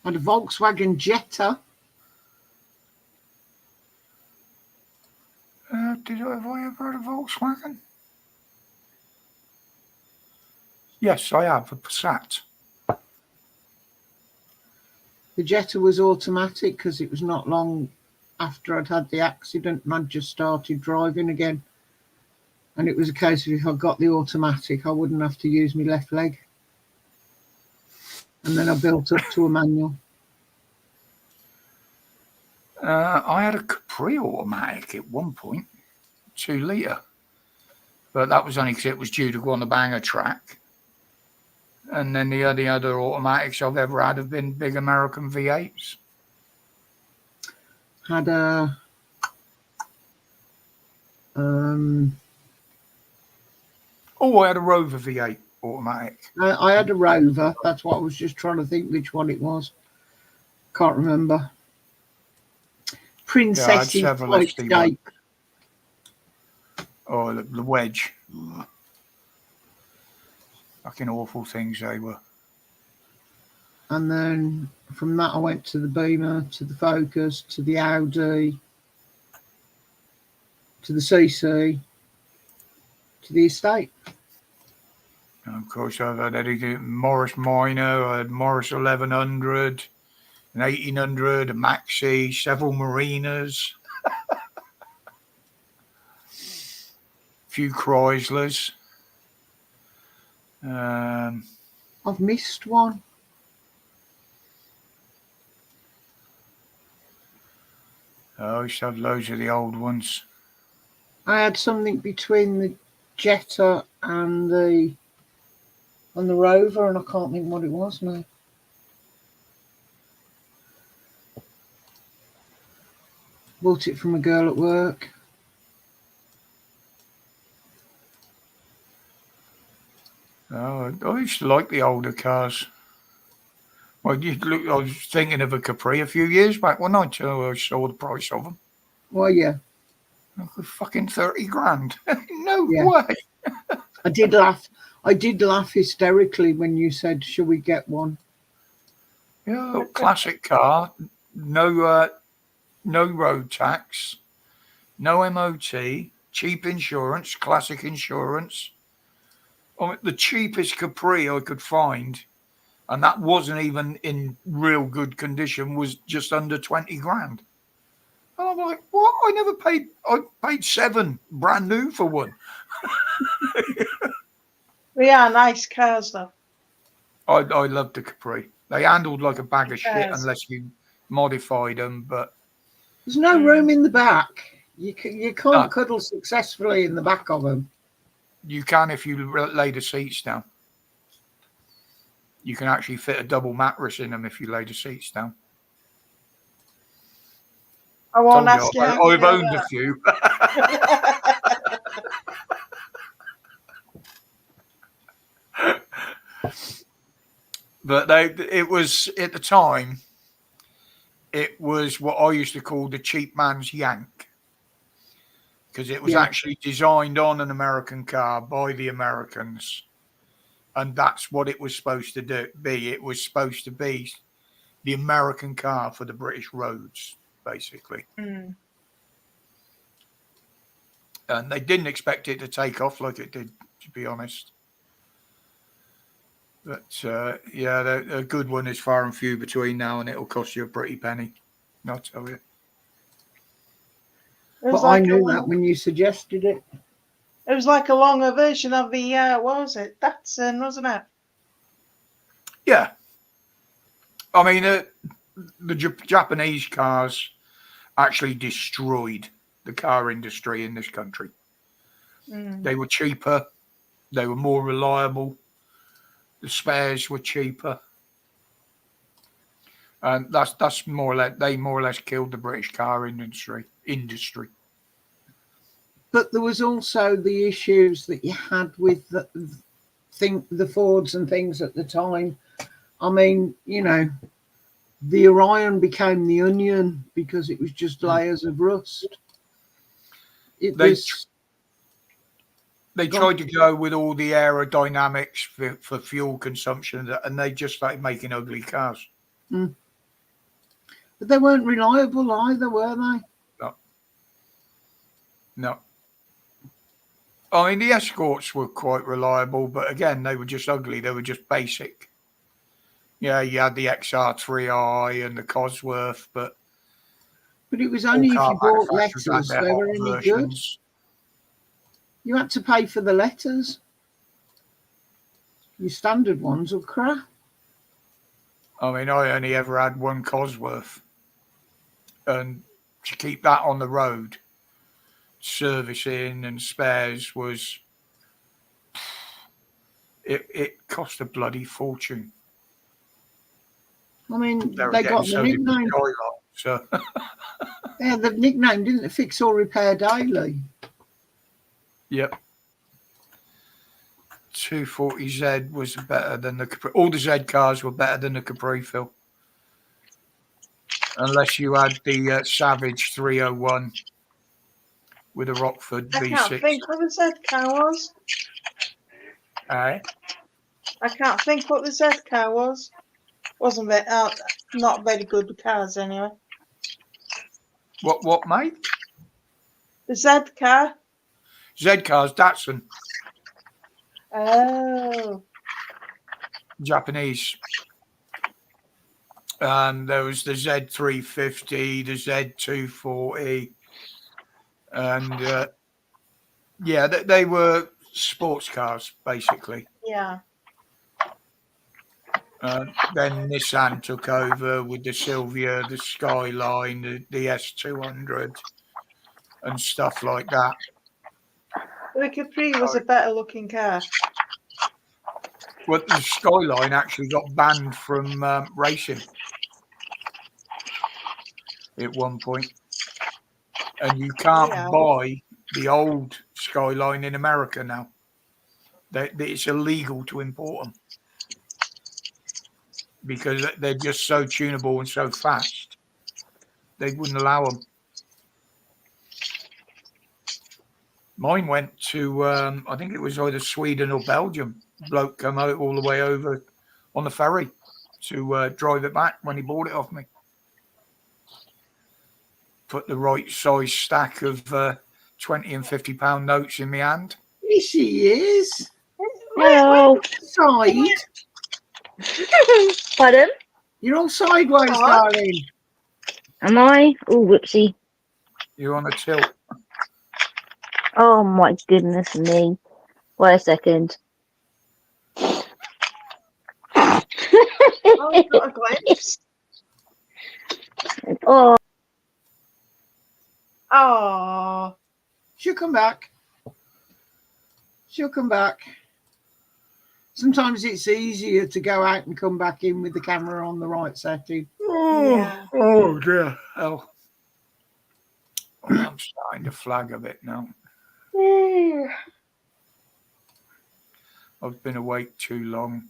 Had a Volkswagen Jetta. Have I ever had a Volkswagen? Yes, I have, a Passat. The Jetta was automatic because it was not long after I'd had the accident and I'd just started driving again. And it was a case of if I got the automatic, I wouldn't have to use my left leg. And then I built up to a manual. I had a Capri automatic at one point, 2 litre. But that was only because it was due to go on the banger track. And then the only other automatics I've ever had have been big American V8s. Had a I had a Rover V8 automatic. I had a Rover. That's what I was just trying to think which one it was. Can't remember. Princess's Chevrolet Escape. Oh, the Wedge. Fucking awful things they were. and then from that I went to the Beamer, to the Focus, to the Audi, to the CC, to the Estate. And of course, I've had anything Morris Minor, I had Morris 1100, an 1800, a Maxi, several Marinas, a few Chryslers. I've missed one. I used to have loads of the old ones. I had something between the Jetta and the Rover, and I can't think what it was now. Bought it from a girl at work. Oh, I used to like the older cars. Well, I was thinking of a Capri a few years back when I saw the price of them. Well, yeah. Fucking 30 grand. No Yeah. way. I did laugh hysterically when you said, "Shall we get one?" Yeah, classic car. No road tax. No MOT. Cheap insurance. Classic insurance. I mean, the cheapest Capri I could find, and that wasn't even in real good condition, was just under 20 grand. And I'm like, what? I paid 7 brand new for one. They are nice cars, though. I loved the Capri. They handled like a bag of shit Cars. unless you modified them, but There's no room in the back. You can't cuddle successfully in the back of them. you can if you lay the seats down. You can actually fit a double mattress in them if you lay the seats down. I won't Told ask you, you. I've owned a few. But it was at the time, it was what I used to call the cheap man's Yank, because it was actually designed on an American car by the Americans, and that's what it was supposed to be. It was supposed to be the American car for the British roads, basically. Mm. And they didn't expect it to take off like it did, to be honest. But a good one is far and few between now, and it'll cost you a pretty penny. I'll tell you. But I knew that when you suggested it. It was like a longer version of the what was it? Datsun, wasn't it? Yeah. I mean, the Japanese cars actually destroyed the car industry in this country. Mm. They were cheaper. They were more reliable. The spares were cheaper. And that's more or less, they more or less killed the British car industry. But there was also the issues that you had with the Fords and things at the time. I mean, you know, the Orion became the Onion because it was just layers of rust. They tried to go with all the aerodynamics for fuel consumption, and they just started making ugly cars. Mm. But they weren't reliable either, were they? No. I mean, the Escorts were quite reliable, but again, they were just ugly. They were just basic. Yeah, you had the XR3i and the Cosworth, but it was only if you bought letters they were any good. You had to pay for the letters. Your standard ones were crap. I mean, I only ever had one Cosworth, and to keep that on the road, servicing and spares was it cost a bloody fortune. I mean, they got the nickname. So yeah, the nickname, didn't it? Fix or repair daily. Yep. 240Z was better than the Capri. All the Z cars were better than the Capri, Phil. Unless you had the Savage 301 with a Rockford V6. I can't think what the Z car was. Aye. I can't think what the Z car was. Wasn't not very good with cars anyway. What, mate? The Z car. Z cars, Datsun, Oh. Japanese. There was the Z350, the Z240, and yeah, they were sports cars basically. Yeah. Then Nissan took over with the Silvia, the Skyline, the S200, and stuff like that. The Capri was a better looking car. Well, the Skyline actually got banned from racing at one point, and you can't buy the old Skyline in America now. It's illegal to import them because they're just so tunable and so fast. They wouldn't allow them. Mine went to, I think it was either Sweden or Belgium. Bloke come out all the way over on the ferry to drive it back when he bought it off me. Put the right size stack of 20 and £50 notes in my hand. Yes, she is. Hello. Side. Pardon? You're all sideways, darling. Am I? Oh, whoopsie. You're on a tilt. Oh my goodness me. Wait a second. Oh, got a glimpse. Oh. Oh. She'll come back. She'll come back. Sometimes it's easier to go out and come back in with the camera on the right setting. Oh dear. Oh. I'm starting to flag a bit now. I've been awake too long.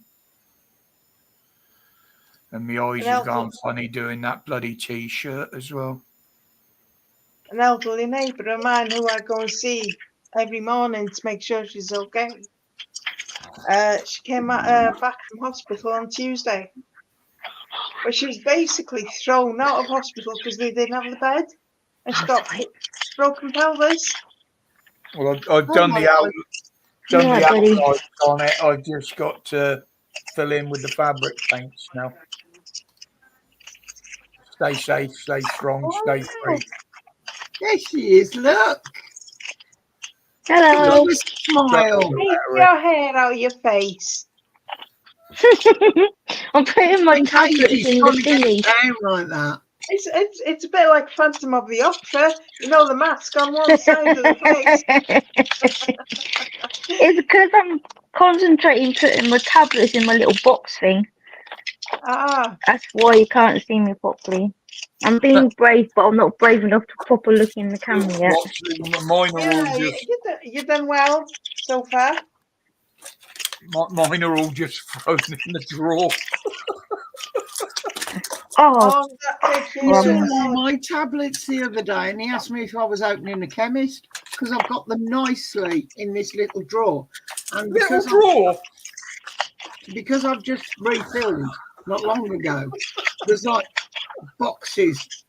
And my eyes have gone funny doing that bloody T-shirt as well. An elderly neighbour of mine who I go and see every morning to make sure she's okay. She came back from hospital on Tuesday. But she was basically thrown out of hospital because they didn't have the bed. And she got broken pelvis. Well, I've done the outlines on it. I've just got to fill in with the fabric paints now. Stay safe, stay strong, stay free. There she is, look. Hello. Smile. Take your hair out of your face. I'm putting my tablets in the thingy. Down like that. It's a bit like Phantom of the Opera. You know, the mask on one side of the face. It's because I'm concentrating putting my tablets in my little box thing. Ah. That's why you can't see me properly. I'm being brave, but I'm not brave enough to proper look in the camera yet. You've done well so far. Mine are all just thrown in the drawer. He saw my tablets the other day and he asked me if I was opening a chemist because I've got them nicely in this little drawer. And because I've just refilled not long ago, there's like boxes.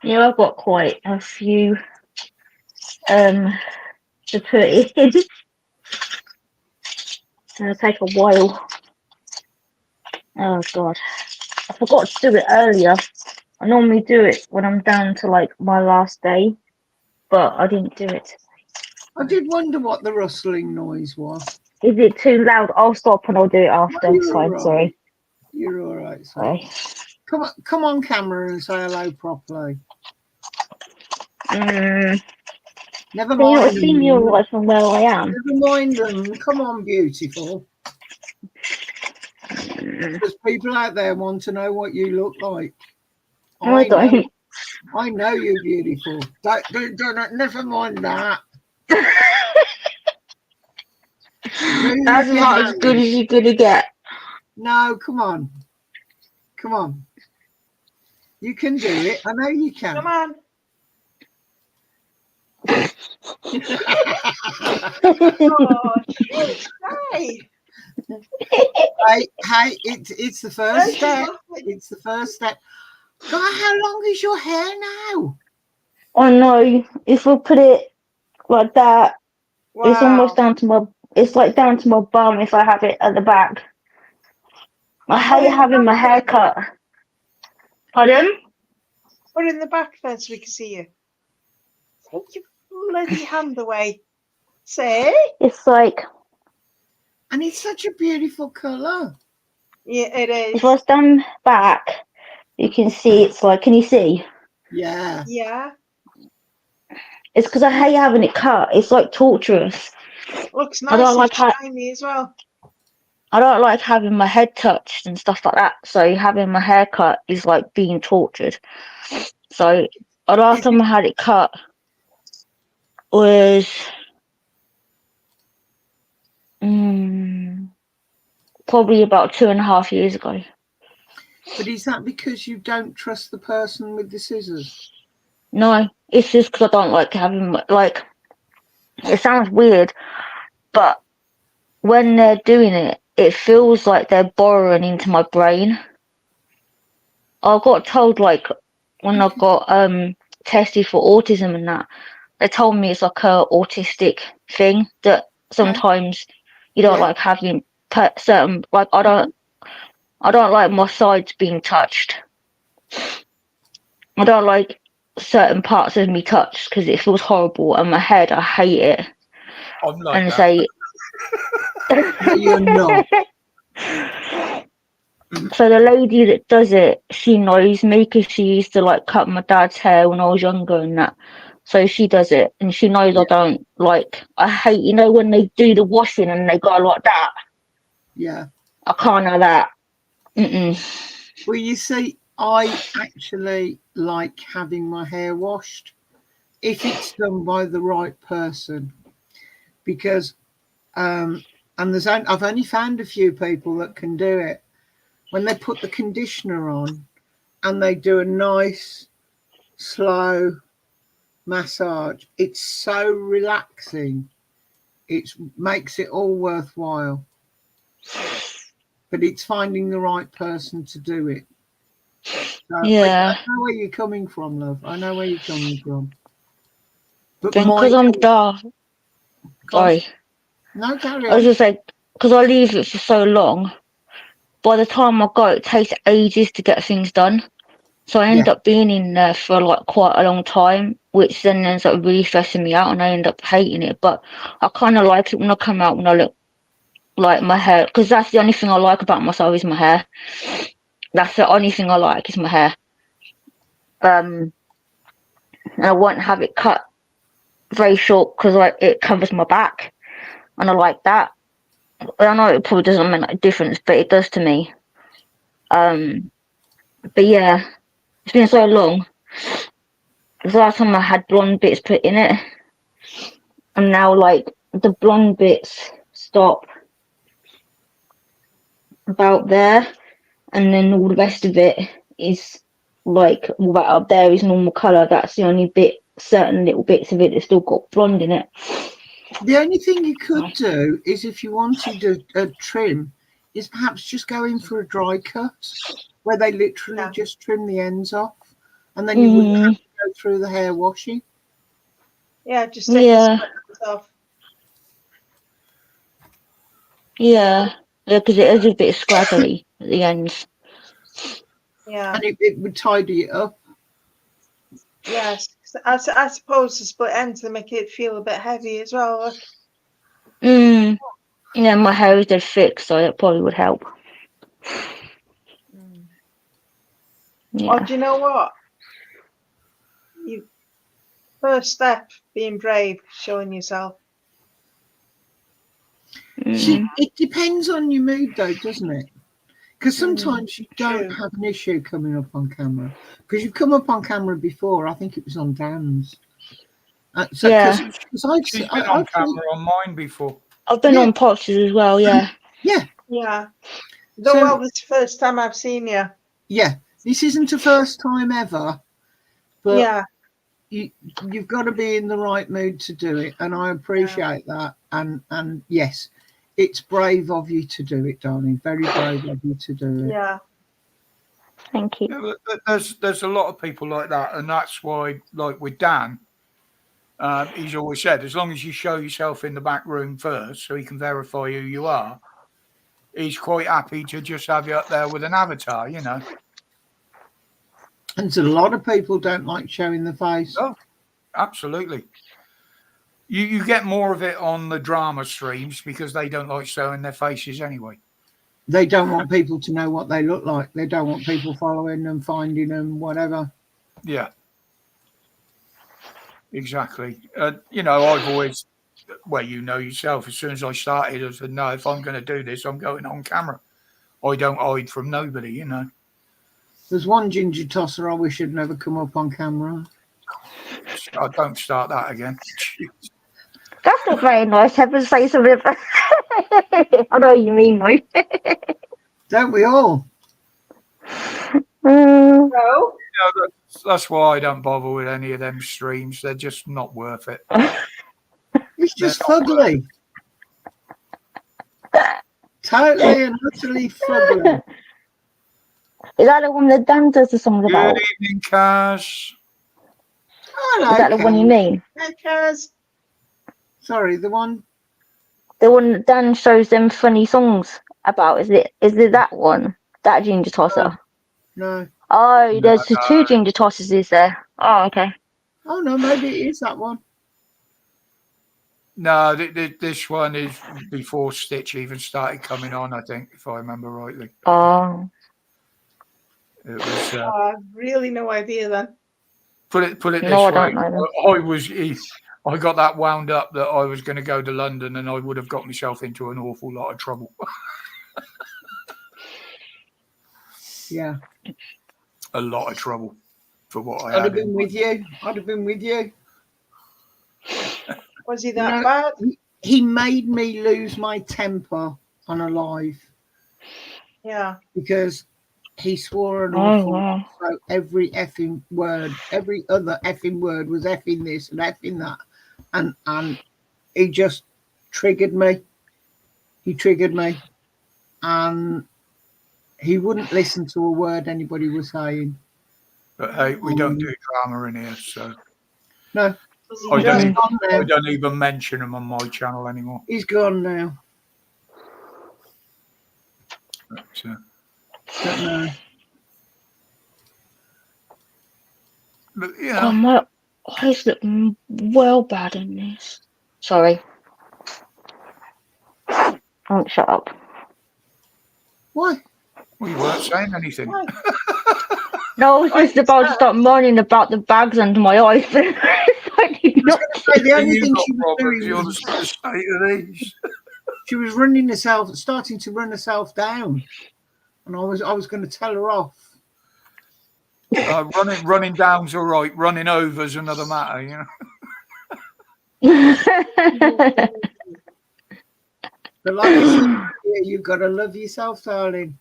Yeah, I've got quite a few to put in. It'll take a while. Oh god, I forgot to do it earlier. I normally do it when I'm down to like my last day, but I didn't do it. I did wonder what the rustling noise was. Is it too loud? I'll stop and I'll do it after. No, Fine, sorry. You're all right. Sorry. Come on, camera, and say hello properly. Never mind. Can you not see me all right from where I am? Never mind them. Come on, beautiful. Because people out there want to know what you look like. I don't. I know you're beautiful. Don't never mind that. That's not as good as you're gonna get. No, come on. Come on. You can do it. I know you can. Come on. Oh, hey. Hey, it's the first step. It's the first step. God, how long is your hair now? Oh no, if we put it like that, it's almost Wow. down to my. It's like down to my bum if I have it at the back. I hate having my hair cut. Pardon? Put it in the back then so we can see you. Take your bloody hand away. Say? It's like And it's such a beautiful colour. Yeah, it if is. I stand back, you can see. It's like, can you see? Yeah. Yeah. It's because I hate having it cut. It's like torturous. Looks I nice don't and like shiny as well. I don't like having my head touched and stuff like that. So having my hair cut is like being tortured. So the last time I had it cut was probably about 2.5 years ago. But is that because you don't trust the person with the scissors? No, it's just because I don't like having like. It sounds weird, but when they're doing it, it feels like they're borrowing into my brain. I got told like when I got tested for autism and that, they told me it's like a autistic thing that sometimes you don't like having certain like I don't like my sides being touched. I don't like certain parts of me touched because it feels horrible, and my head I hate it. I'm like And that. say No, you're not. so the lady that does it, she knows me because she used to like cut my dad's hair when I was younger and that. So she does it, and she knows I don't like. I hate, when they do the washing and they go like that. Yeah. I can't have that. Mm-mm. Well, you see, I actually like having my hair washed if it's done by the right person, because and I've only found a few people that can do it. When they put the conditioner on and they do a nice slow massage, it's so relaxing. It makes it all worthwhile. But it's finding the right person to do it. So Yeah. I know where you're coming from, love. I know where you're coming from. But Then because I'm daft. Sorry. No, carry I was on. just like, because I leave it for so long, by the time I go, it takes ages to get things done. So I end up being in there for like quite a long time, which then ends up really stressing me out and I end up hating it. But I kind of like it when I come out, when I look like my hair, because that's the only thing I like about myself is my hair. That's the only thing I like is my hair. And I won't have it cut very short because it covers my back, and I like that. I know it probably doesn't make a difference, but it does to me. But yeah, it's been so long. The last time I had blonde bits put in it, and now like the blonde bits stop about there, and then all the rest of it is like all that up there is normal colour. That's the only bit, certain little bits of it that still got blonde in it. The only thing you could do is if you wanted a trim, is perhaps just go in for a dry cut where they literally just trim the ends off, and then you wouldn't have to go through the hair washing. Yeah, just take the split off. Yeah, because it is a bit scraggly at the ends. Yeah. And it would tidy it up. Yes. I suppose the split ends to make it feel a bit heavy as well. Look. Yeah, my hair is dead thick, so it probably would help. Yeah. Oh, do you know what? First step, being brave, showing yourself. See, it depends on your mood, though, doesn't it? Because sometimes you don't True. have an issue coming up on camera. Because you've come up on camera before. I think it was on Dan's. She's been on camera on mine before. I've been on Pox's as well, yeah. Yeah. Yeah. Well, this is the first time I've seen you. Yeah. This isn't a first time ever, but you've got to be in the right mood to do it. And I appreciate that. And yes, it's brave of you to do it, darling. Very brave of you to do it. Yeah. Thank you. Yeah, there's a lot of people like that, and that's why, like with Dan, he's always said, as long as you show yourself in the back room first, so he can verify who you are, he's quite happy to just have you up there with an avatar, you know. And so a lot of people don't like showing the face. Oh, absolutely. You get more of it on the drama streams because they don't like showing their faces anyway. They don't want people to know what they look like. They don't want people following them, finding them, whatever. Yeah. Exactly. You know, I've always, well, you know yourself, as soon as I started, I said, no, if I'm going to do this, I'm going on camera. I don't hide from nobody, you know. There's one ginger tosser I wish had never come up on camera. I don't start that again. That's not very nice. Have to say something. I know what you mean, though. Don't we all? No. You know, that's why I don't bother with any of them streams. They're just not worth it. It's just fugly. Totally and utterly fugly. Is that the one that Dan does the songs about? Good evening, Kaz. Hello, Is that the one you mean? Because Sorry, the one. The one that Dan shows them funny songs about? Is it that one? That ginger tosser? No. Oh, there's No. two ginger tossers, is there? Oh, okay. Oh, no, maybe it is that one. No, this one is before Stitch even started coming on, I think, if I remember rightly. Oh. It was I have really no idea then. put it this No, I way. don't know. I got that wound up that I was going to go to London, and I would have got myself into an awful lot of trouble. Yeah. A lot of trouble for what I I'd had. have been with you. I'd have been with you. Was he that No. bad? He made me lose my temper on a live Yeah. because he swore an Oh, awful wow. lot. So every effing word, every other effing word was effing this and effing that. And he just triggered me. He triggered me. And he wouldn't listen to a word anybody was saying. But hey, we don't do drama in here, so No. Was he I drunk? don't even mention him on my channel anymore. He's gone now. But, But no. but you Oh, know, my eyes look well bad in this. Sorry. Oh, shut up. Why? we weren't saying anything. Why? No, I was just about to start moaning about the bags under my eyes. I did not. The only You thing got she was problems. doing You're was the state of these. she was running herself, starting to run herself down, and I was going to tell her off. Running down's all right. Running over's another matter, you know. But like I said, yeah, you've got to love yourself, darling.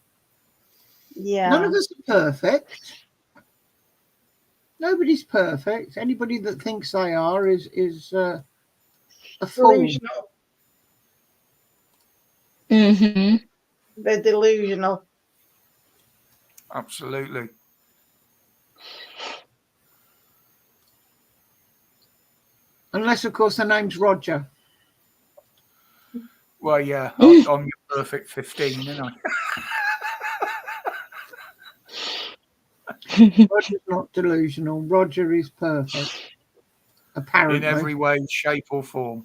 Yeah. None of us are perfect. Nobody's perfect. Anybody that thinks they are is a fool. Delusional. Mm-hmm. They're delusional. Absolutely. Unless, of course, the name's Roger. Well, yeah, I'm your perfect 15, you know. Roger's not delusional. Roger is perfect. Apparently. In every way, shape, or form.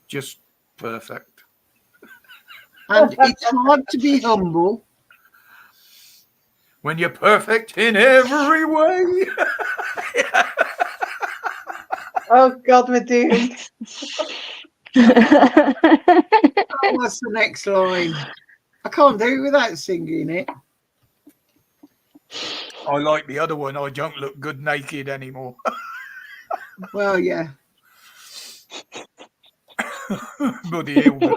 Just perfect. And it's hard to be humble. When you're perfect in every way. Oh God, we're doomed. Oh, what's the next line? I can't do it without singing it. I like the other one. I don't look good naked anymore. Well, yeah. Bloody hillbilly.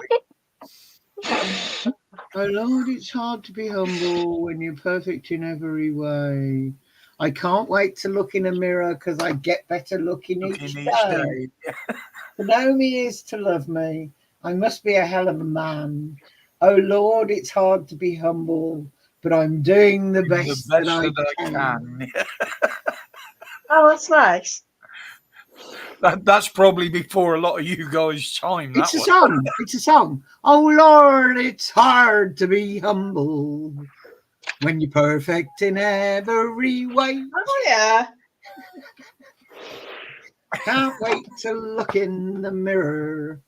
Oh Lord, it's hard to be humble when you're perfect in every way. I can't wait to look in a mirror because I get better looking each day. To know me is to love me. I must be a hell of a man. Oh Lord, it's hard to be humble, but I'm doing the best that I can. Oh, that's nice. That's probably before a lot of you guys' time. It's a song. It's a song. Oh Lord, it's hard to be humble when you're perfect in every way. Oh yeah. Can't wait to look in the mirror,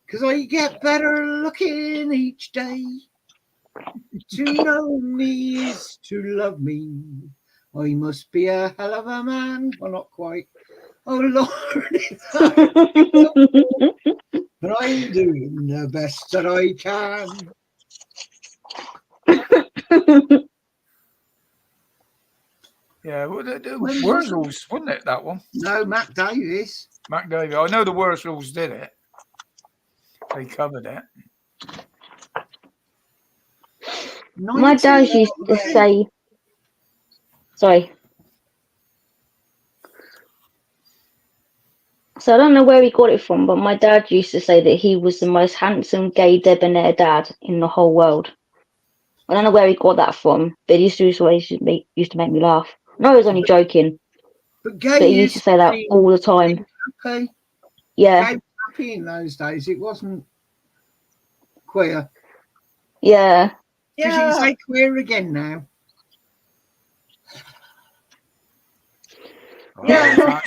'cause I get better looking each day. To know me is to love me. I must be a hell of a man. Well, not quite. Oh Lord, it's hard, but I'm doing the best that I can. Yeah, the Wurzels, wasn't it, that one? No, Mac Davis. Mac Davis. I know the Wurzels did it. They covered it. My dad used to say, sorry. So I don't know where he got it from, but my dad used to say that he was the most handsome gay debonair dad in the whole world. I don't know where he got that from, but he used to make me laugh. No, I was only joking. But he used to say that all the time. Happy. Yeah. Gay was happy in those days. It wasn't queer. Yeah. Because you can say queer again now. Yeah,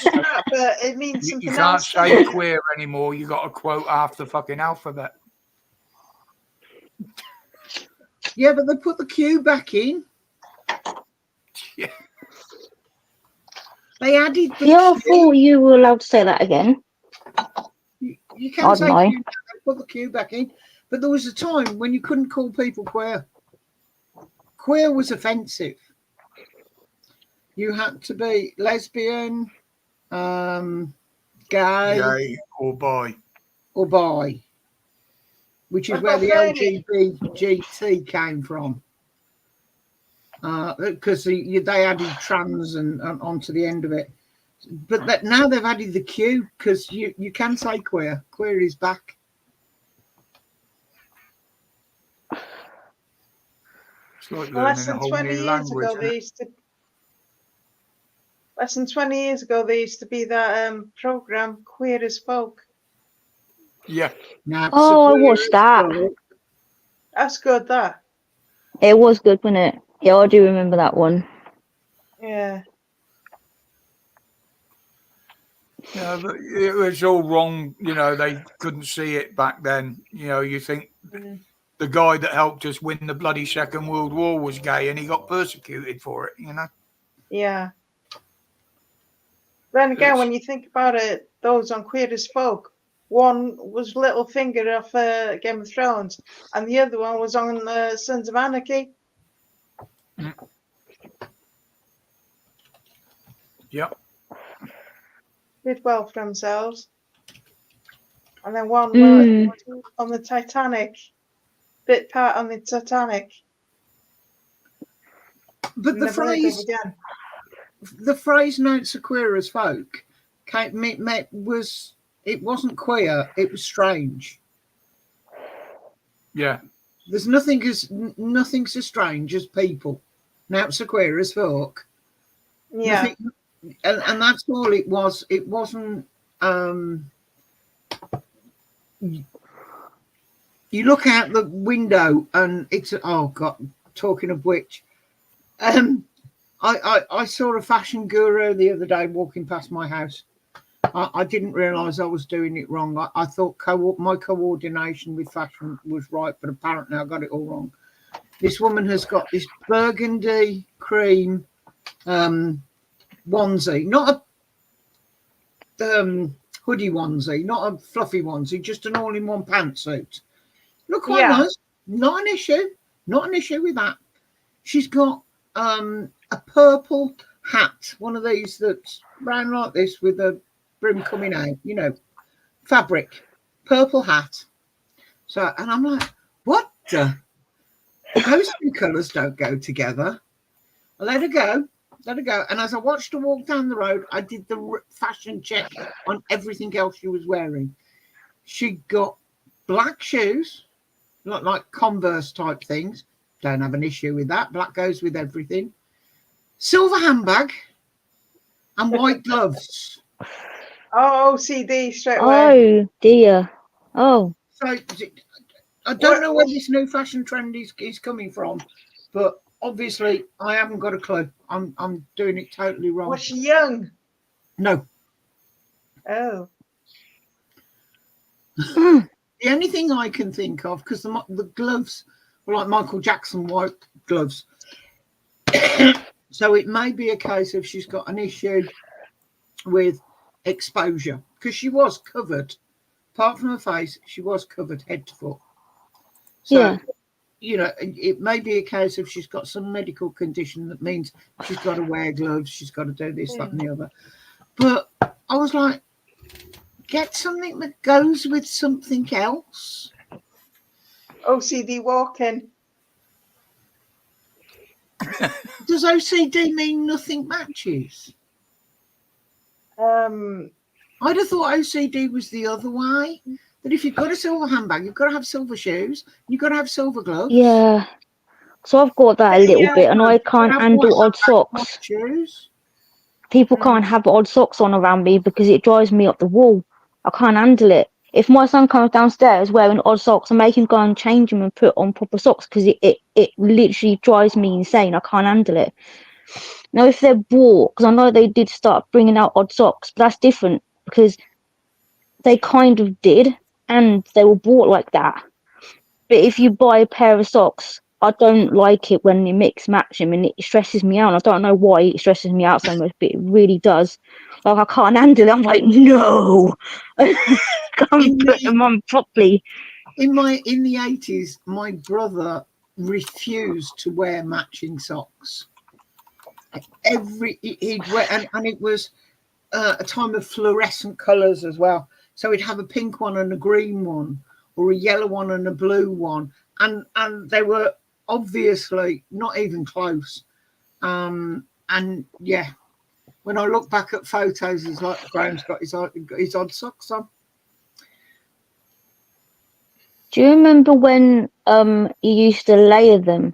but it means something else. You can't say queer anymore. You got to quote half the fucking alphabet. Yeah, but they put the Q back in. Yeah. They added the Q. I thought you were allowed to say that again. You can't say Q now. They put the Q back in. But there was a time when you couldn't call people queer. Queer was offensive. You had to be lesbian, gay, or bi. Or bi, which is where the LGBT came from. Because they added trans and onto the end of it. But now they've added the Q, because you can say queer. Queer is back. It's like learning a whole new language. Less than 20 years ago, there used to be that program, Queer as Folk. Yeah. Now, I watched that. That's good, that. It was good, wasn't it? Yeah, I do remember that one. Yeah. Yeah, but it was all wrong. You know, they couldn't see it back then. You know, you think the guy that helped us win the bloody Second World War was gay and he got persecuted for it, you know? Yeah. Then again, when you think about it, those on Queer as Folk, one was Littlefinger off Game of Thrones, and the other one was on Sons of Anarchy. Yep. Did well for themselves. And then one was on the Titanic. Bit part on the Titanic. But the phrase "notes are queer as folk" it wasn't queer, it was strange. Yeah. There's nothing so strange as people. Now it's a queer as folk. Yeah. And that's all it was. It wasn't. You look out the window and it's talking of which, I saw a fashion guru the other day walking past my house. I didn't realise I was doing it wrong. I thought my coordination with fashion was right, but apparently I got it all wrong. This woman has got this burgundy cream onesie, not a hoodie onesie, not a fluffy onesie, just an all-in-one pantsuit. Look quite nice. Not an issue. Not an issue with that. She's got a purple hat, one of these that's round like this with a brim coming out, you know, fabric, purple hat. So, and I'm like, what the? Those two colours don't go together. I let her go. And as I watched her walk down the road, I did the fashion check on everything else she was wearing. She got black shoes, not like Converse type things. Don't have an issue with that. Black goes with everything. Silver handbag and white gloves. Oh, OCD straight away. Oh dear. Oh. So I don't know where this new fashion trend is coming from, but obviously I haven't got a clue. I'm doing it totally wrong. Was she young? No. Oh. The only thing I can think of, because the gloves were like Michael Jackson white gloves. So it may be a case of she's got an issue with exposure, because she was covered. Apart from her face, she was covered head to foot. So, Yeah. you know, it may be a case of she's got some medical condition that means she's got to wear gloves, she's got to do this, that, and the other. But I was like, get something that goes with something else. OCD walking. Does OCD mean nothing matches? I'd have thought OCD was the other way. That if you've got a silver handbag, you've got to have silver shoes, you've got to have silver gloves. Yeah. So I've got that a little bit, and I can't handle odd socks. Shoes. People can't have odd socks on around me because it drives me up the wall. I can't handle it. If my son comes downstairs wearing odd socks, I make him go and change them and put on proper socks because it literally drives me insane. I can't handle it. Now, if they're bought, because I know they did start bringing out odd socks, but that's different because they kind of did, and they were bought like that. But if you buy a pair of socks, I don't like it when they mix match them, and it stresses me out. I don't know why it stresses me out so much, but it really does. Like, I can't handle it. I'm like, no, can't put them on properly. In the 80s, my brother refused to wear matching socks. He'd wear, and it was a time of fluorescent colours as well. So he'd have a pink one and a green one, or a yellow one and a blue one, and they were obviously not even close. And yeah, when I look back at photos, it's like Graham's got his odd socks on. Do you remember when you used to layer them?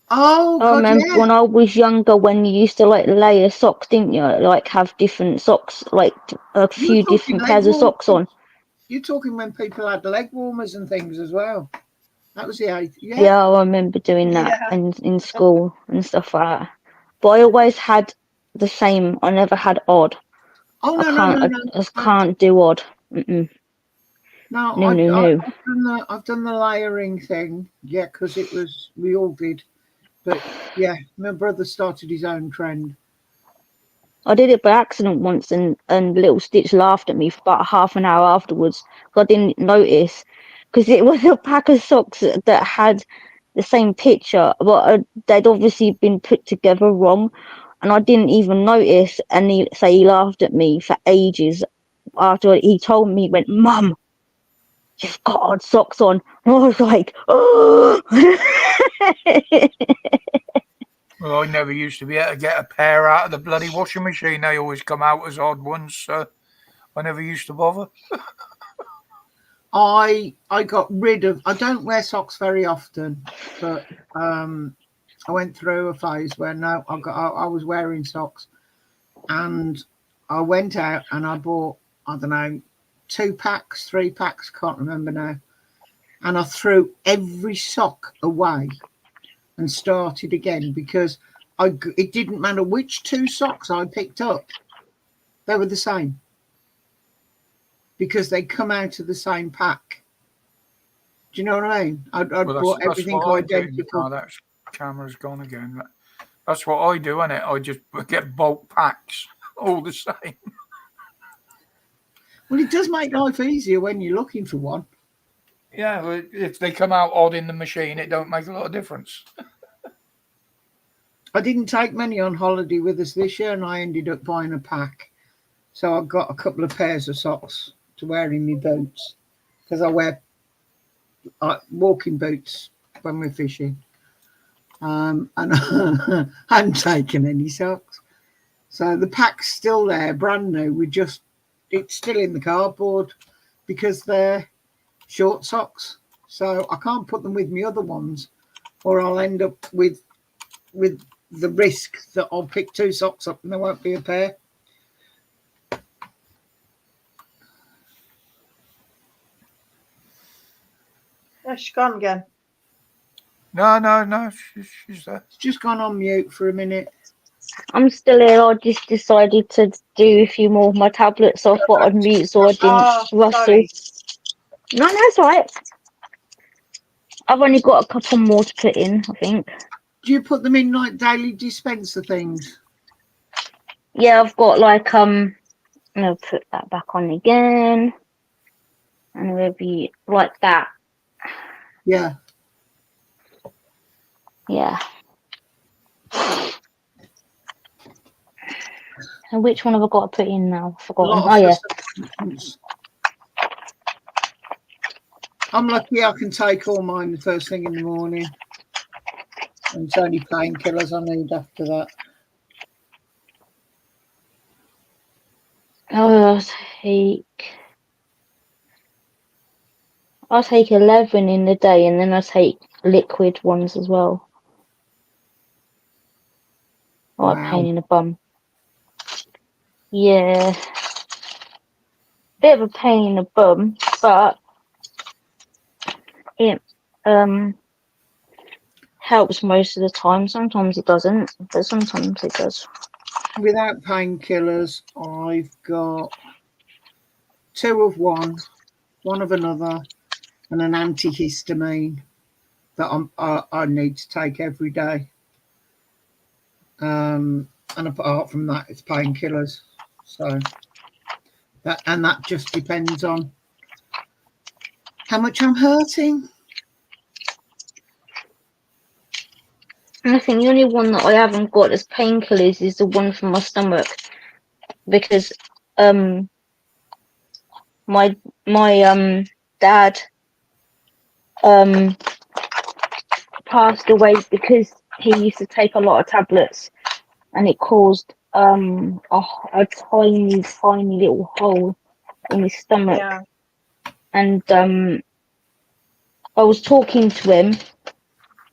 Oh, I remember when I was younger, when you used to like layer socks, didn't you? Like have different socks, like a few different pairs of socks on. You're talking when people had leg warmers and things as well. That was the 80s. Yeah, I remember doing that in school and stuff like that. But I always had the same. I never had odd. Oh no, I just can't do odd. No. I've done the layering thing. Yeah, because we all did. But yeah, my brother started his own trend. I did it by accident once, and Little Stitch laughed at me for about half an hour afterwards. I didn't notice because it was a pack of socks that had the same picture, but they'd obviously been put together wrong, and I didn't even notice. And he laughed at me for ages after he told me. He went, "Mum, you've got odd socks on." And I was like, "Oh." Well, I never used to be able to get a pair out of the bloody washing machine. They always come out as odd ones, so I never used to bother. I got rid of. I don't wear socks very often, but I went through a phase where I was wearing socks, and I went out and I bought, I don't know, 2 packs, 3 packs, can't remember now, and I threw every sock away and started again because it didn't matter which 2 socks I picked up, they were the same because they come out of the same pack. Do you know what I mean? I bought everything identical. Oh, that camera's gone again. That's what I do, innit? I just get bulk packs, all the same. Well, it does make life easier when you're looking for one. Yeah, well, if they come out odd in the machine, it don't make a lot of difference. I didn't take many on holiday with us this year, and I ended up buying a pack. So I got a couple of pairs of socks to wear in my boots because I wear walking boots when we're fishing. And I hadn't taken any socks. So the pack's still there, brand new, with just it's still in the cardboard because they're short socks. So I can't put them with my other ones, or I'll end up with the risk that I'll pick 2 socks up and there won't be a pair. Oh, she's gone again. No, she's there. It's just gone on mute for a minute. I'm still here. I just decided to do a few more of my tablets, so I thought I'd mute so I didn't rustle. Sorry. No, that's all right. I've only got a couple more to put in, I think. Do you put them in like daily dispenser things? Yeah, I've got like I'm gonna put that back on again, and it'll be like that. Yeah. Yeah. And which one have I got to put in now? I've forgotten. Oh yeah. I'm lucky I can take all mine the first thing in the morning. And it's only painkillers I need after that. I'll take 11 in the day, and then I'll take liquid ones as well. Oh, Wow. pain in the bum. Yeah. Bit of a pain in the bum, but it helps most of the time. Sometimes it doesn't, but sometimes it does. Without painkillers, I've got 2 of one of another, and an antihistamine that I need to take every day. And apart from that, it's painkillers. So that just depends on how much I'm hurting. And I think the only one that I haven't got as painkillers is the one for my stomach, because my dad passed away because he used to take a lot of tablets, and it caused a tiny little hole in his stomach. Yeah. And I was talking to him,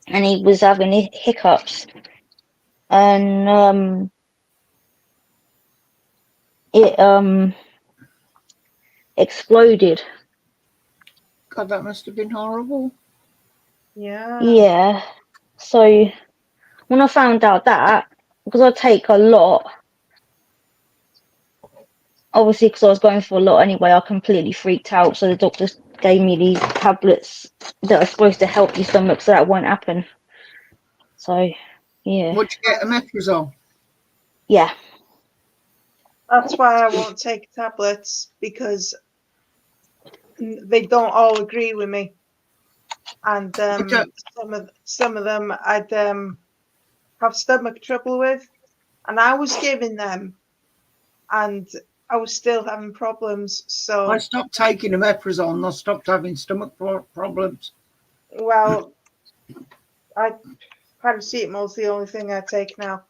and he was having hiccups, and it exploded. God, that must have been horrible. Yeah. Yeah. So when I found out that, because I take a lot, obviously because I was going for a lot anyway, I completely freaked out. So the doctor gave me these tablets that are supposed to help your stomach, so that won't happen. So, yeah. What'd you get? Omeprazole? Yeah. That's why I won't take tablets, because they don't all agree with me. And some of them I'd have stomach trouble with, and I was giving them, and I was still having problems. So I stopped taking omeprazole and I stopped having stomach problems. well, paracetamol's the only thing I take now,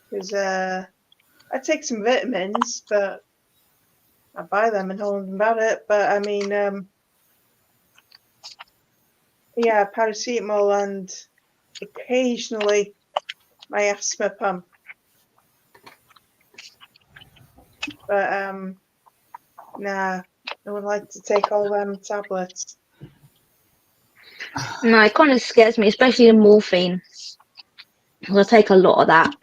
because I take some vitamins, but I buy them and hold them about it. But I mean, yeah, paracetamol and occasionally my asthma pump. But nah, I would like to take all them tablets. No, it kind of scares me, especially the morphine. I take a lot of that.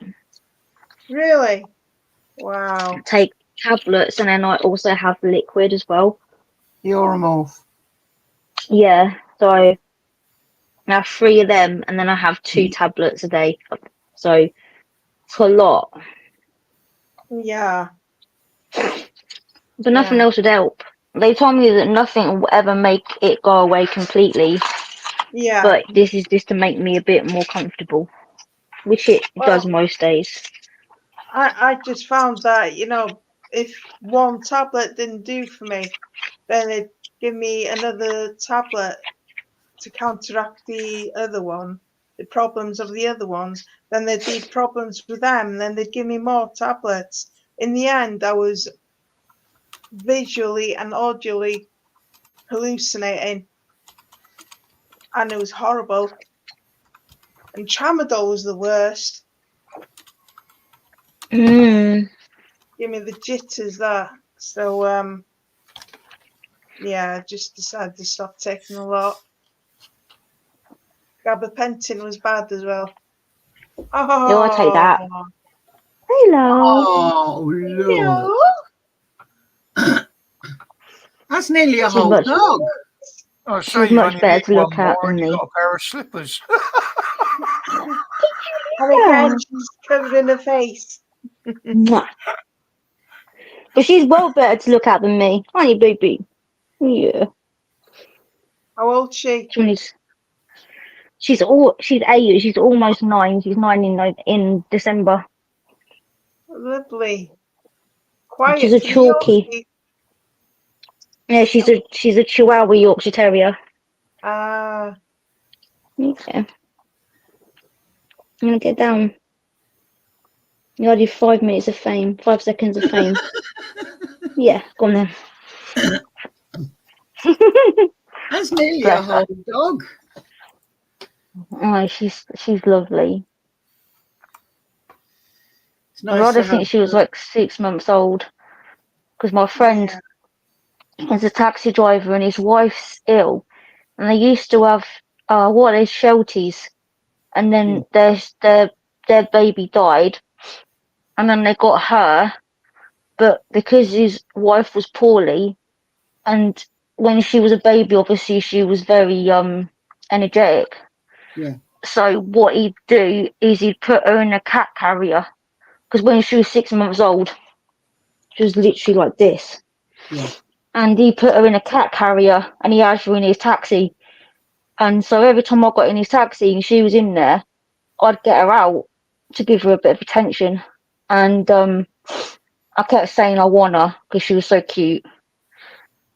Really? Wow. I take tablets, and then I also have liquid as well. Uromorph. Yeah, so I have 3 of them, and then I have 2 tablets a day. So it's a lot. Yeah. But nothing else would help. They told me that nothing will ever make it go away completely. Yeah. But this is just to make me a bit more comfortable, which it does most days. I just found that, you know, if one tablet didn't do for me, then it'd give me another tablet to counteract the other one. the problems of the other ones. Then there'd be problems with them. And then they'd give me more tablets. In the end, I was visually and audibly hallucinating. And it was horrible. And tramadol was the worst. Mm. Give me the jitters, that. So, yeah, I just decided to stop taking a lot. Gabapentin was bad as well. Oh, Yeah, I'll take that. Hello. Oh, Lord. That's nearly a She's whole much- dog. Oh, She's so you've much only better nicked to look one at more than and you've me. got a pair of slippers. And again, she's covered in her face. Mwah. But she's well better to look at than me. Honey, baby. Yeah. How old's she? She's 8. She's almost 9. She's 9 in December. Lovely. Quiet She's a for the chalky. Yorkie. Yeah, she's a Chihuahua Yorkshire Terrier. Ah, Okay. I'm gonna get down. You gotta do 5 minutes of fame. 5 seconds of fame. Yeah, go on then. That's nearly Bless a her. whole dog. Oh, she's lovely. It's I'd nice rather to have. think she was like 6 months old. Because my friend is a taxi driver and his wife's ill. And they used to have Shelties. And then their baby died. And then they got her. But because his wife was poorly, and when she was a baby, obviously she was very energetic. Yeah. So what he'd do is he'd put her in a cat carrier, because when she was 6 months old, she was literally like this. Yeah. And he put her in a cat carrier, and he had her in his taxi. And so every time I got in his taxi and she was in there, I'd get her out to give her a bit of attention. And I kept saying I want her because she was so cute.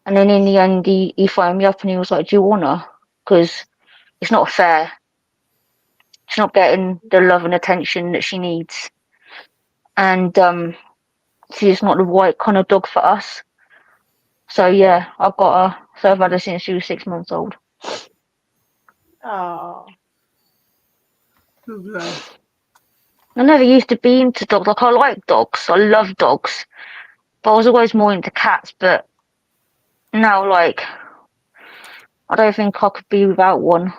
And then in the end, he phoned me up and he was like, "Do you want her? Because it's not fair. She's not getting the love and attention that she needs. And she's not the right kind of dog for us." So yeah, I got her. So I've had her since she was 6 months old. oh, Lovely. I never used to be into dogs. Like, I like dogs. I love dogs. But I was always more into cats. But now, like, I don't think I could be without one.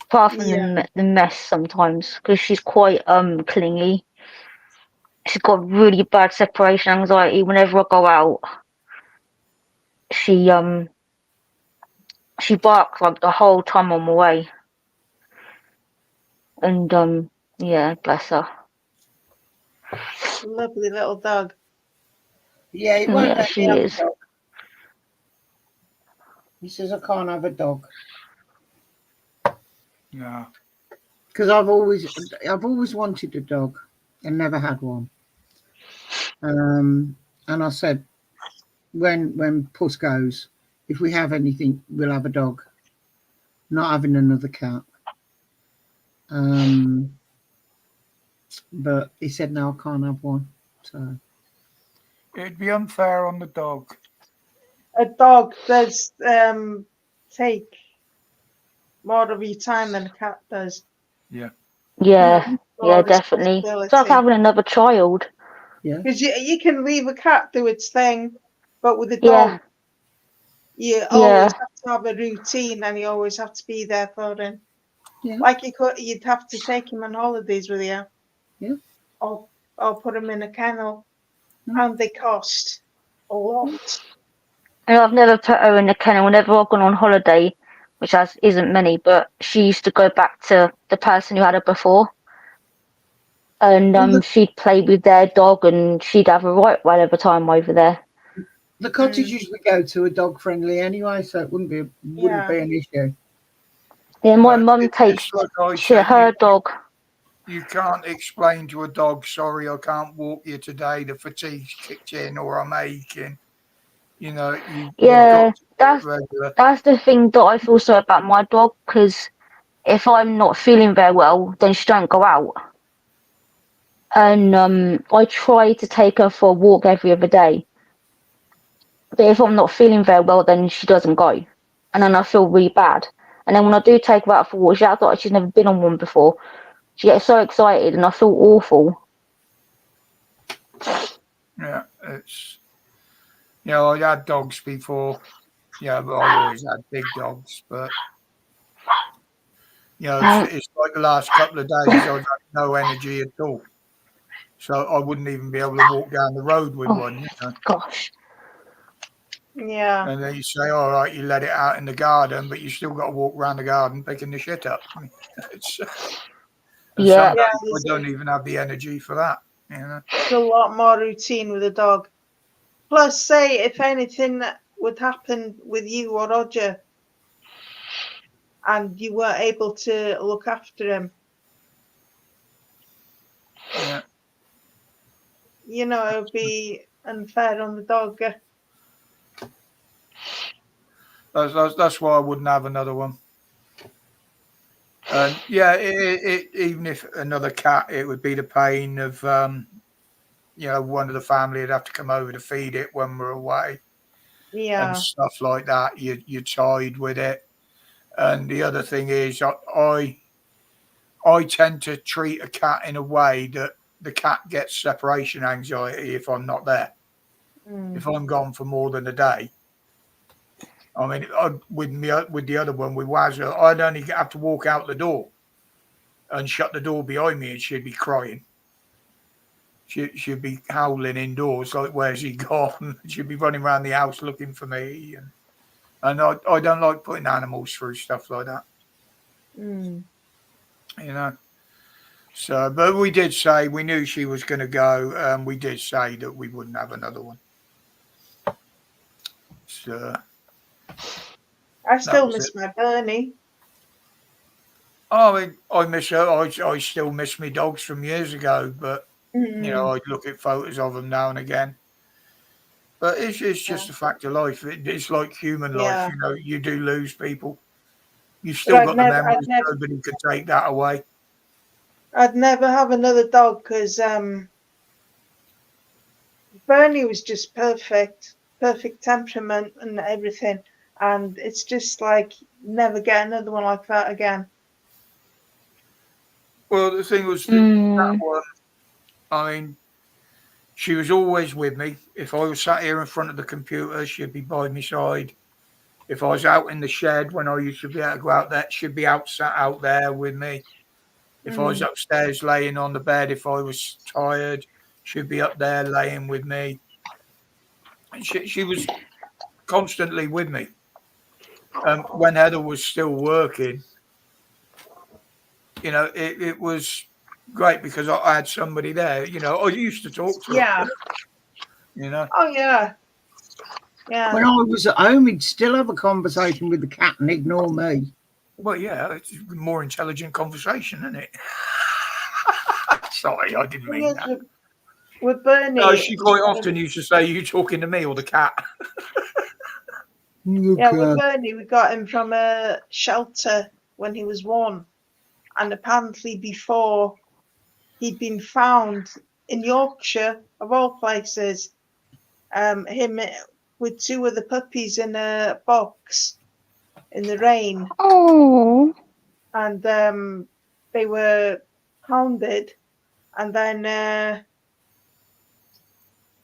Apart from the mess sometimes, because she's quite clingy. She's got really bad separation anxiety. Whenever I go out, she barks like the whole time on my way. And yeah, bless her. lovely little dog. Yeah, he won't Yeah, let she me have is. a dog. He says I can't have a dog. Yeah. Because I've always wanted a dog and never had one. And I said, when Puss goes, if we have anything, we'll have a dog. Not having another cat. But he said no, I can't have one. So It'd be unfair on the dog. A dog does take more of your time than a cat does. Yeah. Yeah, More definitely. It's like responsibility. having another child. yeah, Because you can leave a cat do its thing, but with a Yeah. dog, you Yeah. always have to have a routine and you always have to be there for him. yeah, Like you'd have to take him on holidays with you. Yeah. Or put him in a kennel. Mm. And they cost a lot. And I've never put her in a kennel. Whenever I've gone on holiday, which isn't many, but she used to go back to the person who had her before. And she'd play with their dog and she'd have a right whatever time over there. the cottages we go to are dog friendly anyway, so it wouldn't be an issue. Yeah, my mum takes Like I said, her dog. You can't explain to a dog, sorry, I can't walk you today. The fatigue's kicked in, or I'm aching. You know, you've got to do it regular. That's the thing that I feel so about my dog, because if I'm not feeling very well, then she don't go out. And I try to take her for a walk every other day. But if I'm not feeling very well, then she doesn't go. And then I feel really bad. And then when I do take her out for walks, she acts like she's never been on one before. She gets so excited and I feel awful. Yeah, it's, you know, I had dogs before. Yeah, but I always had big dogs. But, you know, it's like the last couple of days I've had no energy at all. So I wouldn't even be able to walk down the road with one, you know. Gosh. Yeah. And then you say, all right, you let it out in the garden, but you still got to walk around the garden picking the shit up. It's, and Yeah. some days I don't even have the energy for that, you know. It's a lot more routine with a dog. Plus, say if anything would happen with you or Roger and you weren't able to look after him, Yeah. you know, it would be unfair on the dog. That's why I wouldn't have another one. And yeah, even if another cat, it would be the pain of, you know, one of the family would have to come over to feed it when we're away Yeah. and stuff like that. You're tied with it. And the other thing is, I tend to treat a cat in a way that the cat gets separation anxiety if I'm not there. If I'm gone for more than a day. I mean, with the other one, with Wazza, I'd only have to walk out the door and shut the door behind me and she'd be crying. She'd be howling indoors like, where's he gone? She'd be running around the house looking for me. And I don't like putting animals through stuff like that. You know. So, but we did say, we knew she was going to go. We did say that we wouldn't have another one. So, I still miss my Bernie. Oh, I miss her. I still miss my dogs from years ago, but you know, I look at photos of them now and again. But it's just a fact of life. It's like human life. You know, you do lose people. You've still got the memories. Nobody could take that away. I'd never have another dog because Bernie was just perfect temperament and everything. And it's just like never get another one like that again. Well, the thing was that one. I mean, she was always with me. If I was sat here in front of the computer, she'd be by my side. If I was out in the shed when I used to be able to go out there, she'd be sat out there with me. If I was upstairs laying on the bed, if I was tired, she'd be up there laying with me. And she was constantly with me. When Heather was still working, you know, it was great because I had somebody there. You know, I used to talk to her. You know. Oh yeah. Yeah. When I was at home, he'd still have a conversation with the cat and ignore me. Well, yeah, it's a more intelligent conversation, isn't it? Sorry, I didn't mean that. With Bernie. No, she quite often used to say, "You talking to me or the cat?" Yeah, with Bernie, we got him from a shelter when he was 1, and apparently before he'd been found in Yorkshire, of all places, him with 2 of the puppies in a box in the rain. Oh. And they were pounded, and then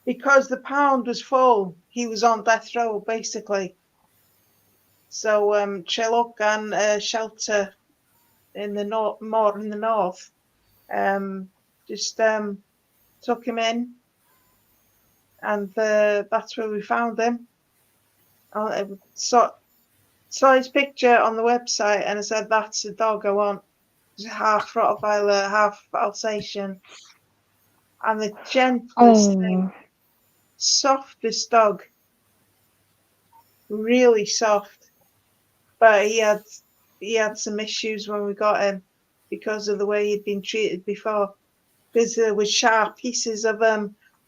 because the pound was full, he was on death row basically. So Chiloccan shelter in the north, more in the north, just took him in, and that's where we found him. I saw his picture on the website, and I said, "That's the dog I want. It's half Rottweiler, half Alsatian, and the gentlest thing, softest dog, really soft." But he had some issues when we got him because of the way he'd been treated before. Because there was sharp pieces of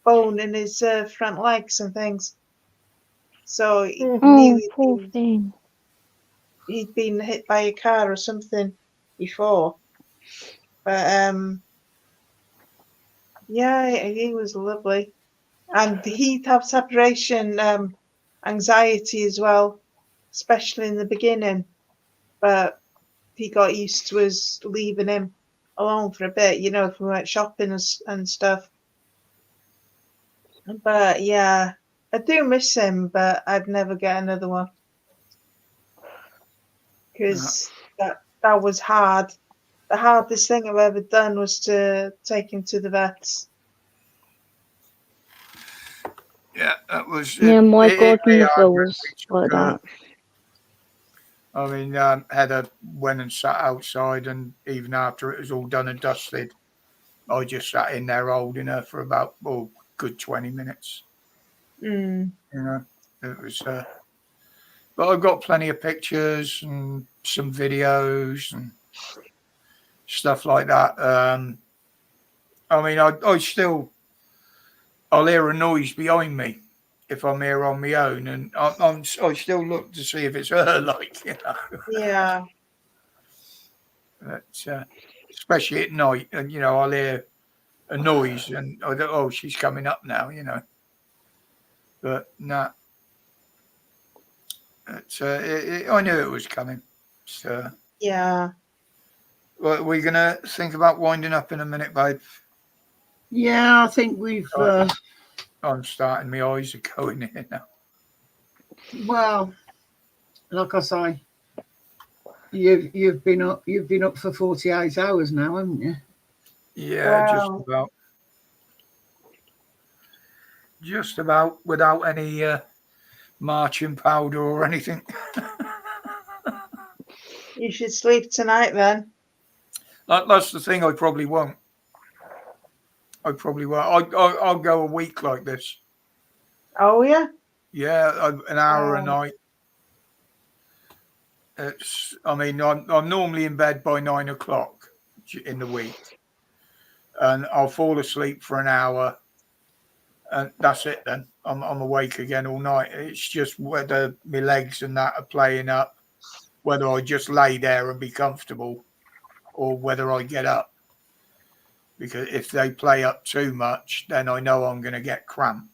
bone in his front legs and things. So he knew he'd been hit by a car or something. before. But yeah, he was lovely. And he'd have separation anxiety as well, especially in the beginning. But he got used to us leaving him alone for a bit, you know, if we went shopping and stuff. But yeah, I do miss him, but I'd never get another one because that was hard. The hardest thing I've ever done was to take him to the vets. Yeah, that was. Yeah, my It hit me godmother hard when was we like took, that. I mean, Heather went and sat outside, and even after it was all done and dusted, I just sat in there holding her for about good 20 minutes. Mm. You know, it was. But I've got plenty of pictures and some videos and stuff like that. I mean, I'll hear a noise behind me if I'm here on my own, and I still look to see if it's her, like, you know. Yeah. But, especially at night, and you know, I'll hear a noise, and I go, "Oh, she's coming up now," you know. But nah, I knew it was coming. So, Yeah. well, we're gonna think about winding up in a minute, babe. Yeah, I think we've. I'm starting. My eyes are going in now. Well, like I say, you've been up for 48 hours now, haven't you? Yeah, Wow. just about without any marching powder or anything. You should sleep tonight then. That's the thing. I probably won't. I'll go a week like this. Oh yeah. Yeah, an hour a Wow. night. I mean, I'm normally in bed by 9 o'clock in the week, and I'll fall asleep for an hour, and that's it. Then I'm awake again all night. It's just whether my legs and that are playing up, whether I just lay there and be comfortable, or whether I get up. Because if they play up too much, then I know I'm going to get cramp.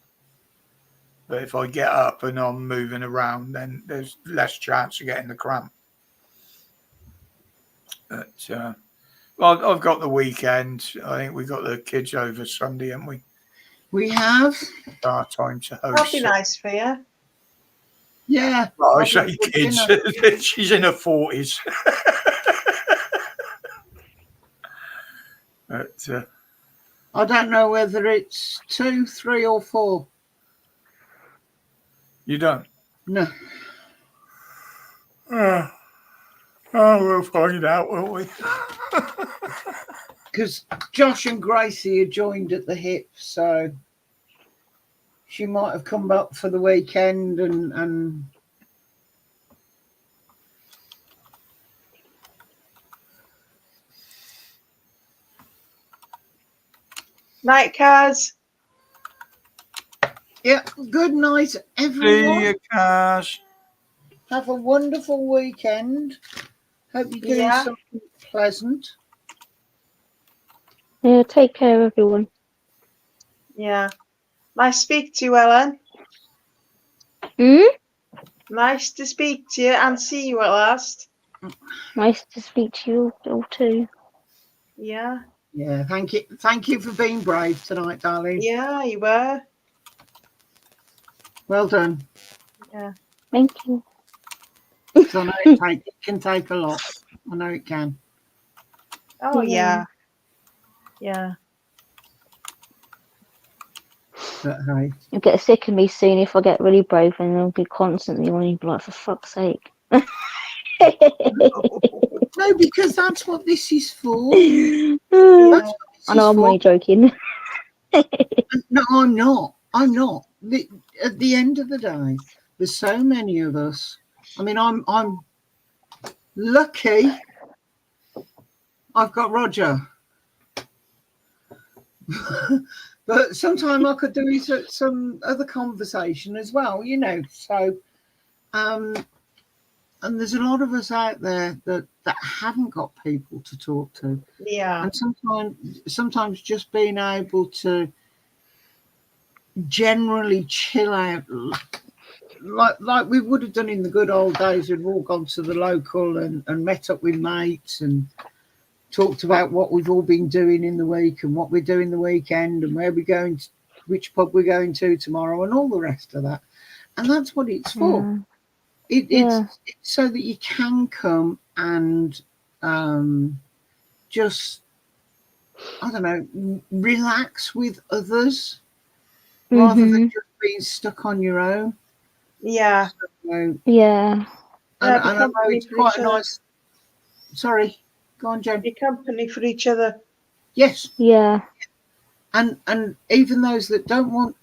But if I get up and I'm moving around, then there's less chance of getting the cramp. But well, I've got the weekend. I think we got the kids over Sunday, haven't we? We have. Our time to host. That'd be nice for you. Yeah. Well, I say kids. She's in her 40s. But I don't know whether it's 2, 3, or 4. You don't? No. Oh, we'll find out, won't we? Because Josh and Gracie are joined at the hip, so she might have come back for the weekend and Night, Kaz. yeah. Good night, everyone. See you, Cash. Have a wonderful weekend. Hope you're doing something pleasant. Yeah, take care, everyone. Yeah. Nice to speak to you, Ellen. Nice to speak to you and see you at last. Nice to speak to you all too. Yeah. Yeah, thank you. Thank you for being brave tonight, darling. Yeah, you were. Well done. Yeah. Thank you. So I know it can take a lot. I know it can. Oh yeah. Yeah. But hey. You'll get sick of me soon if I get really brave, and I'll be constantly wanting to be like, for fuck's sake. No, because that's what this is for. Yeah. I know, I'm only joking. No, I'm not. I'm not. At the end of the day, there's so many of us. I mean, I'm lucky. I've got Roger. But sometime I could do some other conversation as well, you know. So there's a lot of us out there that haven't got people to talk to, Yeah. and sometimes just being able to generally chill out, like we would have done in the good old days. We'd all gone to the local and met up with mates and talked about what we've all been doing in the week and what we're doing the weekend and where we're going, which pub we're going to tomorrow, and all the rest of that. And that's what it's for. It's so that you can come and just, I don't know, relax with others rather than just being stuck on your own. Yeah. So, Yeah. and I know it's quite a nice. Sorry, go on, Jen. Be company for each other. Yes. Yeah. And even those that don't want,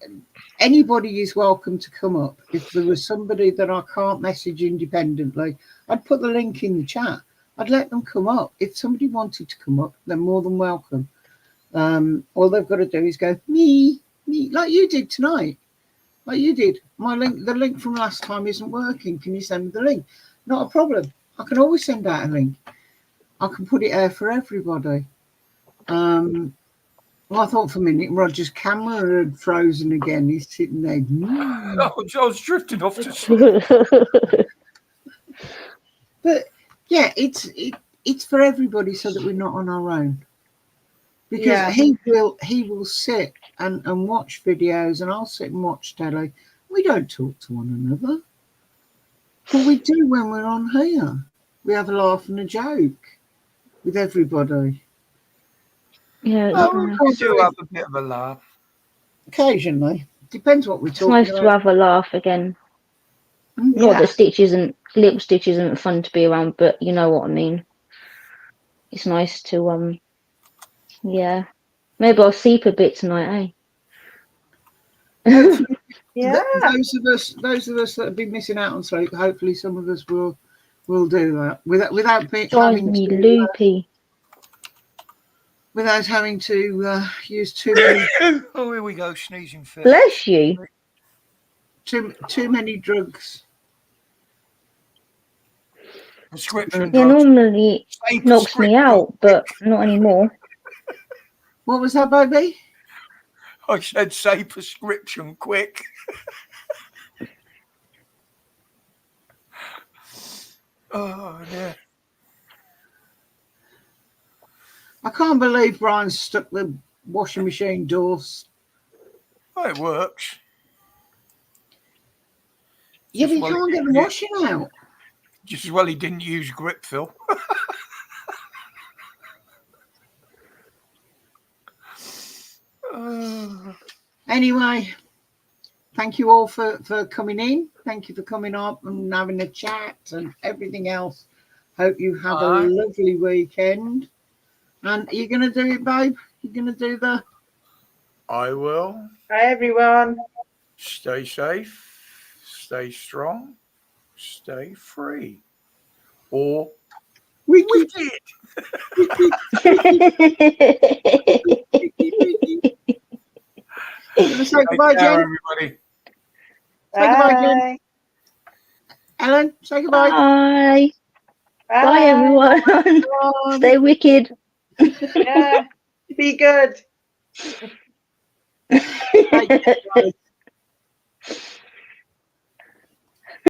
anybody is welcome to come up. If there was somebody that I can't message independently, I'd put the link in the chat. I'd let them come up. If somebody wanted to come up, they're more than welcome. All they've got to do is go me, like you did tonight. Like you did. The link from last time isn't working. Can you send me the link? Not a problem. I can always send out a link. I can put it there for everybody. Well, I thought for a minute Roger's camera had frozen again. He's sitting there. I was drifting off to sleep. But yeah, it's for everybody so that we're not on our own. Because he will sit and watch videos, and I'll sit and watch telly. We don't talk to one another, but we do when we're on here. We have a laugh and a joke with everybody. Yeah, we do have a bit of a laugh. Occasionally. Depends what we're it's talking nice about. to have a laugh again. Not that lip stitch isn't fun to be around, but you know what I mean. It's nice to yeah. Maybe I'll sleep a bit tonight, eh? Hopefully, Yeah. those of us that have been missing out on sleep, hopefully some of us will do that without Driving me loopy. Without having to use too many. Oh, here we go, sneezing fit. Bless you. Too many drugs. Prescription Yeah, drugs. normally it knocks me out, but not anymore. What was that, baby? I said, say prescription quick. Oh, yeah. I can't believe Brian stuck the washing machine doors. Oh, it works. Yeah, but you can't get the washing out. Just as well he didn't use grip fill. Anyway, thank you all for coming in. Thank you for coming up and having a chat and everything else. Hope you have a lovely weekend. And are you going to do it, babe? You're going to do the... I will. Bye, everyone. Stay safe, stay strong, stay free. Or wicked. Say goodbye, Jen. Everybody. Say goodbye, Jen. Ellen, say goodbye. Bye. Bye, everyone. Stay wicked. Yeah. Be good. Bye.